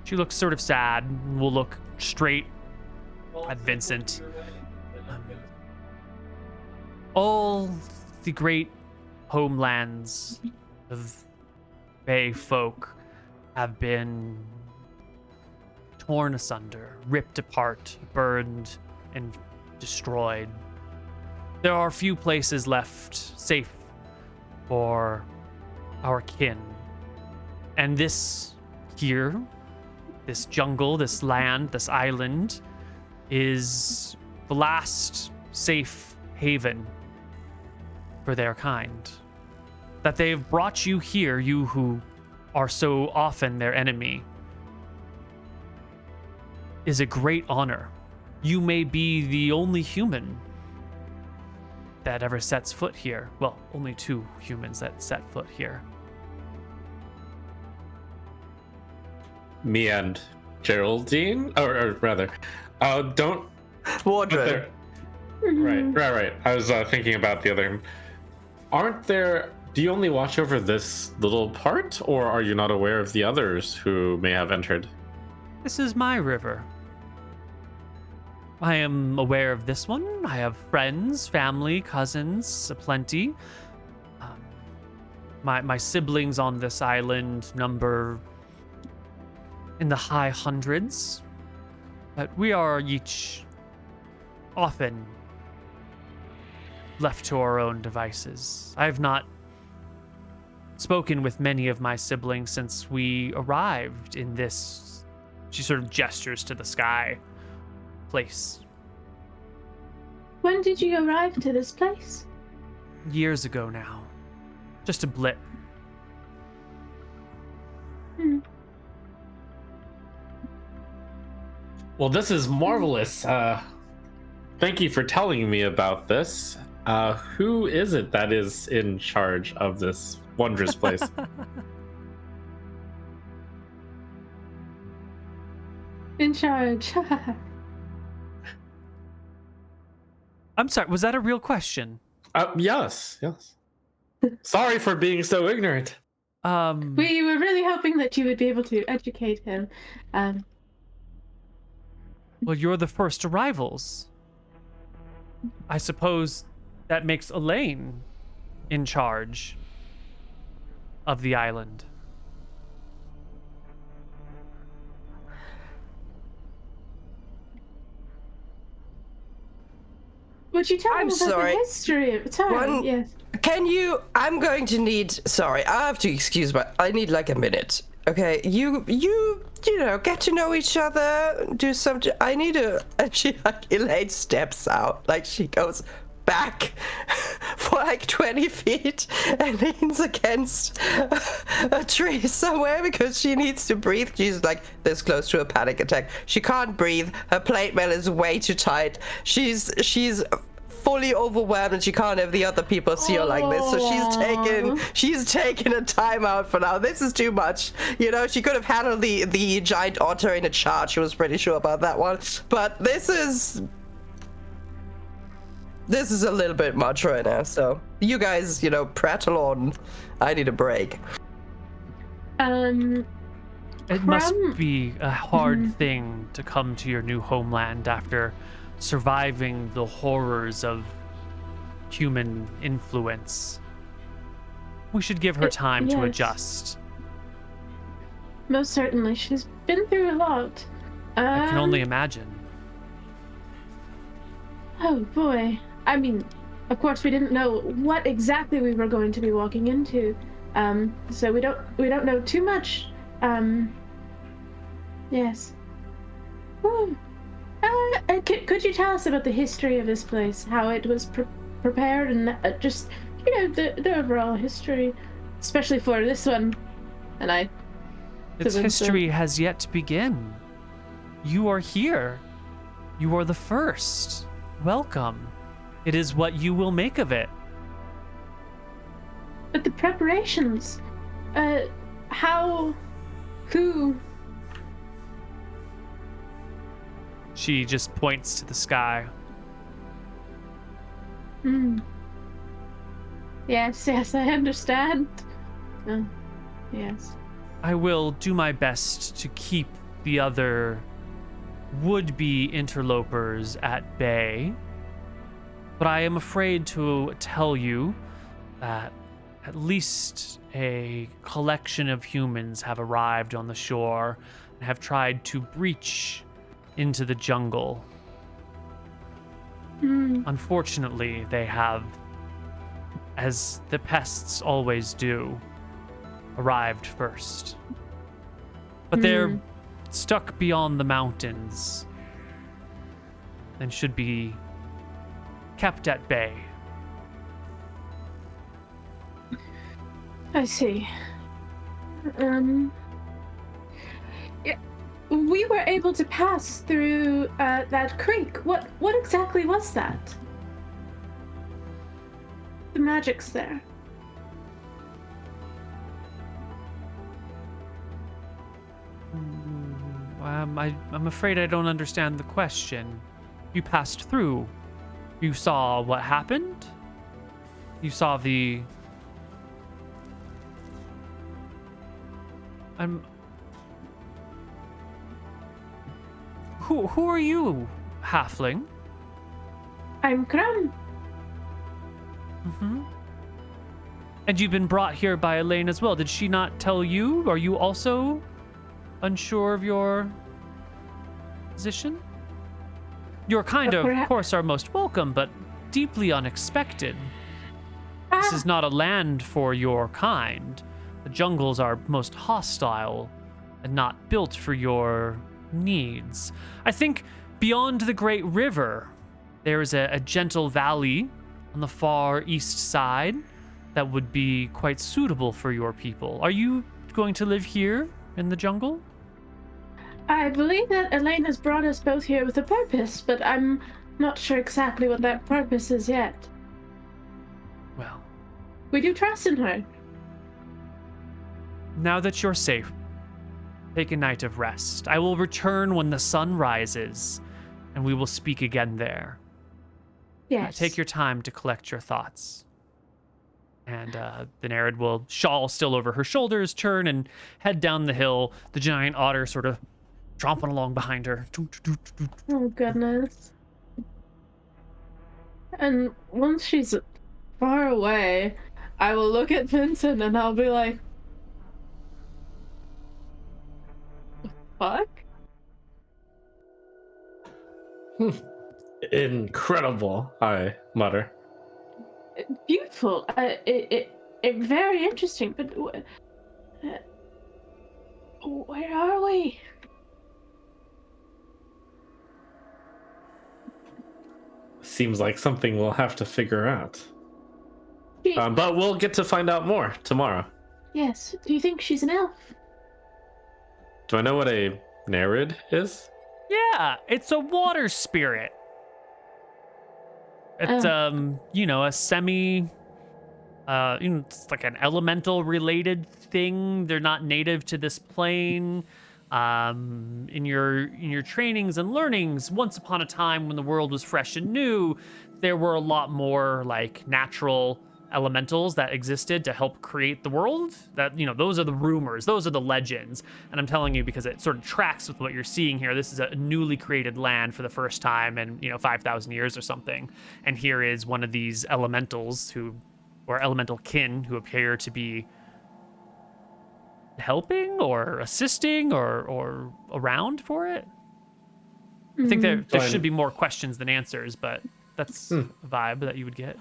She looks sort of sad. Will look straight at Vincent. All the great homelands of Fey folk have been torn asunder, ripped apart, burned, and destroyed. There are few places left safe for our kin. And this here, this jungle, this land, this island, is the last safe haven for their kind. That they have brought you here, you who are so often their enemy, is a great honor. You may be the only human that ever sets foot here. Well, only two humans that set foot here. Me and Geraldine? Or rather, don't... Wardrobe. Right. I was thinking about the other... Aren't there... Do you only watch over this little part, or are you not aware of the others who may have entered? This is my river. I am aware of this one. I have friends, family, cousins, aplenty. My siblings on this island number in the high hundreds. But we are each often left to our own devices. I have not spoken with many of my siblings since we arrived in this, she sort of gestures to the sky, place. When did you arrive to this place? Years ago now. Just a blip. Well, this is marvelous. Thank you for telling me about this. Who is it that is in charge of this wondrous place? In charge. I'm sorry, was that a real question? Yes. Sorry for being so ignorant. We were really hoping that you would be able to educate him. Well, you're the first arrivals. I suppose that makes Elain in charge of the island. Would you tell I'm me about sorry. the history of time? Yes. Can you... I'm going to need... Sorry, I have to excuse, but I need like a minute. Okay, you know, get to know each other, do some... I need a... And she, like, Elaine steps out. Like, she goes back for like 20 feet and leans against a tree somewhere because she needs to breathe. She's like this close to a panic attack. She can't breathe. Her plate mail is way too tight. She's fully overwhelmed and she can't have the other people see her like this. So she's taken a timeout for now. This is too much. You know, she could have handled the giant otter in a charge. She was pretty sure about that one. But this is a little bit much right now. So you guys, you know, prattle on. I need a break. It must be a hard thing to come to your new homeland after surviving the horrors of human influence. We should give her time to adjust. Most certainly. She's been through a lot. I can only imagine. Oh boy. I mean, of course we didn't know what exactly we were going to be walking into. So we don't know too much. Yes. Whew. Could you tell us about the history of this place, how it was prepared, and just, you know, the overall history, especially for this one? And its history has yet to begin. You are here. You are the first. Welcome. It is what you will make of it. But the preparations, who? She just points to the sky. Yes, I understand. Yes. I will do my best to keep the other would-be interlopers at bay, but I am afraid to tell you that at least a collection of humans have arrived on the shore and have tried to breach into the jungle. Unfortunately, they have, as the pests always do, arrived first. But they're stuck beyond the mountains and should be kept at bay. I see. We were able to pass through that creek. What exactly was that? The magic's there. I'm afraid I don't understand the question. You passed through. You saw what happened? You saw the... Who are you, halfling? I'm Krob. And you've been brought here by Elain as well. Did she not tell you? Are you also unsure of your position? Your kind of course, are most welcome, but deeply unexpected. This is not a land for your kind. The jungles are most hostile and not built for your needs. I think beyond the great river, there is a gentle valley on the far east side that would be quite suitable for your people. Are you going to live here in the jungle? I believe that Elain has brought us both here with a purpose, but I'm not sure exactly what that purpose is yet. Well, we do trust in her. Now that you're safe, take a night of rest. I will return when the sun rises, and we will speak again there. Yes. Take your time to collect your thoughts. And the Nereid will, shawl still over her shoulders, turn and head down the hill, the giant otter sort of tromping along behind her. Oh, goodness. And once she's far away, I will look at Vincent and I'll be like, what the fuck? Incredible, I mutter. Beautiful. It very interesting, but where are we? seems like something we'll have to figure out. She- But we'll get to find out more tomorrow. Yes. Do you think she's an elf? Do I know what a Nereid is? Yeah, it's a water spirit. It's a semi it's like an elemental related thing. They're not native to this plane. In your trainings and learnings, once upon a time when the world was fresh and new, there were a lot more like natural elementals that existed to help create the world. That, those are the rumors, those are the legends. And I'm telling you because it sort of tracks with what you're seeing here. This is a newly created land for the first time in 5,000 years or something. And here is one of these elementals or elemental kin who appear to be helping or assisting or around for it. I think there should be more questions than answers, but that's the vibe that you would get.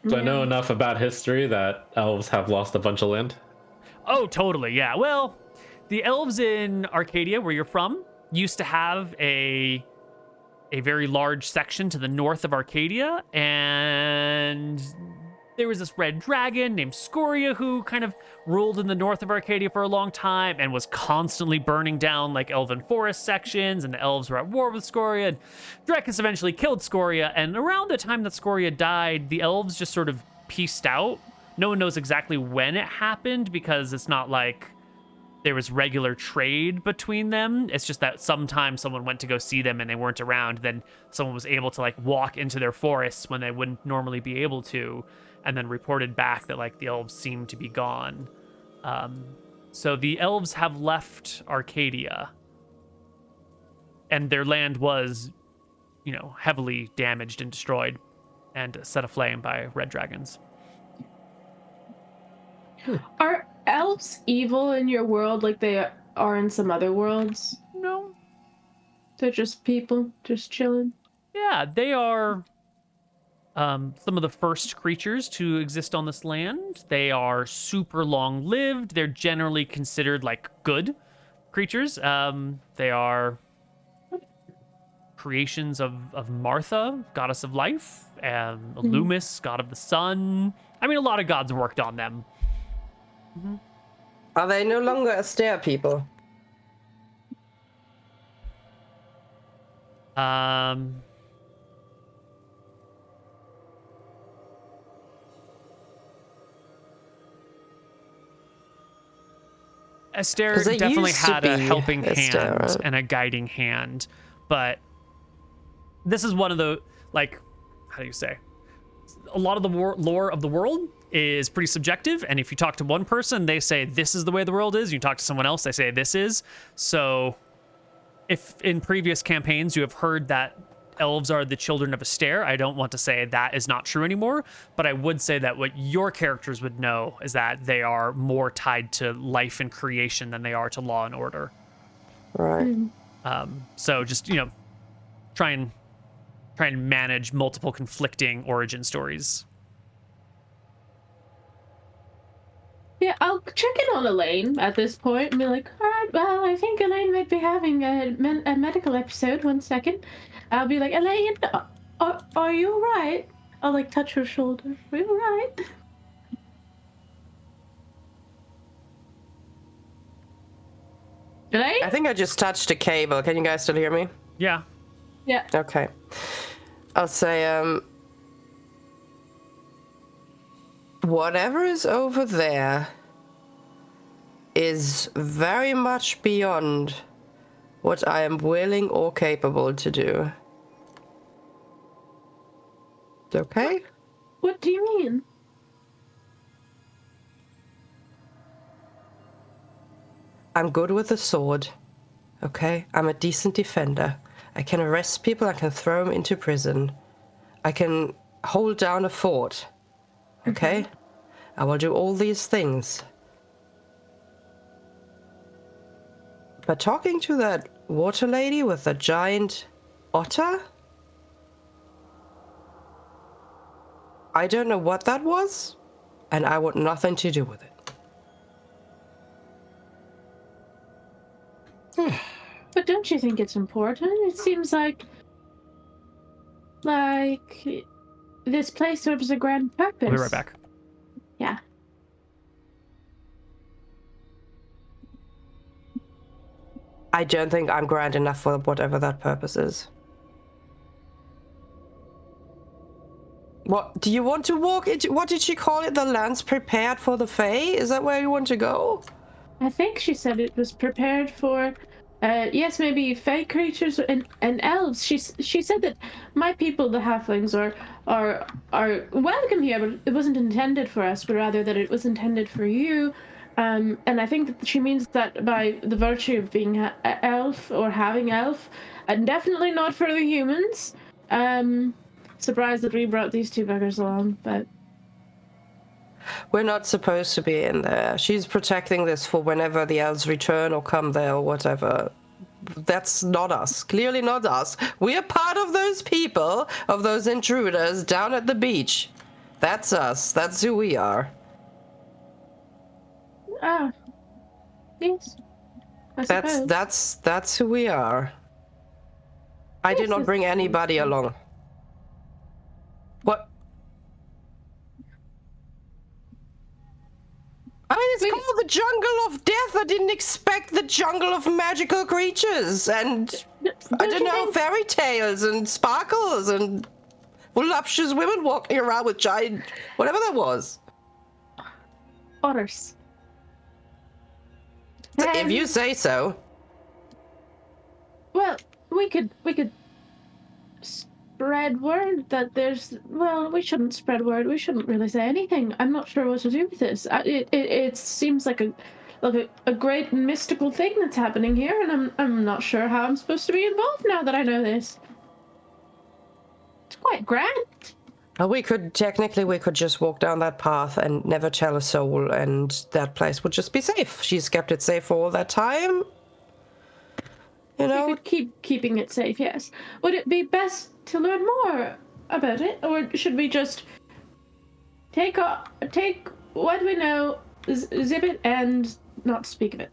Do I know enough about history that elves have lost a bunch of land? Oh, totally, yeah. Well, the elves in Arcadia, where you're from, used to have a very large section to the north of Arcadia, and there was this red dragon named Scoria who kind of ruled in the north of Arcadia for a long time and was constantly burning down like elven forest sections, and the elves were at war with Scoria. And Drekis eventually killed Scoria, and around the time that Scoria died, the elves just sort of pieced out. No one knows exactly when it happened because it's not like there was regular trade between them. It's just that sometimes someone went to go see them and they weren't around. Then someone was able to like walk into their forests when they wouldn't normally be able to, and then reported back that like the elves seemed to be gone. So the elves have left Arcadia, and their land was, heavily damaged and destroyed and set aflame by red dragons. Are elves evil in your world like they are in some other worlds? No. They're just people, just chilling. Yeah, they are some of the first creatures to exist on this land. They are super long-lived. They're generally considered like good creatures. They are creations of Martha, goddess of life, and Loomis, god of the sun. I mean, a lot of gods worked on them. Mm-hmm. Are they no longer Astaire people? Astaire they definitely used to had a be helping Astaire, hand right? and a guiding hand, but this is one of the, like, how do you say? A lot of the lore of the world is pretty subjective, and if you talk to one person, they say this is the way the world is. You talk to someone else, they say this is. So if in previous campaigns you have heard that elves are the children of Astaire, I don't want to say that is not true anymore, but I would say that what your characters would know is that they are more tied to life and creation than they are to law and order. Right. So just, try and manage multiple conflicting origin stories. Yeah, I'll check in on Elain at this point and be like, all right, well, I think Elain might be having a medical episode. 1 second. I'll be like, Elain, are you all right? I'll like touch her shoulder. Are you all right? Elain? I think I just touched a cable. Can you guys still hear me? Yeah. Yeah. Okay. I'll say, whatever is over there is very much beyond what I am willing or capable to do. Okay? What do you mean? I'm good with the sword. Okay? I'm a decent defender. I can arrest people, I can throw them into prison. I can hold down a fort. Okay? I will do all these things. But talking to that water lady with the giant otter? I don't know what that was, and I want nothing to do with it. But don't you think it's important? It seems like like this place serves a grand purpose. I'll be right back. Yeah. I don't think I'm grand enough for whatever that purpose is. What, do you want to walk into, what did she call it? The lands prepared for the Fae? Is that where you want to go? I think she said it was prepared for, yes, maybe fey creatures and elves. She said that my people, the halflings, are welcome here, but it wasn't intended for us, but rather that it was intended for you. And I think that she means that by the virtue of being a elf or having elf, and definitely not for the humans. Surprised that we brought these two buggers along, but We're not supposed to be in there. She's protecting this for whenever the elves return or come there or whatever. That's not us. Clearly not us. We are part of those people, of those intruders down at the beach. That's us. That's who we are. yes, I suppose. That's who we are. I did Yes, not bring anybody along. What? I mean, it's called the jungle of death. I didn't expect the jungle of magical creatures and, I don't know, fairy tales and sparkles and voluptuous women walking around with giant, whatever that was. Otters. If you say so. Well, we could spread word that there's. Well, we shouldn't spread word. We shouldn't really say anything. I'm not sure what to do with this. It seems like a great mystical thing that's happening here, and I'm not sure how I'm supposed to be involved now that I know this. It's quite grand. We could just walk down that path and never tell a soul, and that place would just be safe. She's kept it safe for all that time. You know? We could keep keeping it safe, yes. Would it be best to learn more about it, or should we just take what we know, zip it, and not speak of it?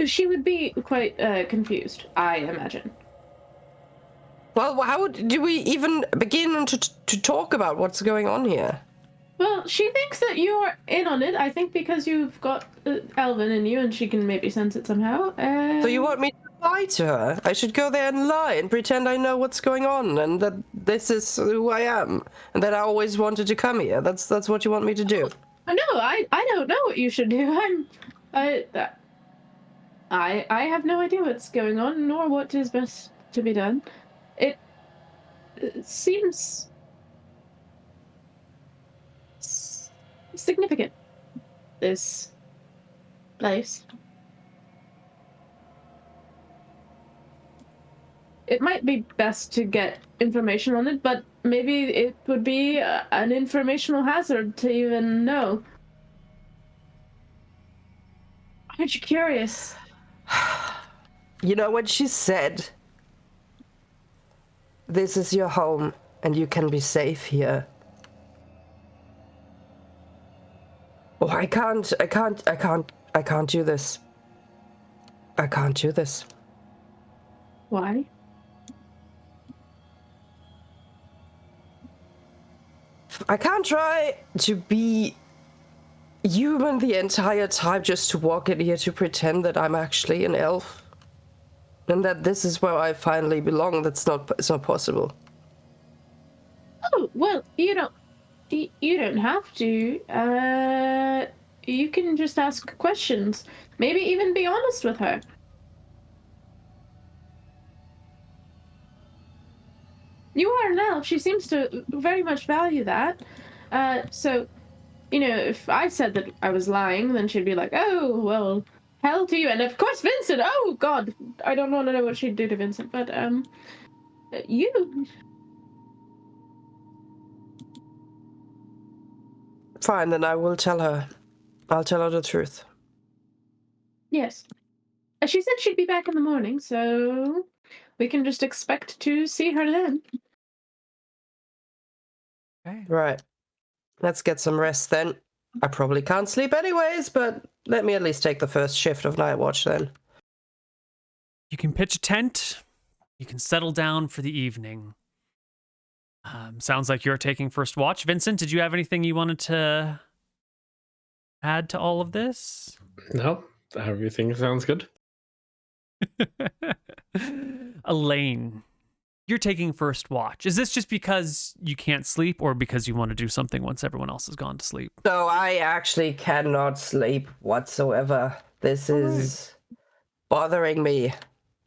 She would be quite confused, I imagine. Well, how do we even begin to talk about what's going on here? Well, she thinks that you're in on it. I think because you've got Elven in you, and she can maybe sense it somehow. So you want me to lie to her? I should go there and lie and pretend I know what's going on and that this is who I am and that I always wanted to come here. That's what you want me to do? No, I don't know what you should do. I have no idea what's going on, nor what is best to be done. It seems significant, this place. It might be best to get information on it, but maybe it would be an informational hazard to even know. Aren't you curious? You know, when she said, "This is your home and you can be safe here." Oh, I can't do this. I can't do this. Why? I can't try to be human the entire time just to walk in here to pretend that I'm actually an elf. And that this is where I finally belong. It's not possible. Oh, well, you don't have to. You can just ask questions. Maybe even be honest with her. You are an elf. She seems to very much value that. So, if I said that I was lying, then she'd be like, oh, well, hell to you. And of course, Vincent, oh, God, I don't want to know what she'd do to Vincent, but, you. Fine, then I will tell her. I'll tell her the truth. Yes. She said she'd be back in the morning, so we can just expect to see her then. Okay. Right. Let's get some rest then. I probably can't sleep anyways, but let me at least take the first shift of night watch then. You can pitch a tent. You can settle down for the evening. Sounds like you're taking first watch. Vincent, did you have anything you wanted to add to all of this? No, everything sounds good. Elain, you're taking first watch. Is this just because you can't sleep or because you want to do something once everyone else has gone to sleep? So I actually cannot sleep whatsoever. This is bothering me.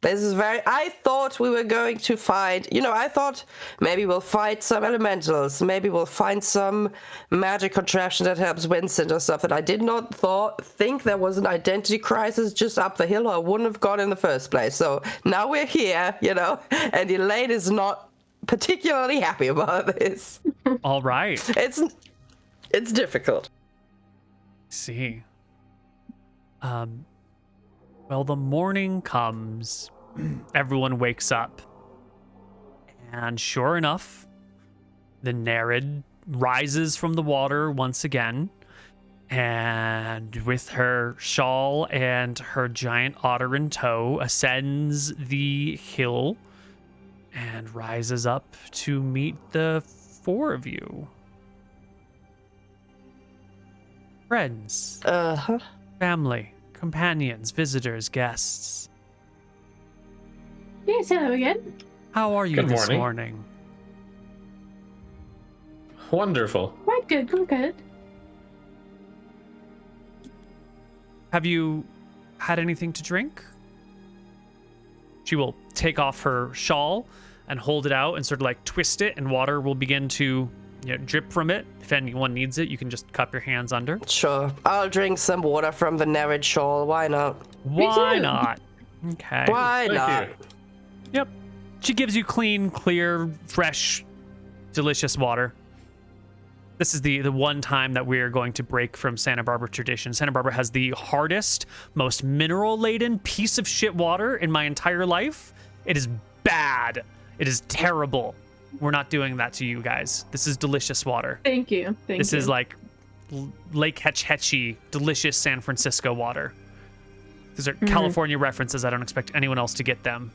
This is I thought we were going to find, I thought maybe we'll fight some elementals. Maybe we'll find some magic contraption that helps Vincent or something. I did not think there was an identity crisis just up the hill, or I wouldn't have gone in the first place. So now we're here, and Elaine is not particularly happy about this. All right. It's difficult. See. Well, the morning comes, everyone wakes up, and sure enough, the Nereid rises from the water once again, and with her shawl and her giant otter in tow, ascends the hill and rises up to meet the four of you. Friends. Family. Companions, visitors, guests. Yeah, say that again. How are you Good this morning. morning? Wonderful. Quite good, good. Have you had anything to drink? She will take off her shawl and hold it out and sort of like twist it, and water will begin to drip from it. If anyone needs it, you can just cup your hands under. Sure. I'll drink some water from the Nereid shawl. Why not? Why too. not? Okay. Why Thank not? you. Yep. She gives you clean, clear, fresh, delicious water. This is the one time that we're going to break from Santa Barbara tradition. Santa Barbara has the hardest, most mineral-laden piece of shit water in my entire life. It is bad. It is terrible. We're not doing that to you guys. This is delicious water. Thank you. This is like Lake Hetch Hetchy, delicious San Francisco water. These are California references. I don't expect anyone else to get them.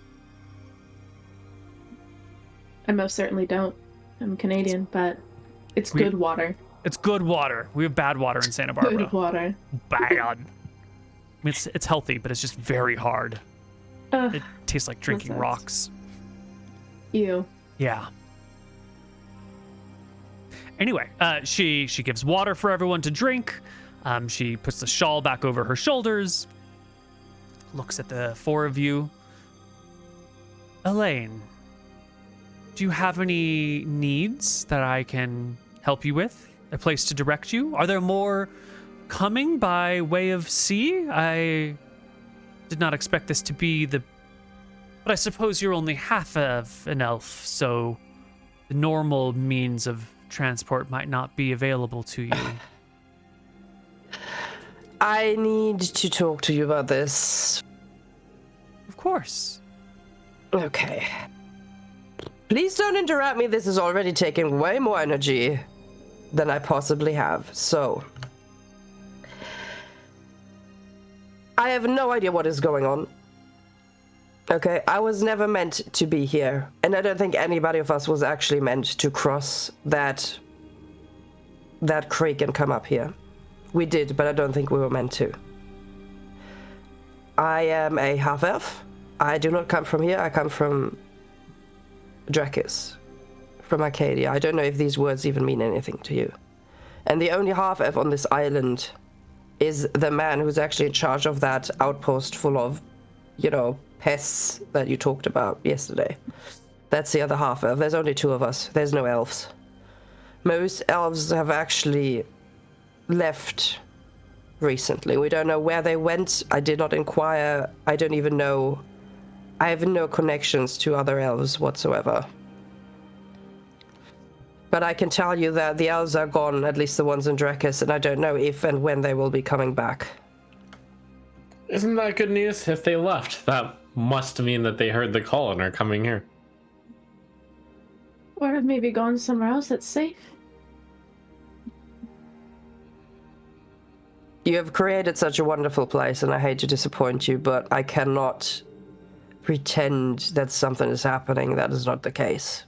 I most certainly don't. I'm Canadian, but it's good water. It's good water. We have bad water in Santa Barbara. Good water. Bad. I mean, it's healthy, but it's just very hard. Ugh, It tastes like drinking sucks. rocks. ew. Yeah. Anyway, she gives water for everyone to drink. She puts the shawl back over her shoulders. Looks at the four of you. Elain, do you have any needs that I can help you with? A place to direct you? Are there more coming by way of sea? I did not expect this to be the... But I suppose you're only half of an elf, so the normal means of transport might not be available to you. I need to talk to you about this. Of course. Okay. Please don't interrupt me. This is already taking way more energy than I possibly have. So, I have no idea what is going on. Okay, I was never meant to be here, and I don't think anybody of us was actually meant to cross that creek and come up here. We did, but I don't think we were meant to. I am a half-elf. I do not come from here. I come from Drekis, from Arcadia. I don't know if these words even mean anything to you. And the only half-elf on this island is the man who's actually in charge of that outpost full of, pests that you talked about yesterday. That's the other half-elf. There's only two of us. There's no elves. Most elves have actually left recently. We don't know where they went. I did not inquire. I don't even know. I have no connections to other elves whatsoever. But I can tell you that the elves are gone, at least the ones in Drekis, and I don't know if and when they will be coming back. Isn't that good news? If they left, that must mean that they heard the call and are coming here. Or have maybe gone somewhere else that's safe. You have created such a wonderful place, and I hate to disappoint you, but I cannot pretend that something is happening that is not the case.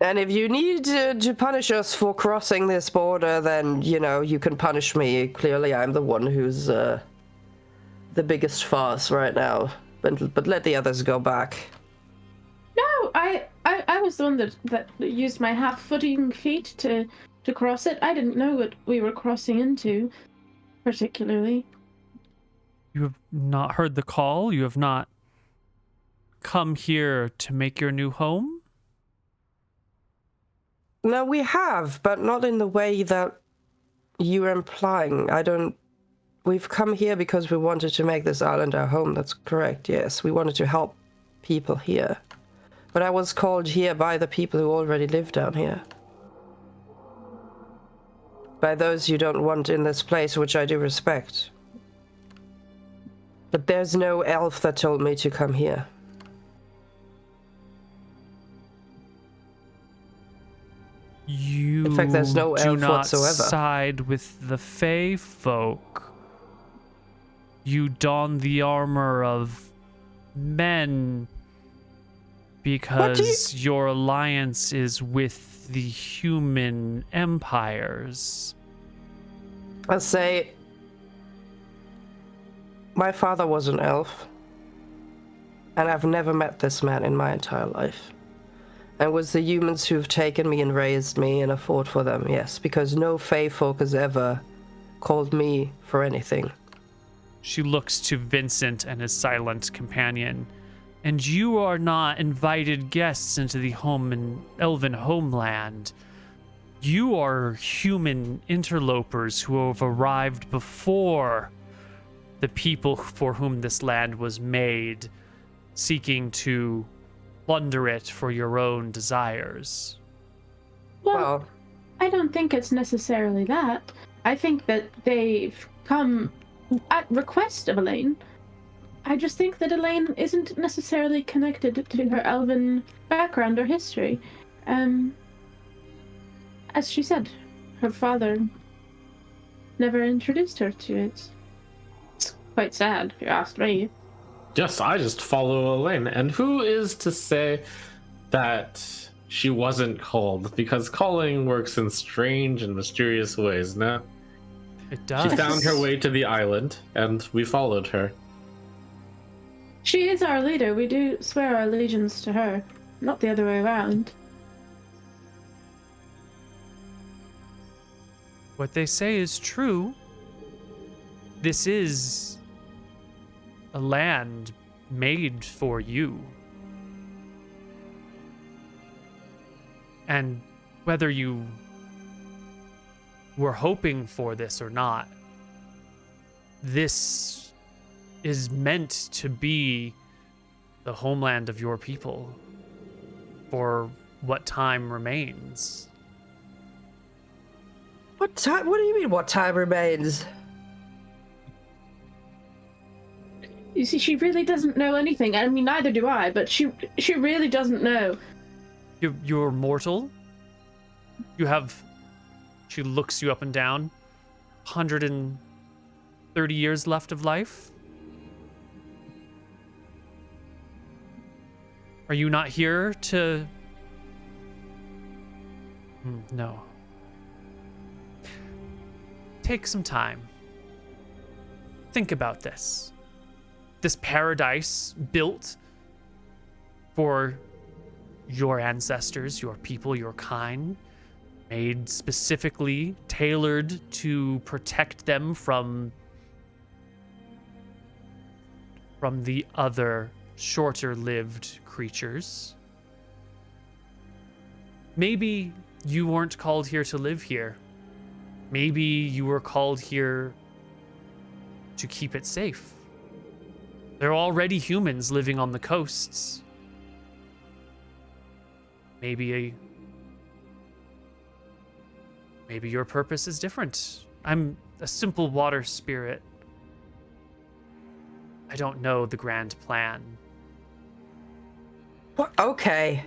And if you need to punish us for crossing this border, then, you know, you can punish me. Clearly, I'm the one who's the biggest farce right now. But let the others go back. No, I was the one that used my half-footing feet to cross it. I didn't know what we were crossing into, particularly. You have not heard the call? You have not come here to make your new home? No, we have, but not in the way that you're implying. We've come here because we wanted to make this island our home. That's correct, yes. We wanted to help people here. But I was called here by the people who already live down here. By those you don't want in this place, which I do respect. But there's no elf that told me to come here. You In fact, there's no do elf not whatsoever. side with the Fey folk. You don the armor of men because your alliance is with the human empires. I'll say, my father was an elf, and I've never met this man in my entire life. And it was the humans who've taken me and raised me, and I fought for them, yes, because no Fey folk has ever called me for anything. She looks to Vincent and his silent companion. And you are not invited guests into the Elven homeland. You are human interlopers who have arrived before the people for whom this land was made, seeking to plunder it for your own desires. Well, I don't think it's necessarily that. I think that they've come at request of Elain. I just think that Elain isn't necessarily connected to her elven background or history. As she said, her father never introduced her to it. It's quite sad, if you ask me. Yes, I just follow Elaine. And who is to say that she wasn't called? Because calling works in strange and mysterious ways, no? It does. She found her way to the island, and we followed her. She is our leader. We do swear our allegiance to her, not the other way around. What they say is true. This is a land made for you. And whether you were hoping for this or not, this is meant to be the homeland of your people for what time remains. What time? What do you mean, what time remains? You see, she really doesn't know anything. I mean, neither do I, but she really doesn't know. You're mortal. You have... She looks you up and down. 130 years left of life. Are you not here to... No. Take some time. Think about this. This paradise built for your ancestors, your people, your kind, made specifically tailored to protect them from the other shorter-lived creatures. Maybe you weren't called here to live here. Maybe you were called here to keep it safe. There are already humans living on the coasts. Maybe your purpose is different. I'm a simple water spirit. I don't know the grand plan. What? Okay.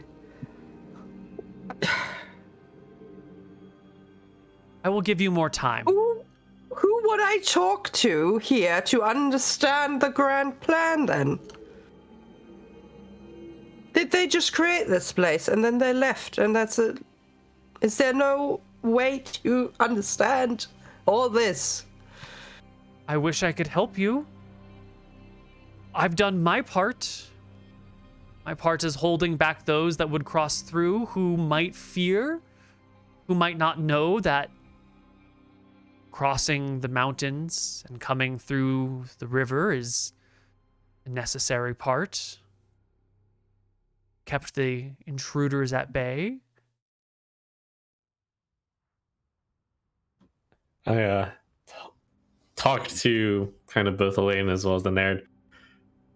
I will give you more time. Who would I talk to here to understand the grand plan, then? did they just create this place and then they left and that's it? Is there no way to understand all this? I wish I could help you. I've done my part. My part is holding back those that would cross through who might fear, who might not know that crossing the mountains and coming through the river is a necessary part. Kept the intruders at bay. I talked to kind of both Elain as well as the Nereid.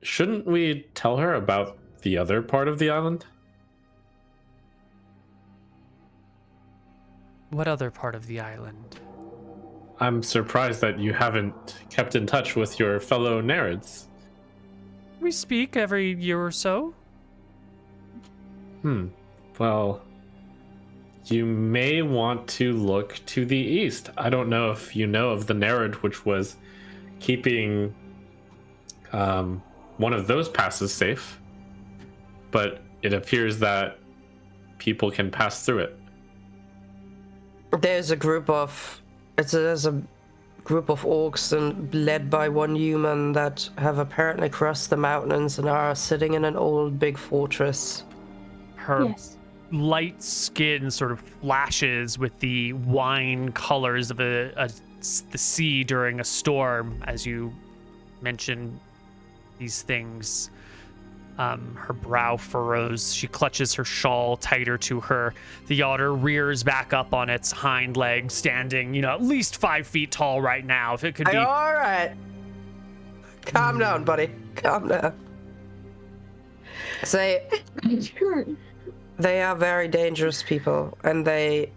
Shouldn't we tell her about the other part of the island? What other part of the island? I'm surprised that you haven't kept in touch with your fellow Nereids. We speak every year or so. Well, you may want to look to the east. I don't know if you know of the Nereid, which was keeping one of those passes safe, but it appears that people can pass through it. There's a group of orcs and led by one human that have apparently crossed the mountains and are sitting in an old big fortress. Her Yes. light skin sort of flashes with the wine colors of the sea during a storm as you mention these things. Her brow furrows. She clutches her shawl tighter to her. The otter rears back up on its hind legs, standing, at least 5 feet tall right now. If it could be. All right. Calm down, buddy. Calm down. Say, they are very dangerous people, and they...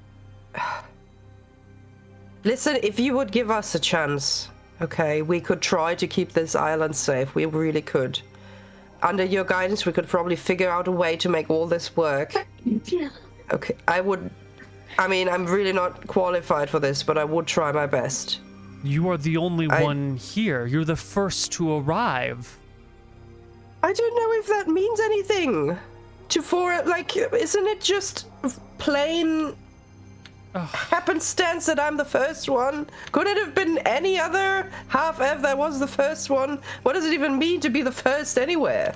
Listen, if you would give us a chance, okay, we could try to keep this island safe. We really could. Under your guidance, we could probably figure out a way to make all this work. Okay, I'm really not qualified for this, but I would try my best. You are the only one here. You're the first to arrive. I don't know if that means anything. Isn't it just plain happenstance that I'm the first one? Could it have been any other half-elf that was the first one? What does it even mean to be the first anywhere?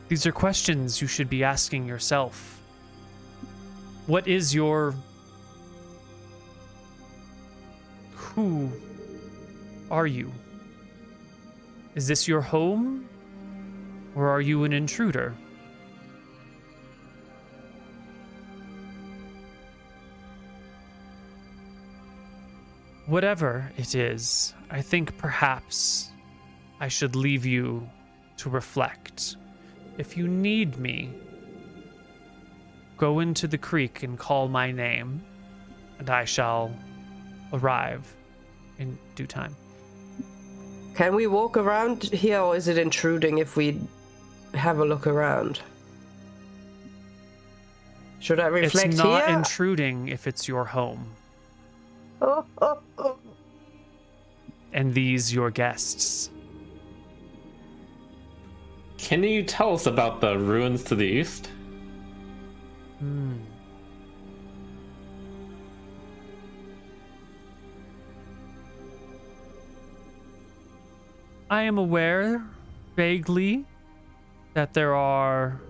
These are questions you should be asking yourself. What is your... Who are you? Is this your home? Or are you an intruder? Whatever it is, I think perhaps I should leave you to reflect. If you need me, go into the creek and call my name, and I shall arrive in due time. Can we walk around here, or is it intruding if we have a look around? Should I reflect It's not here? intruding if it's your home. Oh. And these your guests. Can you tell us about the ruins to the east? I am aware, vaguely, that there are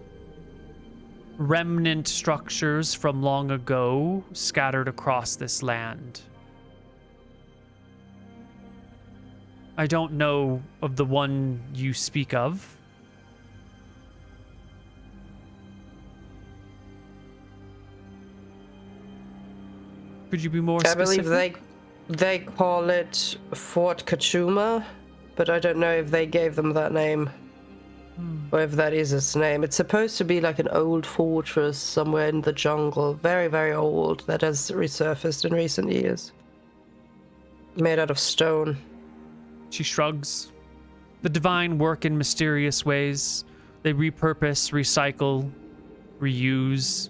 remnant structures from long ago scattered across this land. I don't know of the one you speak of. Could you be more specific? I believe they call it Fort Kachuma, but I don't know if they gave them that name. Or if that is its name. It's supposed to be like an old fortress somewhere in the jungle. Very, very old. That has resurfaced in recent years. Made out of stone. She shrugs. The divine work in mysterious ways. They repurpose, recycle, reuse.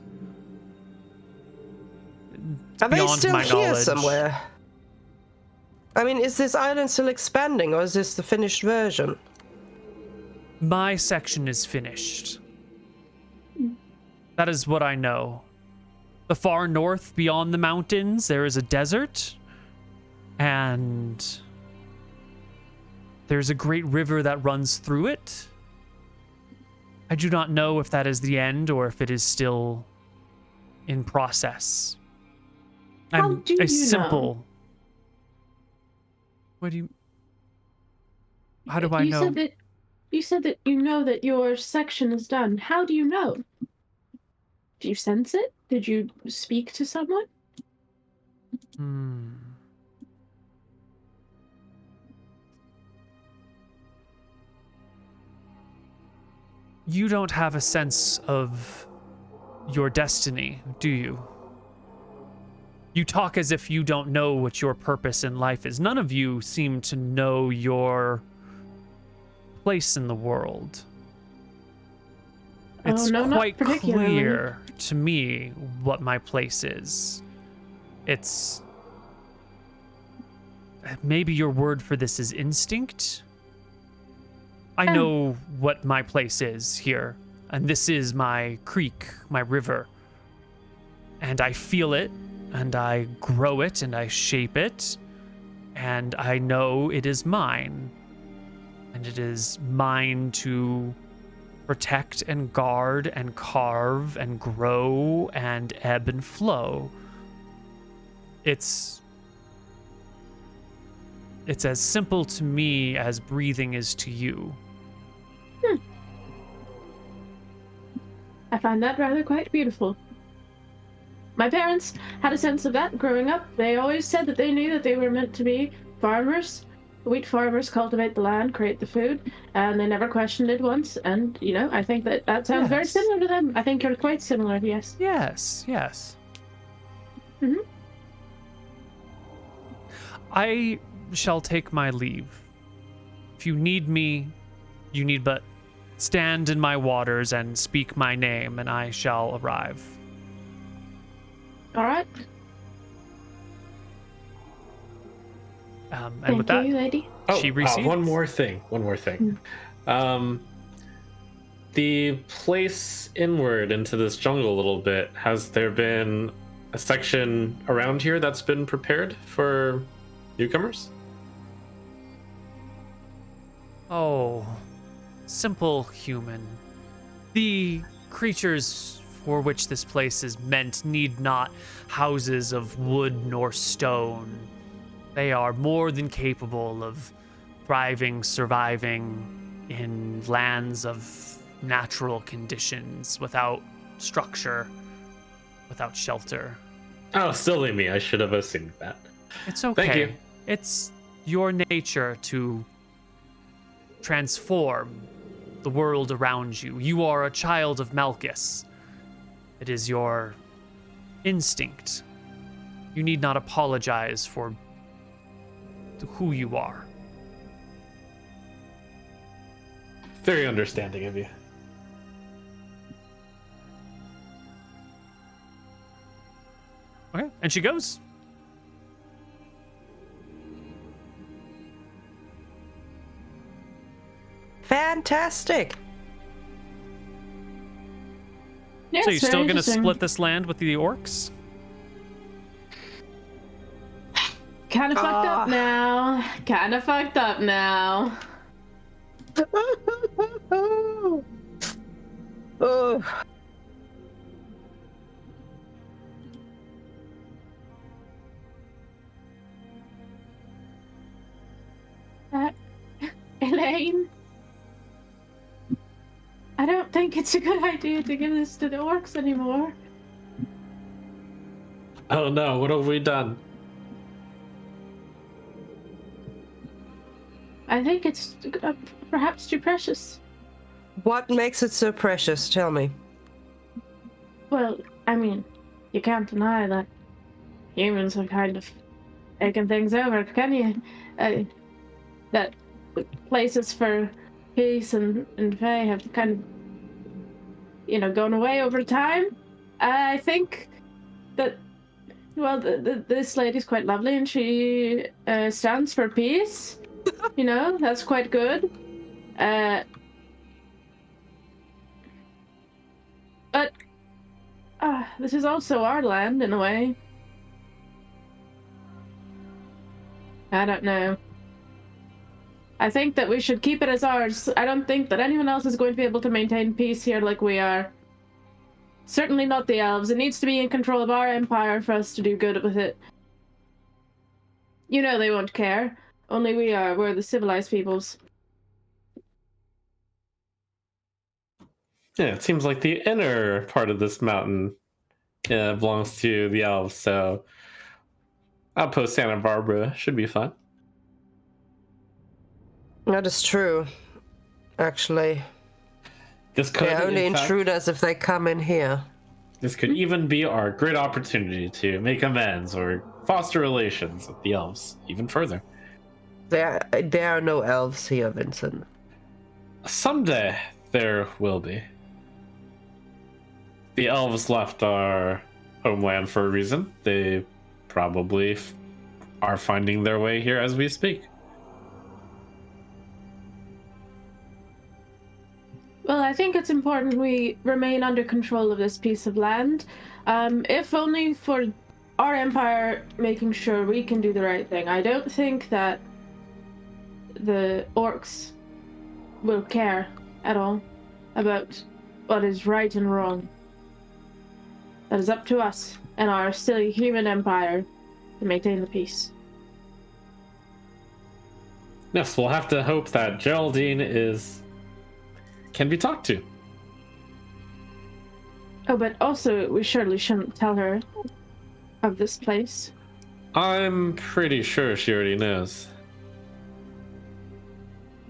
Are they Beyond still my here knowledge. somewhere? I mean, is this island still expanding, or is this the finished version? My section is finished. That is what I know. The far north, beyond the mountains, there is a desert. And there's a great river that runs through it. I do not know if that is the end or if it is still in process. How do you simple. know? What do you? How do I know? You said that you know that your section is done. How do you know? Do you sense it? Did you speak to someone? You don't have a sense of your destiny, do you? You talk as if you don't know what your purpose in life is. None of you seem to know your place in the world. It's quite clear to me what my place is. It's... maybe your word for this is instinct? I know what my place is here, and this is my creek, my river. And I feel it, and I grow it, and I shape it, and I know it is mine. And it is mine to protect and guard and carve and grow and ebb and flow. It's as simple to me as breathing is to you. I find that rather quite beautiful. My parents had a sense of that growing up. They always said that they knew that they were meant to be farmers. Wheat farmers cultivate the land, create the food, and they never questioned it once. And, you know, I think that sounds very similar to them. I think you're quite similar, yes. Yes. Mm-hmm. I shall take my leave. If you need me, you need but stand in my waters and speak my name, and I shall arrive. All right. And Thank with that, you, lady. she recedes. One more thing. The place inward into this jungle a little bit, has there been a section around here that's been prepared for newcomers? Oh, simple human. The creatures for which this place is meant need not houses of wood nor stone. They are more than capable of thriving, surviving in lands of natural conditions, without structure, without shelter. Oh, silly me. I should have assumed that. It's okay. Thank you. It's your nature to transform the world around you. You are a child of Malchus. It is your instinct. You need not apologize for who you are. Very understanding of you. Okay, and she goes. Fantastic. Yeah, So you're it's still very going to interesting. split this land with the orcs? Kind of fucked up now. Kind of fucked up now. Oh. Elain, I don't think it's a good idea to give this to the orcs anymore. Oh no, what have we done? I think it's perhaps too precious. What makes it so precious? Tell me. Well, I mean, you can't deny that humans are kind of taking things over, can you? That places for peace and Fae have kind of, you know, gone away over time. I think that, well, this lady's quite lovely and she stands for peace. You know, that's quite good. this is also our land in a way. I don't know. I think that we should keep it as ours. I don't think that anyone else is going to be able to maintain peace here like we are. Certainly not the elves. It needs to be in control of our empire for us to do good with it. You know they won't care. Only we are. We're the civilized peoples. Yeah, it seems like the inner part of this mountain belongs to the elves, so Outpost Santa Barbara should be fun. That is true, actually. This could They're only in fact, intruders if they come in here. This could even be our great opportunity to make amends or foster relations with the elves even further. There are no elves here, Vincent. Someday there will be. The elves left our homeland for a reason. They probably are finding their way here as we speak. Well, I think it's important we remain under control of this piece of land, if only for our empire making sure we can do the right thing. I don't think that the orcs will care at all about what is right and wrong. That is up to us and our silly human empire to maintain the peace. Yes, we'll have to hope that Geraldine can be talked to. Oh, but also we surely shouldn't tell her of this place. I'm pretty sure she already knows.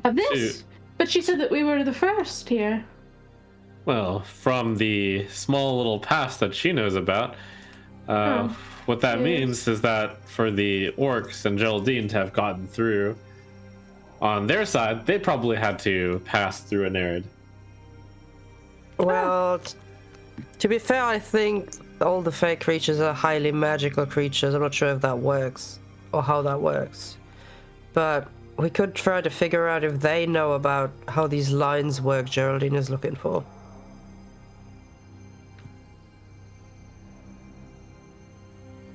Of this? But she said that we were the first here. Well, from the small little past that she knows about, what that means is that for the orcs and Geraldine to have gotten through on their side, they probably had to pass through a Nereid. Well, to be fair, I think all the fey creatures are highly magical creatures. I'm not sure if that works or how that works. But we could try to figure out if they know about how these lines work Geraldine is looking for.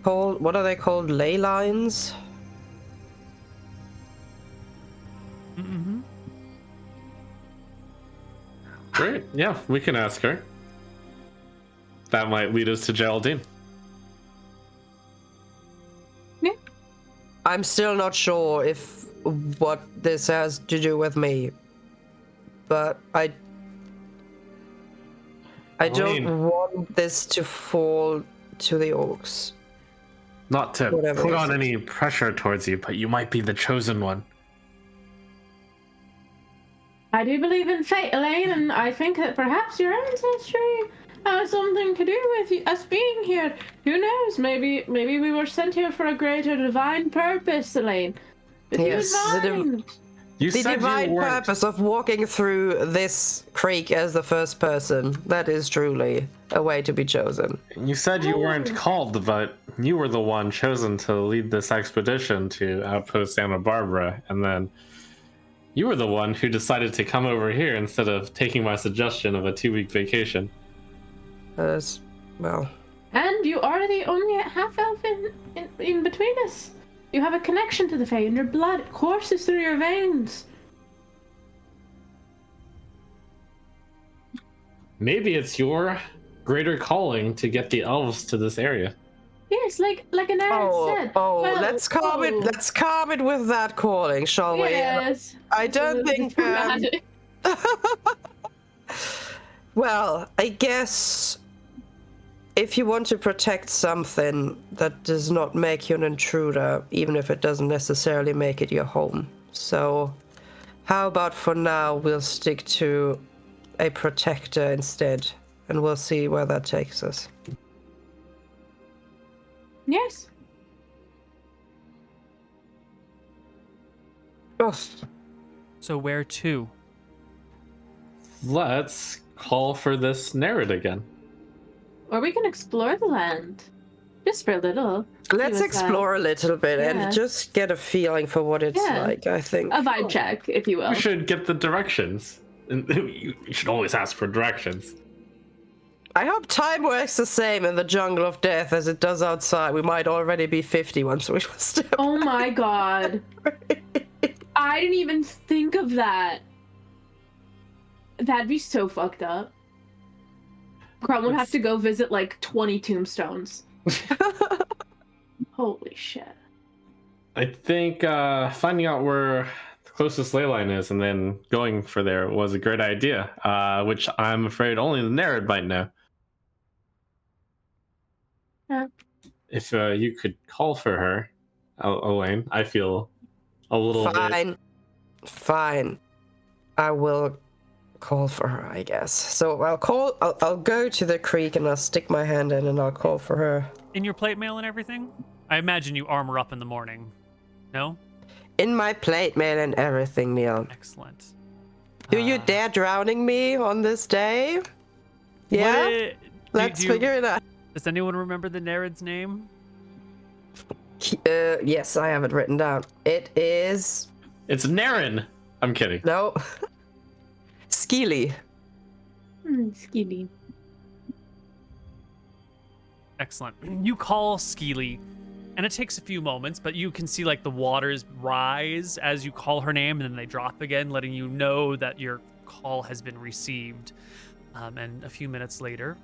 What are they called? Ley lines? Mm-hmm. Great. Yeah, we can ask her. That might lead us to Geraldine. Yeah. I'm still not sure if what this has to do with me, but I don't want this to fall to the orcs. Not to Whatever put it on is. any pressure towards you, but you might be the chosen one. I do believe in fate, Elaine, and I think that perhaps your ancestry has something to do with us being here. Who knows? Maybe we were sent here for a greater divine purpose, Elaine. With Yes, You the said divine you weren't. purpose of walking through this creek as the first person. That is truly a way to be chosen. You said you weren't called, but you were the one chosen to lead this expedition to Outpost Santa Barbara, and then you were the one who decided to come over here instead of taking my suggestion of a 2-week vacation. Well, And you are the only half-elf in between us. You have a connection to the Fae, and your blood courses through your veins. Maybe it's your greater calling to get the elves to this area. Yes, like Anna said. Well, let's calm it. Let's calm it with that calling, shall we? Yes. I don't think. Well, I guess if you want to protect something that does not make you an intruder, even if it doesn't necessarily make it your home. So, how about for now we'll stick to a protector instead, and we'll see where that takes us. Yes. Oh, So where to? Let's call for this Nereid again. Or we can explore the land. Just for a little. let's See what's explore a little bit Yeah. and just get a feeling for what it's Yeah. like, I think. A vibe check, if you will. We should get the directions. And you should always ask for directions. I hope time works the same in the jungle of death as it does outside. We might already be 50 once we step. Oh my god. I didn't even think of that. That'd be so fucked up. Krob would have to go visit like 20 tombstones. Holy shit. I think finding out where the closest ley line is and then going for there was a great idea, which I'm afraid only the Nereid might know. Yeah. If you could call for her, Elain, I feel a little bit... Fine. I will call for her, I guess. So I'll go to the creek and I'll stick my hand in and I'll call for her. In your plate mail and everything? I imagine you armor up in the morning. No? In my plate mail and everything, Neal. Excellent. Do you dare drowning me on this day? Yeah? Let's figure it out. Does anyone remember the Nereid's name? Yes, I have it written down. It is... It's Nereid! I'm kidding. No. Skeely. Skeely. Excellent. You call Skeely, and it takes a few moments, but you can see like the waters rise as you call her name, and then they drop again, letting you know that your call has been received. And a few minutes later,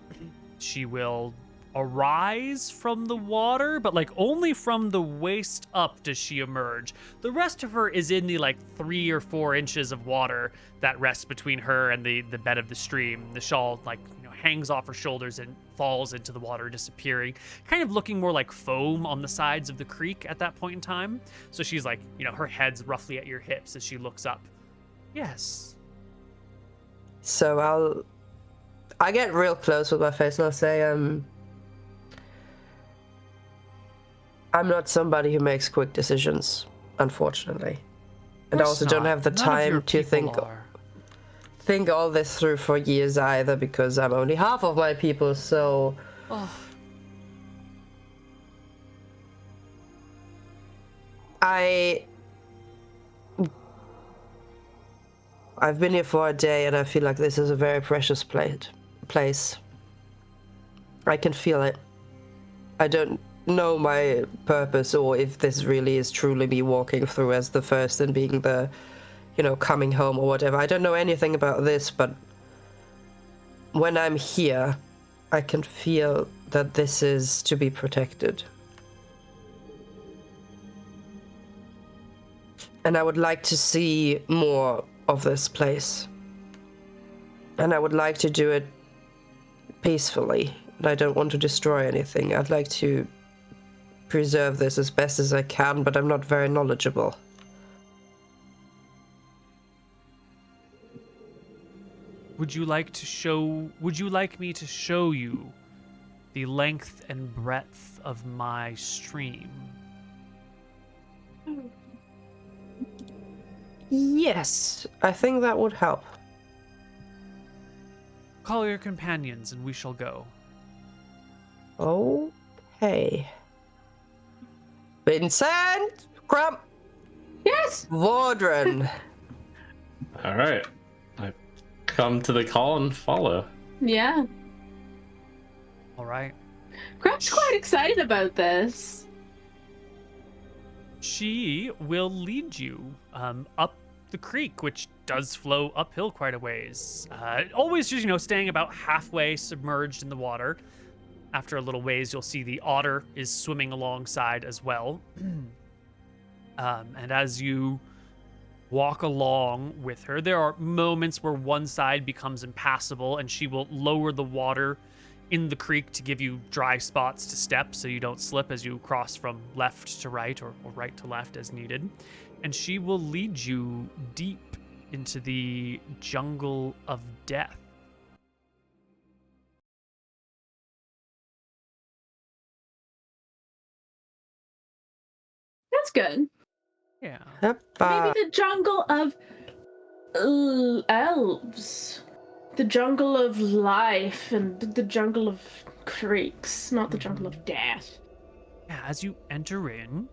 she will arise from the water, but like only from the waist up does she emerge. The rest of her is in the like 3 or 4 inches of water that rests between her and the bed of the stream. The shawl like hangs off her shoulders and falls into the water, disappearing, kind of looking more like foam on the sides of the creek at that point in time. So she's like, her head's roughly at your hips as she looks up. Yes. So I get real close with my face and I'll say, I'm not somebody who makes quick decisions, unfortunately. And I also don't have the time to think all this through for years either, because I'm only half of my people, so... Oh. I've been here for a day and I feel like this is a very precious place. I can feel it. I don't know my purpose or if this really is truly me walking through as the first and being the, coming home or whatever. I don't know anything about this, but when I'm here, I can feel that this is to be protected. And I would like to see more of this place. And I would like to do it peacefully. And I don't want to destroy anything. I'd like to preserve this as best as I can, but I'm not very knowledgeable. Would you like me to show you the length and breadth of my stream? Yes, I think that would help. Call your companions and we shall go. Okay. Vincent! Crump! Yes! Vordran! All right. I come to the call and follow. Yeah. All right. Krob's quite excited about this. She will lead you up the creek, which does flow uphill quite a ways. Always just, staying about halfway submerged in the water. After a little ways, you'll see the otter is swimming alongside as well. And as you walk along with her, there are moments where one side becomes impassable and she will lower the water in the creek to give you dry spots to step so you don't slip as you cross from left to right or right to left as needed. And she will lead you deep into the jungle of death. That's good. Yeah. Maybe the jungle of elves. The jungle of life and the jungle of creeks, not the jungle of death. Yeah, as you enter in,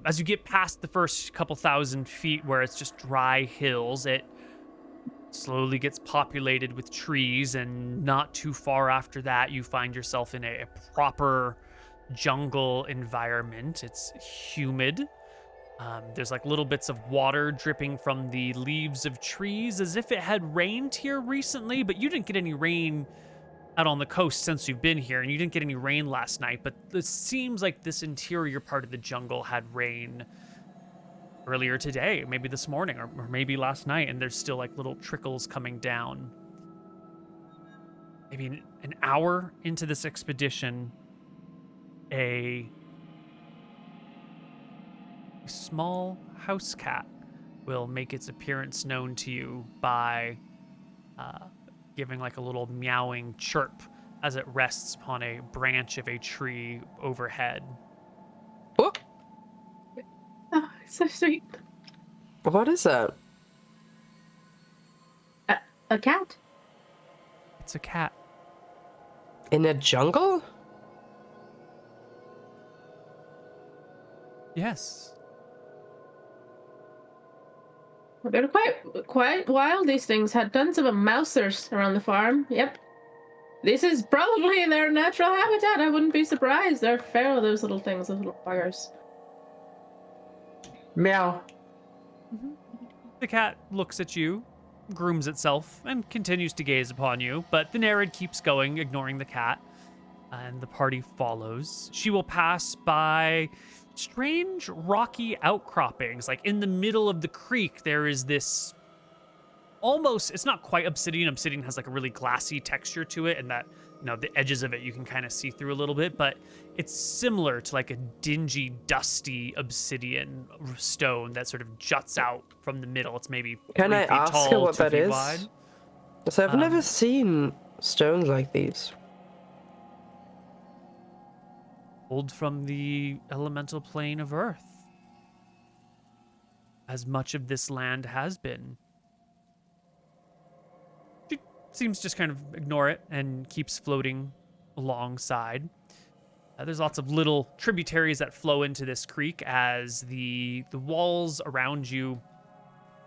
as you get past the first couple thousand feet where it's just dry hills, it slowly gets populated with trees, and not too far after that, you find yourself in a proper jungle environment. It's humid. There's like little bits of water dripping from the leaves of trees as if it had rained here recently, but you didn't get any rain out on the coast since you've been here, and you didn't get any rain last night, but it seems like this interior part of the jungle had rain earlier today, maybe this morning, or maybe last night, and there's still like little trickles coming down. Maybe an hour into this expedition, a small house cat will make its appearance known to you by giving like a little meowing chirp as it rests upon a branch of a tree overhead. Oh, Oh, so sweet. what is that? A cat? It's a cat. In a jungle? Yes. They're quite wild, these things. Had tons of mousers around the farm. Yep. This is probably their natural habitat. I wouldn't be surprised. They're feral, those little things, those little buggers. Meow. The cat looks at you, grooms itself, and continues to gaze upon you, but the Nereid keeps going, ignoring the cat, and the party follows. She will pass by strange rocky outcroppings. Like in the middle of the creek, there is this almost, it's not quite obsidian. Obsidian has like a really glassy texture to it, and that, you know, the edges of it you can kind of see through a little bit, but it's similar to like a dingy, dusty obsidian stone that sort of juts out from the middle. It's maybe Can 3 I feet ask tall, her what 2 that feet is? wide. Because I've never seen stones like these. Pulled from the elemental plane of Earth, as much of this land has been. She seems to just kind of ignore it and keeps floating alongside. There's lots of little tributaries that flow into this creek as the walls around you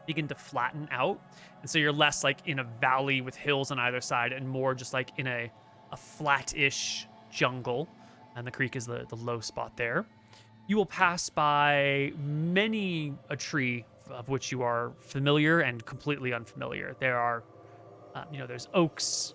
begin to flatten out, and so you're less like in a valley with hills on either side and more just like in a flat-ish jungle, and the creek is the low spot there. You will pass by many a tree of which you are familiar and completely unfamiliar. There are, there's oaks,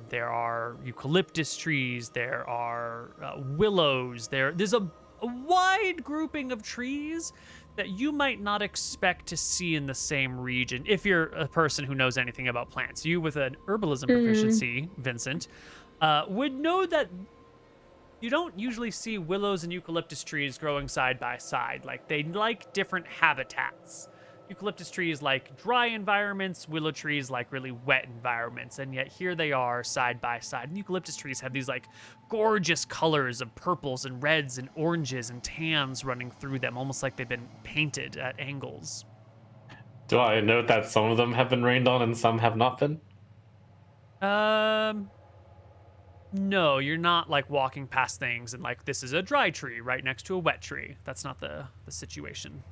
there are eucalyptus trees, there are willows, there's a wide grouping of trees that you might not expect to see in the same region if you're a person who knows anything about plants. You with an herbalism proficiency, Vincent, would know that you don't usually see willows and eucalyptus trees growing side by side. Like, they like different habitats. Eucalyptus trees like dry environments, willow trees like really wet environments, and yet here they are side by side. And eucalyptus trees have these like gorgeous colors of purples and reds and oranges and tans running through them, almost like they've been painted at angles. Do I note that some of them have been rained on and some have not been? No, you're not like walking past things and like this is a dry tree right next to a wet tree. That's not the situation.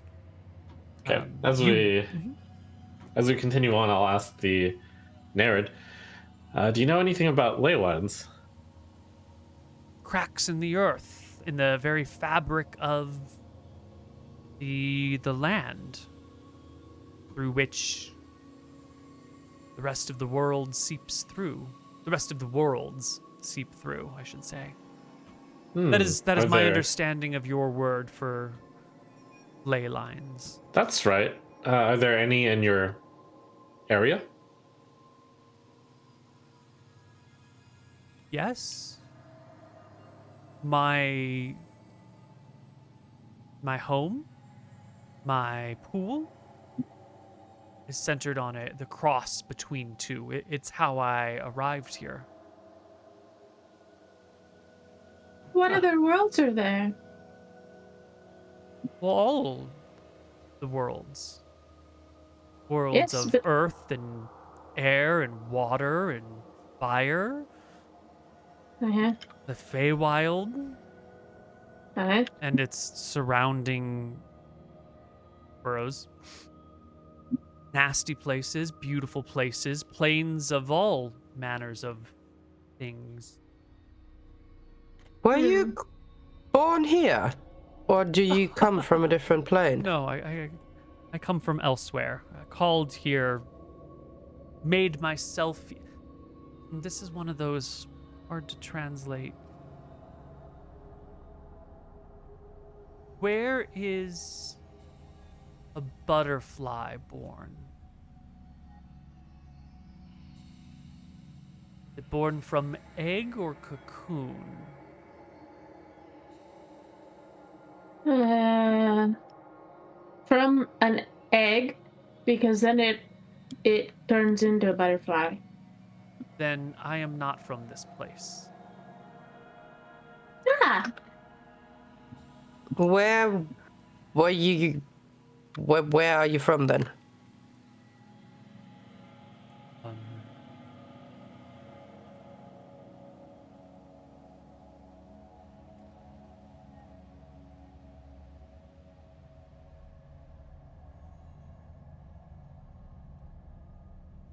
Okay. As we continue on, I'll ask the Nereid, do you know anything about ley lines? Cracks in the earth, in the very fabric of the land, through which the rest of the world seeps through. The rest of the worlds seep through, I should say. That is my understanding of your word for ley lines. That's right. Are there any in your area? Yes. My home, my pool, is centered on the cross between two. It's how I arrived here. What other worlds are there? Well, all the worlds. Worlds Yes, of but- earth and air and water and fire. Uh-huh. The Feywild Uh-huh. and its surrounding boroughs. nasty places, beautiful places, plains of all manners of things. Were you born here? Or do you come from a different plane? No, I come from elsewhere. Called here, made myself. This is one of those hard to translate. Where is a butterfly born? Is it born from egg or cocoon? From an egg, because then it turns into a butterfly. Then I am not from this place. Ah, Where were you? Where are you from then? Um,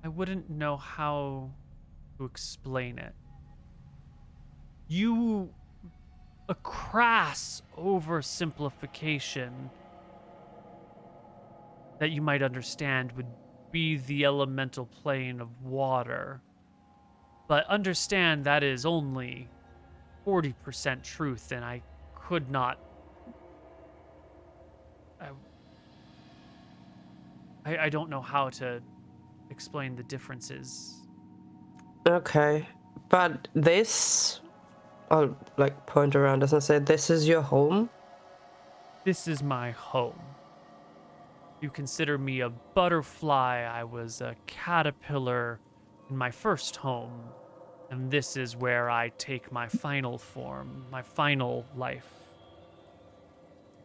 I wouldn't know how to explain it. A crass oversimplification that you might understand would be the elemental plane of water. But understand that is only 40% truth, and I could not. I don't know how to explain the differences. Okay, but this, I'll like point around us and say, this is your home? This is my home. You consider me a butterfly. I was a caterpillar in my first home. And this is where I take my final form, my final life.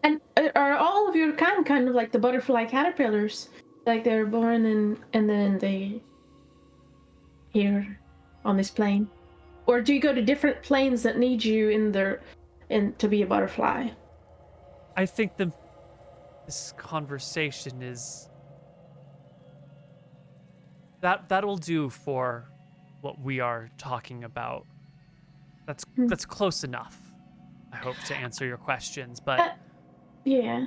and are all of your kind of like the butterfly caterpillars? Like they're born and then they here on this plane, or do you go to different planes that need you in to be a butterfly? I think this conversation is that'll do for what we are talking about. That's close enough. I hope to answer your questions, but Yeah.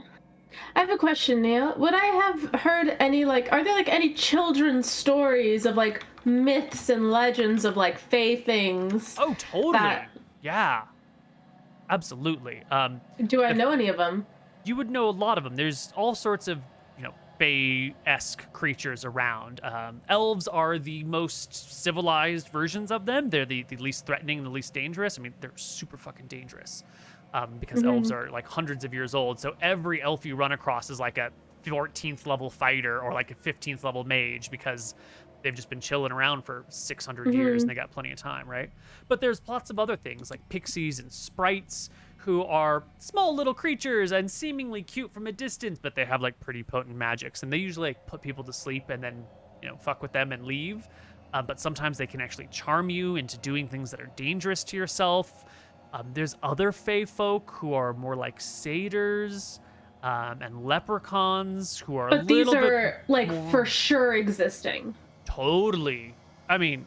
I have a question, Neal. Would I have heard any are there any children's stories of myths and legends of fey things? oh, totally. Yeah. Absolutely. Do I know any of them? You would know a lot of them. There's all sorts of, Fey-esque creatures around. Elves are the most civilized versions of them. They're the least threatening and the least dangerous. I mean, they're super fucking dangerous because elves are hundreds of years old. So every elf you run across is like a 14th level fighter or like a 15th level mage because they've just been chilling around for 600 years and they got plenty of time, right? But there's lots of other things like pixies and sprites who are small little creatures and seemingly cute from a distance, but they have pretty potent magics, and they usually put people to sleep and then fuck with them and leave. But sometimes they can actually charm you into doing things that are dangerous to yourself. There's other fey folk who are more like satyrs and leprechauns who are But a these little are bit more... for sure existing. Totally. I mean,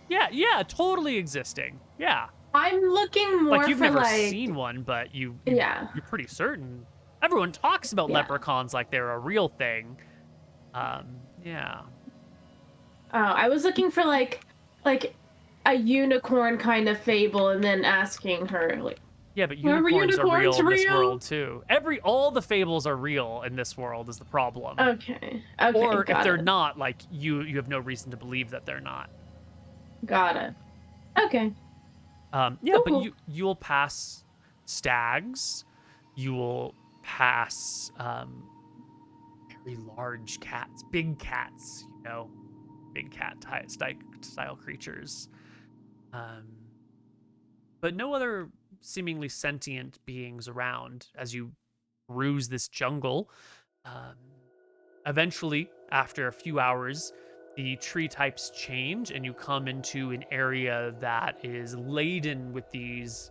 yeah, totally existing. Yeah. I'm looking more You've for never seen one, but you're pretty certain. Everyone talks about leprechauns like they're a real thing. Yeah. Oh, I was looking for like a unicorn kind of fable, and then asking her Yeah, but Remember unicorns are real in this real? world too. All the fables are real in this world is the problem. Okay. Or got if they're it. not, you have no reason to believe that they're not. Got it. Okay. But you'll pass stags. You will pass very large cats, big cats. Big cat style creatures. But no other seemingly sentient beings around as you peruse this jungle. Eventually, after a few hours, the tree types change and you come into an area that is laden with these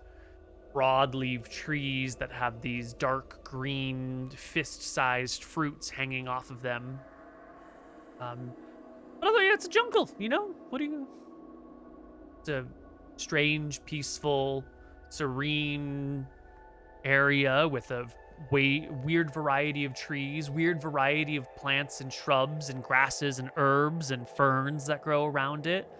broadleaf trees that have these dark green fist-sized fruits hanging off of them. But other, it's a jungle, you know? What do you... It's a strange, peaceful, serene area with a weird variety of trees, weird variety of plants and shrubs and grasses and herbs and ferns that grow around it.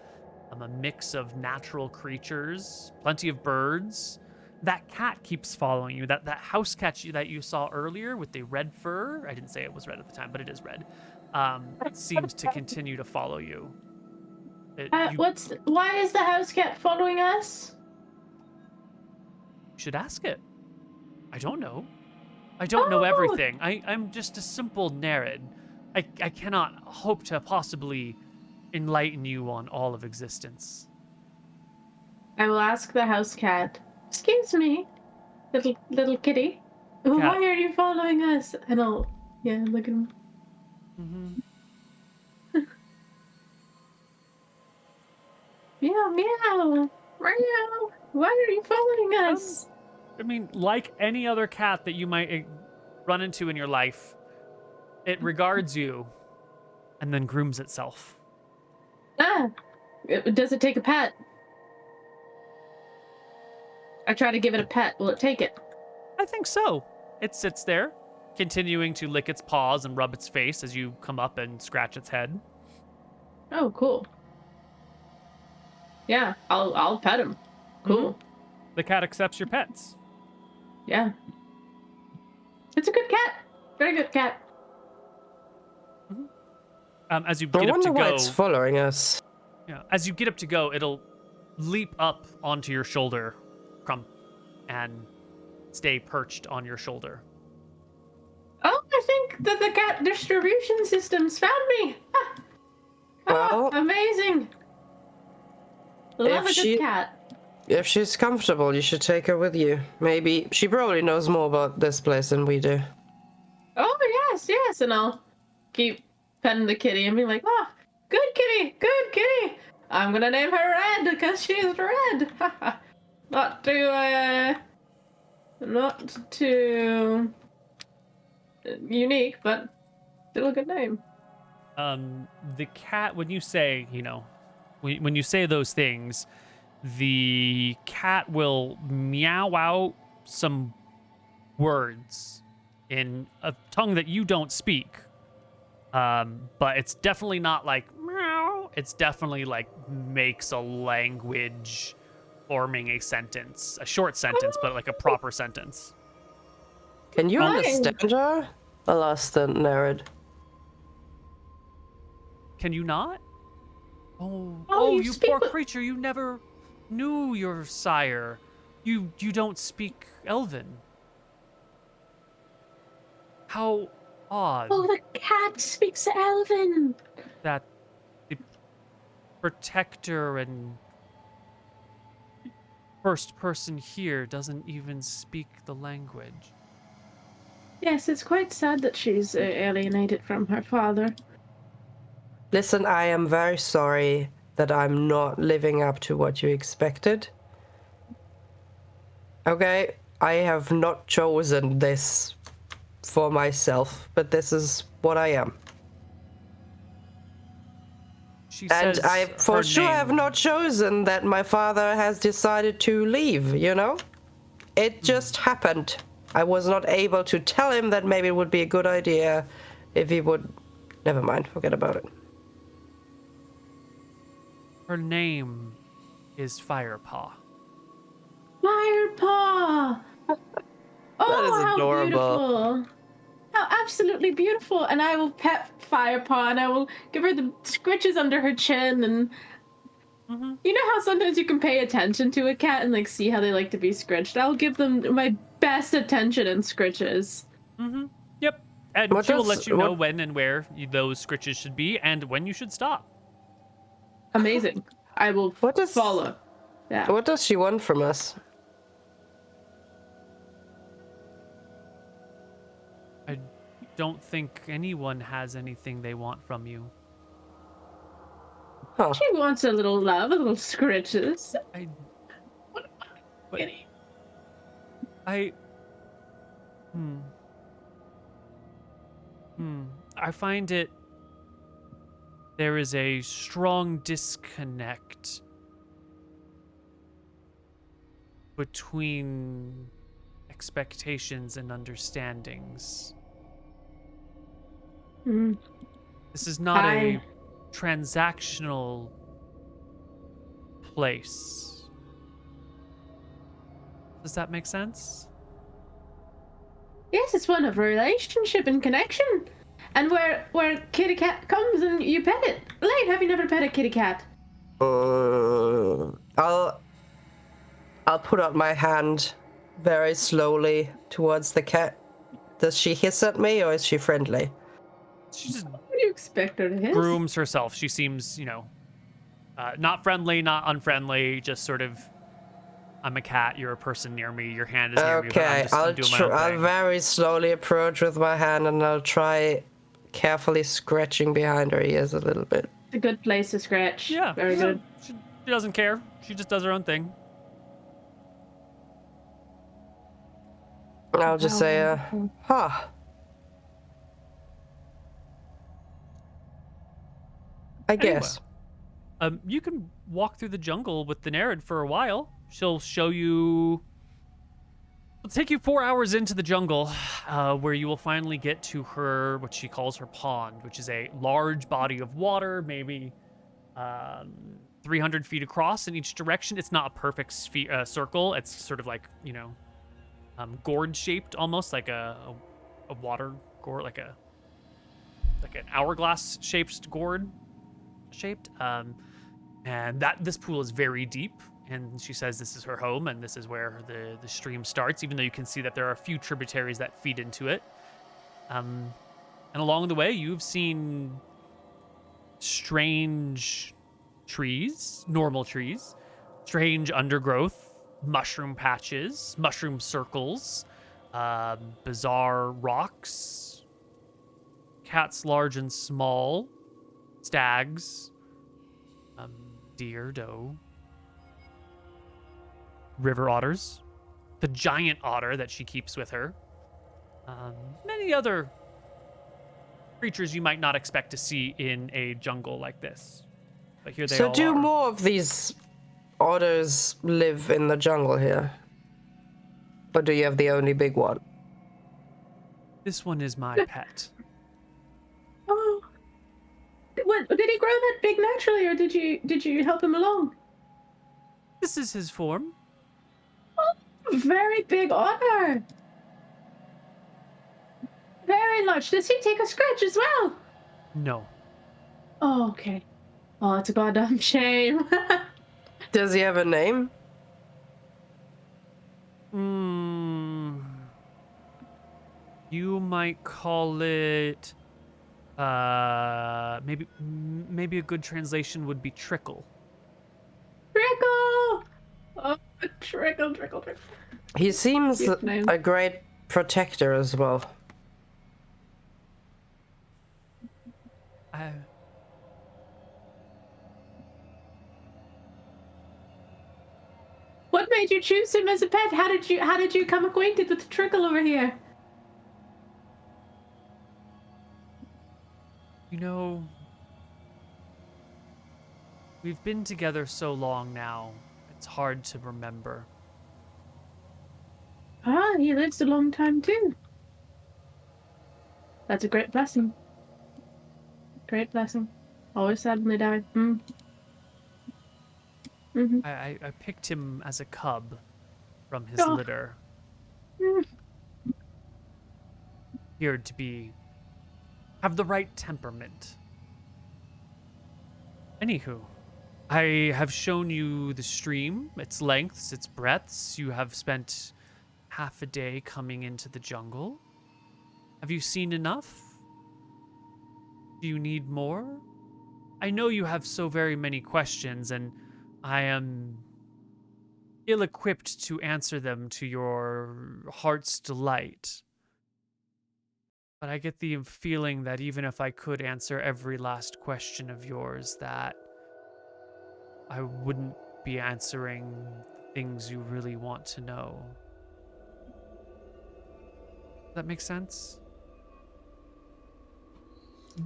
A mix of natural creatures, plenty of birds. That cat keeps following you. That house cat that you saw earlier with the red fur, I didn't say it was red at the time, but it is red, seems to continue to follow you. Why is the house cat following us? You should ask it. I don't know. I don't know everything. I'm just a simple Nereid. I cannot hope to possibly enlighten you on all of existence. I will ask the house cat. Excuse me, little kitty. Cat. Why are you following us? And I'll look at him. Meow meow meow. Why are you following us? I mean, like any other cat that you might run into in your life, it regards you and then grooms itself. Does it take a pet? I try to give it a pet. Will it take it? I think so. It sits there, continuing to lick its paws and rub its face as you come up and scratch its head. Oh, cool. Yeah, I'll pet him. Cool. The cat accepts your pets. Yeah. It's a good cat. Very good cat. As you get up to wonder why go, it's following us. yeah, as you get up to go, it'll leap up onto your shoulder, Crump, and stay perched on your shoulder. Oh, I think that the cat distribution systems found me. Well, amazing. Love a good cat. If she's comfortable, you should take her with you. Maybe she probably knows more about this place than we do. Oh yes, and I'll keep petting the kitty and be like, "Oh, good kitty. I'm gonna name her Red because she's red." Not too unique, but still a good name. The cat, when you say, when you say those things, the cat will meow out some words in a tongue that you don't speak. But it's definitely not like meow. It's definitely like makes a language forming a sentence, a short sentence, but like a proper sentence. Can you understand her? Alas, the Nereid. Can you not? Oh, you poor creature! You never knew your sire. You don't speak Elven. How odd. Oh, the cat speaks Elven. That the protector and first person here doesn't even speak the language. Yes, it's quite sad that she's alienated from her father. Listen, I am very sorry that I'm not living up to what you expected. Okay, I have not chosen this for myself, but this is what I am. And I for sure have not chosen that my father has decided to leave, you know? It just happened. I was not able to tell him that maybe it would be a good idea if he would... Never mind, forget about it. Her name is Firepaw. Firepaw! Oh, That is how adorable. Beautiful. How absolutely beautiful. And I will pet Firepaw and I will give her the scritches under her chin and you know how sometimes you can pay attention to a cat and like see how they like to be scritched? I'll give them my best attention and scritches. Yep. And she will let you know when and where those scritches should be and when you should stop. Amazing. I will follow. Yeah. What does she want from us? I don't think anyone has anything they want from you. Huh. She wants a little love, a little scritches. I find it there is a strong disconnect between expectations and understandings. Mm. This is not a I- transactional place. Does that make sense? Yes, it's one of relationship and connection. And where kitty cat comes and you pet it. Elain, have you never pet a kitty cat? I'll put out my hand very slowly towards the cat. Does she hiss at me or is she friendly? She just What do you expect her to hiss? grooms herself. She seems, not friendly, not unfriendly, just sort of, I'm a cat, you're a person near me, your hand is near me, but Okay, I'm doing my own I'll thing. very slowly approach with my hand and I'll try carefully scratching behind her ears a little bit. It's a good place to scratch. Yeah. Very yeah, good. She doesn't care. She just does her own thing. I'll just say, huh. I guess. You can walk through the jungle with the Nereid for a while. She'll show you. It'll take you 4 hours into the jungle, where you will finally get to her, what she calls her pond, which is a large body of water, maybe 300 feet across in each direction. It's not a perfect circle. It's sort of like, gourd shaped, almost like a water gourd, like an hourglass shaped gourd shaped. And this pool is very deep. And she says this is her home and this is where the stream starts, even though you can see that there are a few tributaries that feed into it. And along the way, you've seen strange trees, normal trees, strange undergrowth, mushroom patches, mushroom circles, bizarre rocks, cats large and small, stags, deer, doe, river otters, the giant otter that she keeps with her, many other creatures you might not expect to see in a jungle like this. But here they So all do are. more of these otters live in the jungle here? Or do you have the only big one? This one is my pet. Oh. What, did he grow that big naturally, or did you help him along? This is his form. Very big otter. Very large. Does he take a scratch as well? No. Oh, okay. Oh, it's a goddamn shame. Does he have a name? You might call it. Maybe a good translation would be trickle. Trickle! Oh, trickle. He seems Cute name. a great protector as well. What made you choose him as a pet? How did you come acquainted with Trickle over here? We've been together so long now, it's hard to remember. Ah, he lives a long time too. That's a great blessing. Great blessing. Always suddenly died. Mm-hmm. I picked him as a cub from his Oh. litter. Mm. Appeared to have the right temperament. Anywho, I have shown you the stream, its lengths, its breadths. You have spent half a day coming into the jungle. Have you seen enough? Do you need more? I know you have so very many questions, and I am ill-equipped to answer them to your heart's delight. But I get the feeling that even if I could answer every last question of yours, that I wouldn't be answering the things you really want to know. Does that make sense?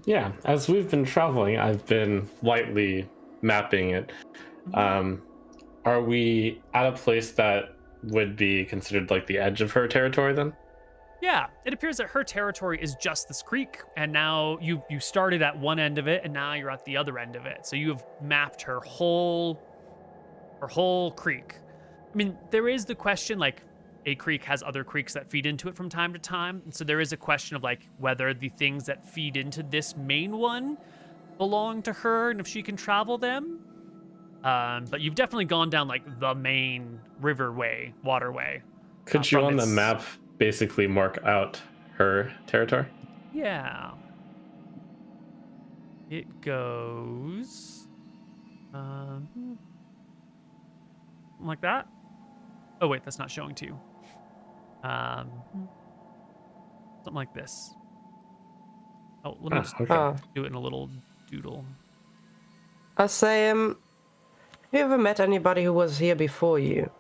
Yeah, as we've been traveling, I've been lightly mapping it. Are we at a place that would be considered like the edge of her territory then? Yeah, it appears that her territory is just this creek, and now you started at one end of it, and now you're at the other end of it. So you have mapped her whole creek. I mean, there is the question like a creek has other creeks that feed into it from time to time, and so there is a question of like whether the things that feed into this main one belong to her and if she can travel them. But you've definitely gone down like the main waterway. Could you From on the its map basically mark out her territory? Yeah. It goes like that. Oh wait, that's not showing to you. Um, something like this. Oh, let me just Okay. do it in a little doodle. I say, have you ever met anybody who was here before you?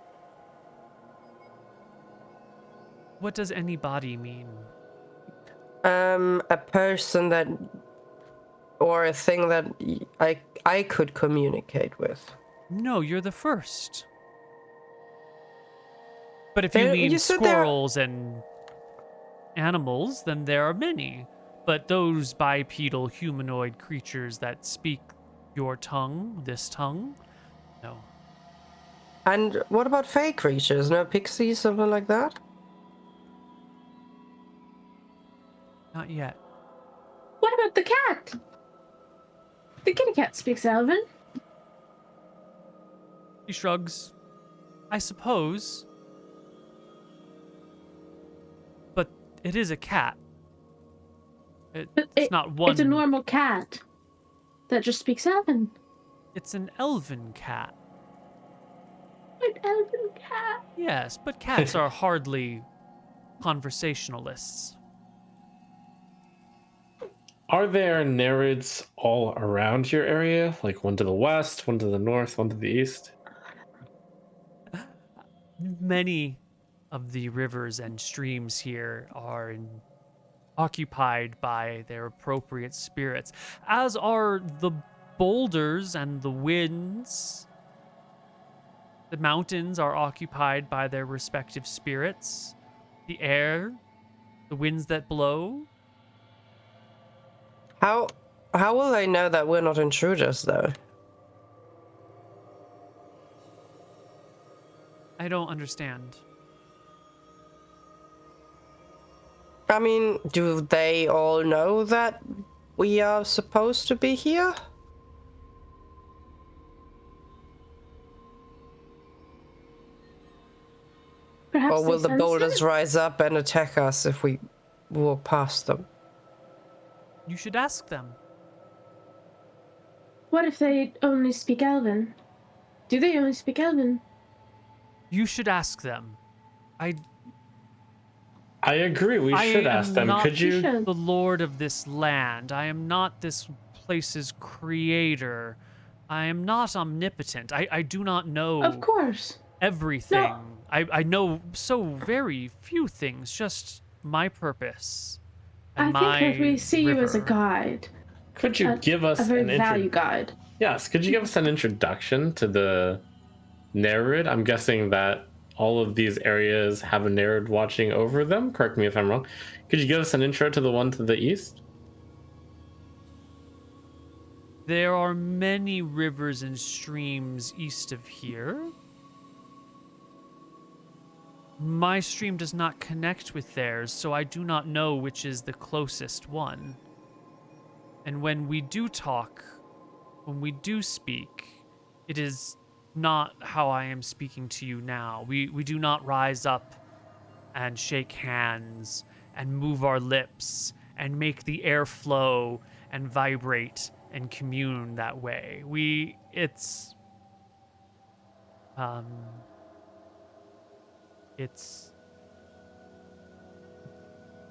What does anybody mean? A person that, or a thing that I could communicate with. No, you're the first. But if you You mean said there- squirrels and animals, then there are many. But those bipedal humanoid creatures that speak your tongue, this tongue, no. And what about fey creatures? No pixies, something like that? Not yet. What about the cat? The kitty cat speaks Elven. He shrugs. I suppose. But it is a cat. It's not one. It's a normal cat that just speaks Elven. It's an elven cat. An Elven cat. Yes, but cats are hardly conversationalists. Are there Nereids all around your area? Like one to the west, one to the north, one to the east? Many of the rivers and streams here are occupied by their appropriate spirits, as are the boulders and the winds. The mountains are occupied by their respective spirits. The air, the winds that blow. How will they know that we're not intruders, though? I don't understand. I mean, do they all know that we are supposed to be here? Perhaps Or will they the sense boulders it? rise up and attack us if we walk past them? You should ask them. What if they only speak Elven? Do they only speak Elven? You should ask them. I agree. We I should am ask them. not Could you? should. the lord of this land. I am not this place's creator. I am not omnipotent. I do not know Of course. everything. I know so very few things, just my purpose. And I think that we see you as a river. guide. Could you give us a very an value guide. Yes. Could you give us an introduction to the Nereid? I'm guessing that all of these areas have a Nereid watching over them. Correct me if I'm wrong. Could you give us an intro to the one to the east? There are many rivers and streams east of here. My stream does not connect with theirs, so I do not know which is the closest one. And when we do talk, when we do speak, it is not how I am speaking to you now. We do not rise up and shake hands and move our lips and make the air flow and vibrate and commune that way.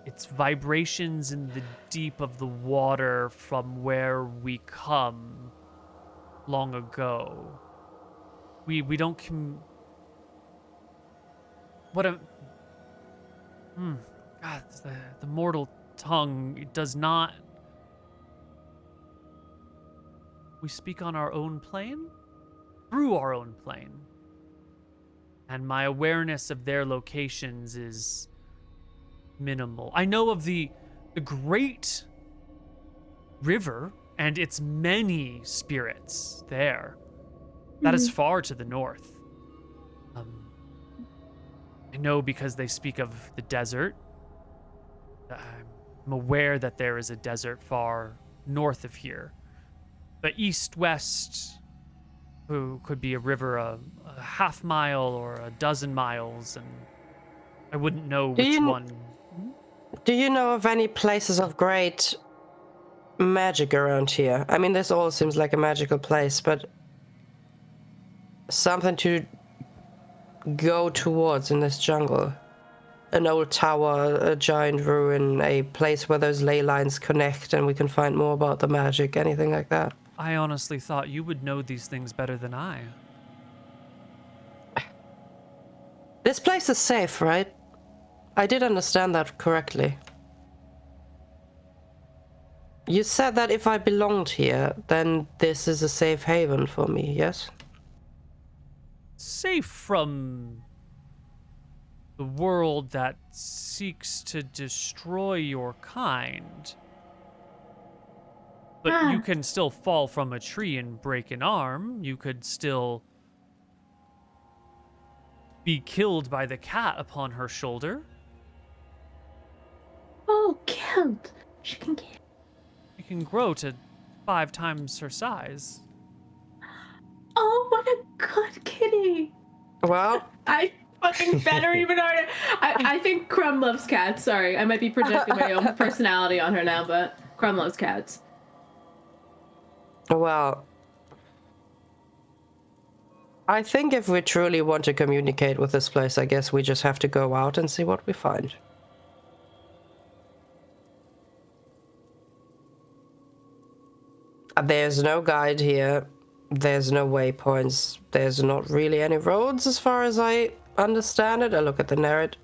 It's vibrations in the deep of the water from where we come long ago. We don't what a God, the mortal tongue, it does not we speak on our own plane, through our own plane. And my awareness of their locations is minimal. I know of the great river and its many spirits there. That is far to the north. I know because they speak of the desert. I'm aware that there is a desert far north of here. But east, west, who could be a river a half mile or a dozen miles, and I wouldn't know which one. Do you know of any places of great magic around here? I mean, this all seems like a magical place, but something to go towards in this jungle. An old tower, a giant ruin, a place where those ley lines connect and we can find more about the magic, anything like that. I honestly thought you would know these things better than I. This place is safe, right? I did understand that correctly. You said that if I belonged here, then this is a safe haven for me, yes? Safe from the world that seeks to destroy your kind. But you can still fall from a tree and break an arm. You could still be killed by the cat upon her shoulder. Oh, killed. She can get. You can grow to 5 times her size. Oh, what a good kitty. Well, I fucking better even harder. I think Crumb loves cats. Sorry, I might be projecting my own personality on her now, but Crumb loves cats. well, I think if we truly want to communicate with this place, I guess we just have to go out and see what we find. There's no guide here. There's no waypoints. There's not really any roads as far as I understand it. I look at the Nereid.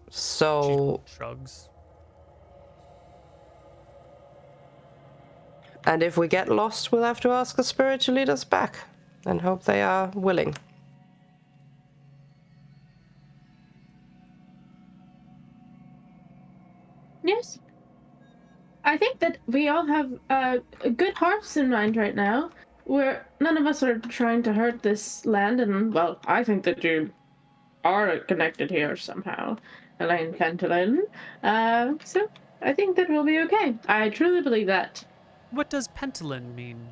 So... She shrugs. And if we get lost, we'll have to ask the spirit to lead us back. And hope they are willing. Yes. I think that we all have good hearts in mind right now. None of us are trying to hurt this land, and, well, I think that you are connected here somehow, Elain Pentolin. So I think that we'll be okay. I truly believe that. What does Pentolin mean?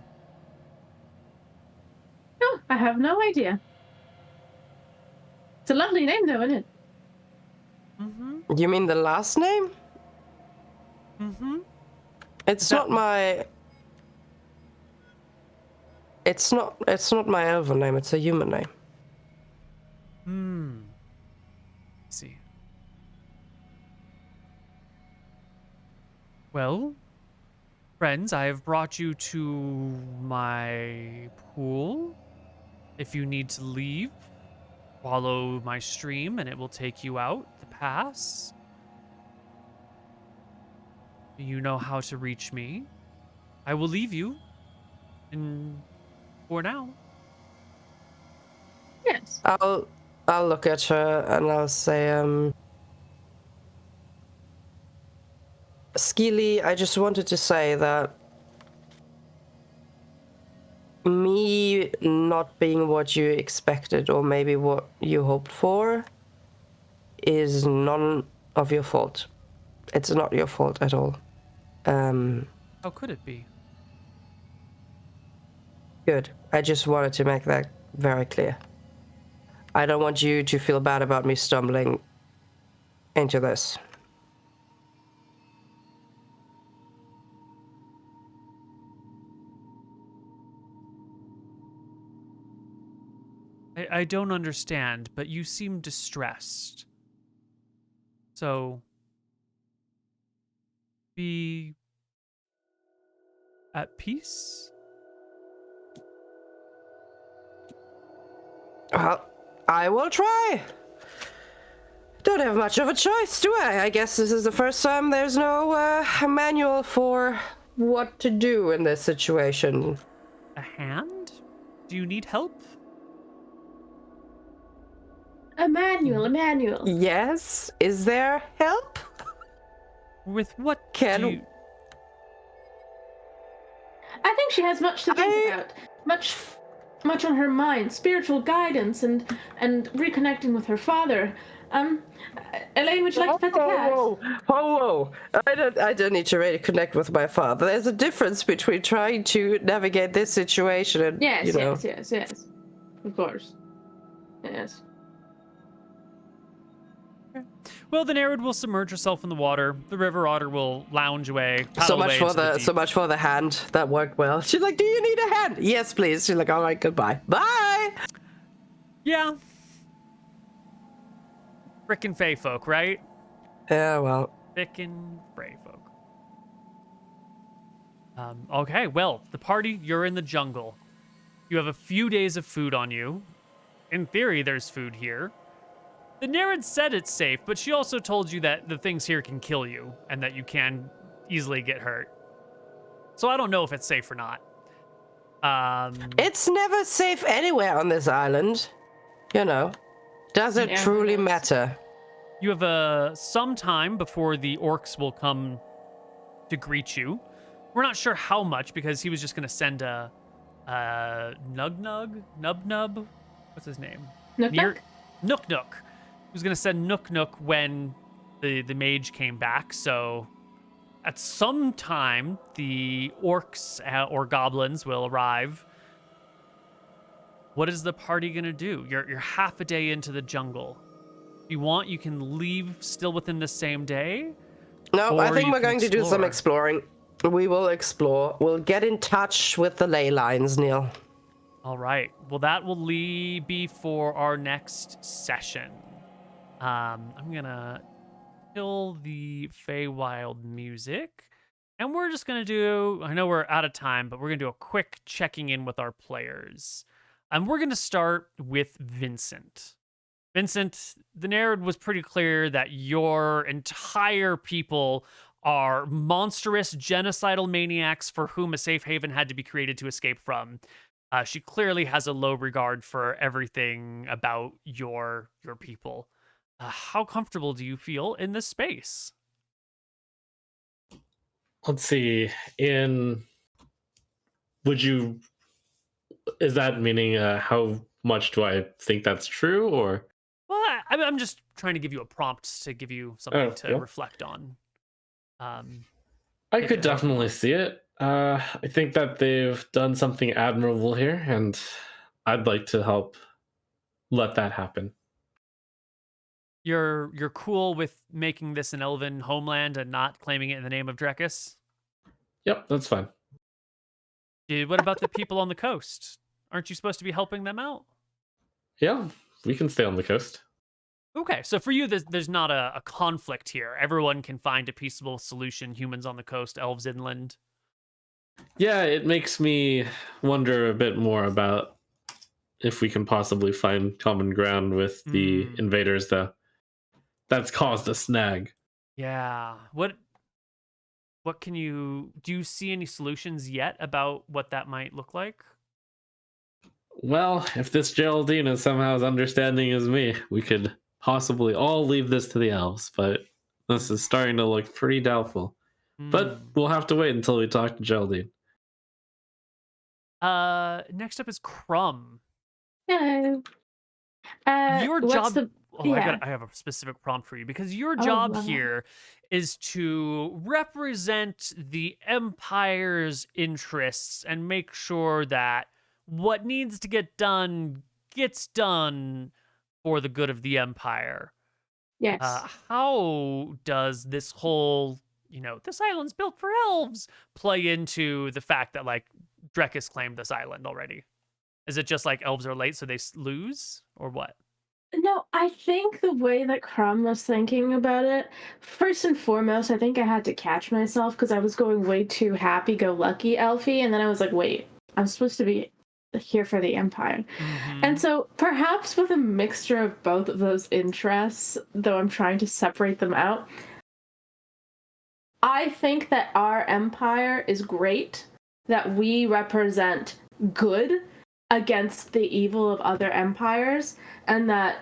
No, I have no idea. It's a lovely name, though, isn't it? Mm-hmm. You mean the last name? Mm-hmm. It's not my... It's not my elven name, it's a human name. Let's see. Well, friends, I have brought you to my pool. If you need to leave, follow my stream and it will take you out the pass. You know how to reach me. I will leave you. And for now. Yes. I'll look at her and I'll say, Skilly, I just wanted to say that me not being what you expected or maybe what you hoped for is none of your fault. It's not your fault at all. How could it be? Good. I just wanted to make that very clear. I don't want you to feel bad about me stumbling into this. I don't understand, but you seem distressed. So, be at peace? Well, I will try. Don't have much of a choice, do I? I guess this is the first time there's no manual for what to do in this situation. a hand? Do you need help? Emmanuel. Yes? Is there help? With what Can- do you... I think she has much to think about. Much on her mind. Spiritual guidance and reconnecting with her father. Elaine, would you like to pet the cat? Whoa. I don't need to really connect with my father. There's a difference between trying to navigate this situation and, Yes, you know. yes. Of course. Yes. Well, the Nereid will submerge herself in the water. The river otter will lounge away. So paddle much away for into the the deep. so much for the hand. That worked well. She's like, "Do you need a hand?" Yes, please. She's like, "All right, goodbye." Bye. Yeah. Frickin' Fey folk, right? Yeah, well. Frickin' Fey folk. Okay, well, the party, you're in the jungle. You have a few days of food on you. In theory, there's food here. The Nereid said it's safe, but she also told you that the things here can kill you and that you can easily get hurt. So I don't know if it's safe or not. It's never safe anywhere on this island. You know. Does it truly matter? You have some time before the orcs will come to greet you. We're not sure how much because he was just going to send a Nub. What's his name? Nook. Nook. He was going to send Nook when the mage came back. So at some time, the orcs or goblins will arrive. What is the party going to do? You're half a day into the jungle. If you want, you can leave still within the same day. No, I or think you we're can going to do some exploring. We will explore. We'll get in touch with the ley lines, Neal. All right. Well, that will be for our next session. I'm going to kill the Feywild music. And we're just going to do, I know we're out of time, but we're going to do a quick checking in with our players. And we're going to start with Vincent. Vincent, the narrative was pretty clear that your entire people are monstrous genocidal maniacs for whom a safe haven had to be created to escape from. She clearly has a low regard for everything about your people. How comfortable do you feel in this space? Let's see. Is that meaning how much do I think that's true, or? Well, I'm just trying to give you a prompt to give you something to reflect on. I could definitely see it. I think that they've done something admirable here, and I'd like to help let that happen. You're cool with making this an Elven homeland and not claiming it in the name of Drekis? Yep, that's fine. Dude, what about the people on the coast? Aren't you supposed to be helping them out? Yeah, we can stay on the coast. Okay, so for you, there's not a conflict here. Everyone can find a peaceable solution. Humans on the coast, elves inland. Yeah, it makes me wonder a bit more about if we can possibly find common ground with the invaders, though. That's caused a snag. Yeah. What do you see any solutions yet about what that might look like? Well, if this Geraldine is somehow as understanding as me, we could possibly all leave this to the elves, but this is starting to look pretty doubtful. But we'll have to wait until we talk to Geraldine. Next up is Crumb. Hello. Your job. I I have a specific prompt for you because your job here is to represent the Empire's interests and make sure that what needs to get done gets done for the good of the Empire. Yes. How does this whole, this island's built for elves play into the fact that, like, Drekis claimed this island already? Is it just like elves are late so they lose, or what? No, I think the way that Krob was thinking about it, first and foremost, I think I had to catch myself because I was going way too happy-go-lucky elfie, and then I was like, wait, I'm supposed to be here for the Empire. And so perhaps with a mixture of both of those interests, though I'm trying to separate them out, I think that our Empire is great, that we represent good against the evil of other empires, and that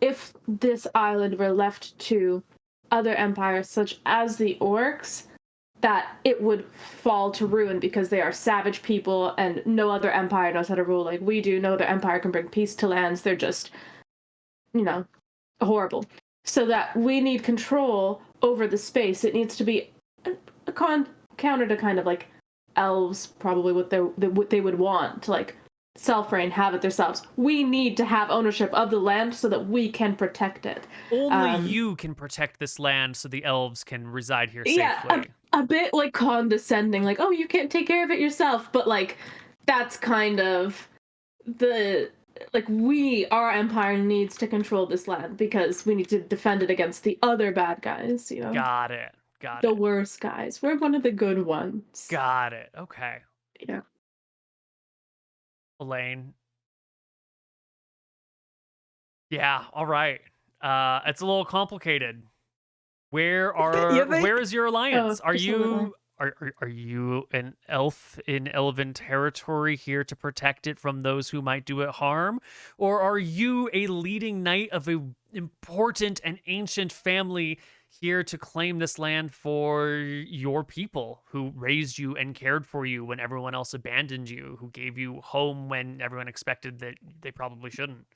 if this island were left to other empires such as the orcs, that it would fall to ruin because they are savage people and no other empire knows how to rule like we do. No other empire can bring peace to lands. They're just, horrible. So that we need control over the space. It needs to be a counter to kind of like elves, probably what they would want to like self-reign, have it themselves. We need to have ownership of the land so that we can protect it. Only you can protect this land so the elves can reside here safely. Yeah, a bit like condescending, like, oh, you can't take care of it yourself, but like that's kind of our empire needs to control this land because we need to defend it against the other bad guys, Got it. The worst guys. We're one of the good ones. Got it. Okay. Yeah. Elain. Yeah, all right. It's a little complicated. Where is your alliance? Are you an elf in Elven territory here to protect it from those who might do it harm? Or are you a leading knight of an important and ancient family here to claim this land for your people who raised you and cared for you when everyone else abandoned you, who gave you home when everyone expected that they probably shouldn't?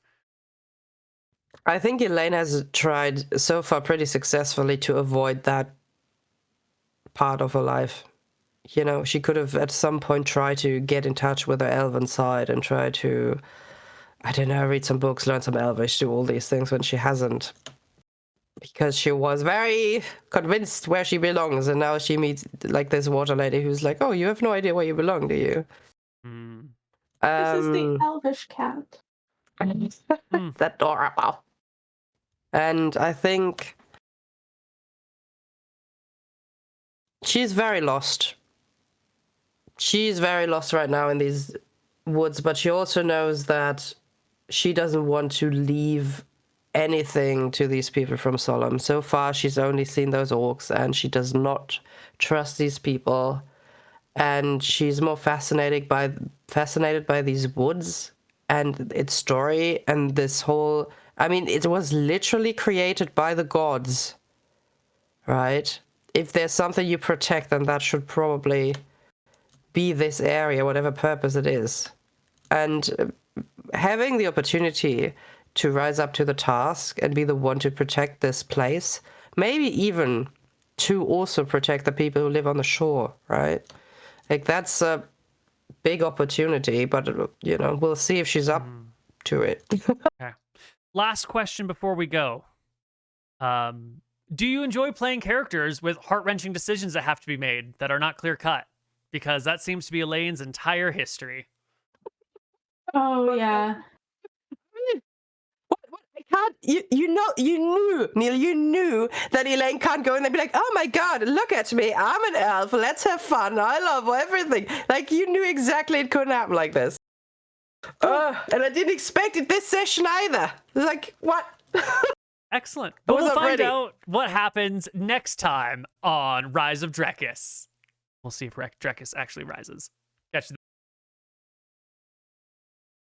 I think Elain has tried so far pretty successfully to avoid that part of her life. She could have at some point tried to get in touch with her elven side and try to, I don't know, read some books, learn some Elvish, do all these things when she hasn't. Because she was very convinced where she belongs, and now she meets like this water lady who's like, oh, you have no idea where you belong, do you? This is the elvish cat. That's adorable. And I think she's very lost. She's very lost right now in these woods, but she also knows that she doesn't want to leave anything to these people from Solemn. So far, she's only seen those orcs, and she does not trust these people. And she's more fascinated by these woods and its story and this whole. I mean, it was literally created by the gods, right? If there's something you protect, then that should probably be this area, whatever purpose it is. And having the opportunity to rise up to the task and be the one to protect this place, maybe even to also protect the people who live on the shore, right? Like, that's a big opportunity, but, we'll see if she's up to it. Okay. Last question before we go. Do you enjoy playing characters with heart-wrenching decisions that have to be made that are not clear-cut? Because that seems to be Elain's entire history. Oh, yeah. You knew, Neal, you knew that Elain can't go in and be like, oh my god, look at me, I'm an elf, let's have fun, I love everything. Like, you knew exactly it couldn't happen like this. And I didn't expect it this session either. Like, what? Excellent. But we'll find out what happens next time on Rise of Drekis. We'll see if Drekis actually rises. Catch you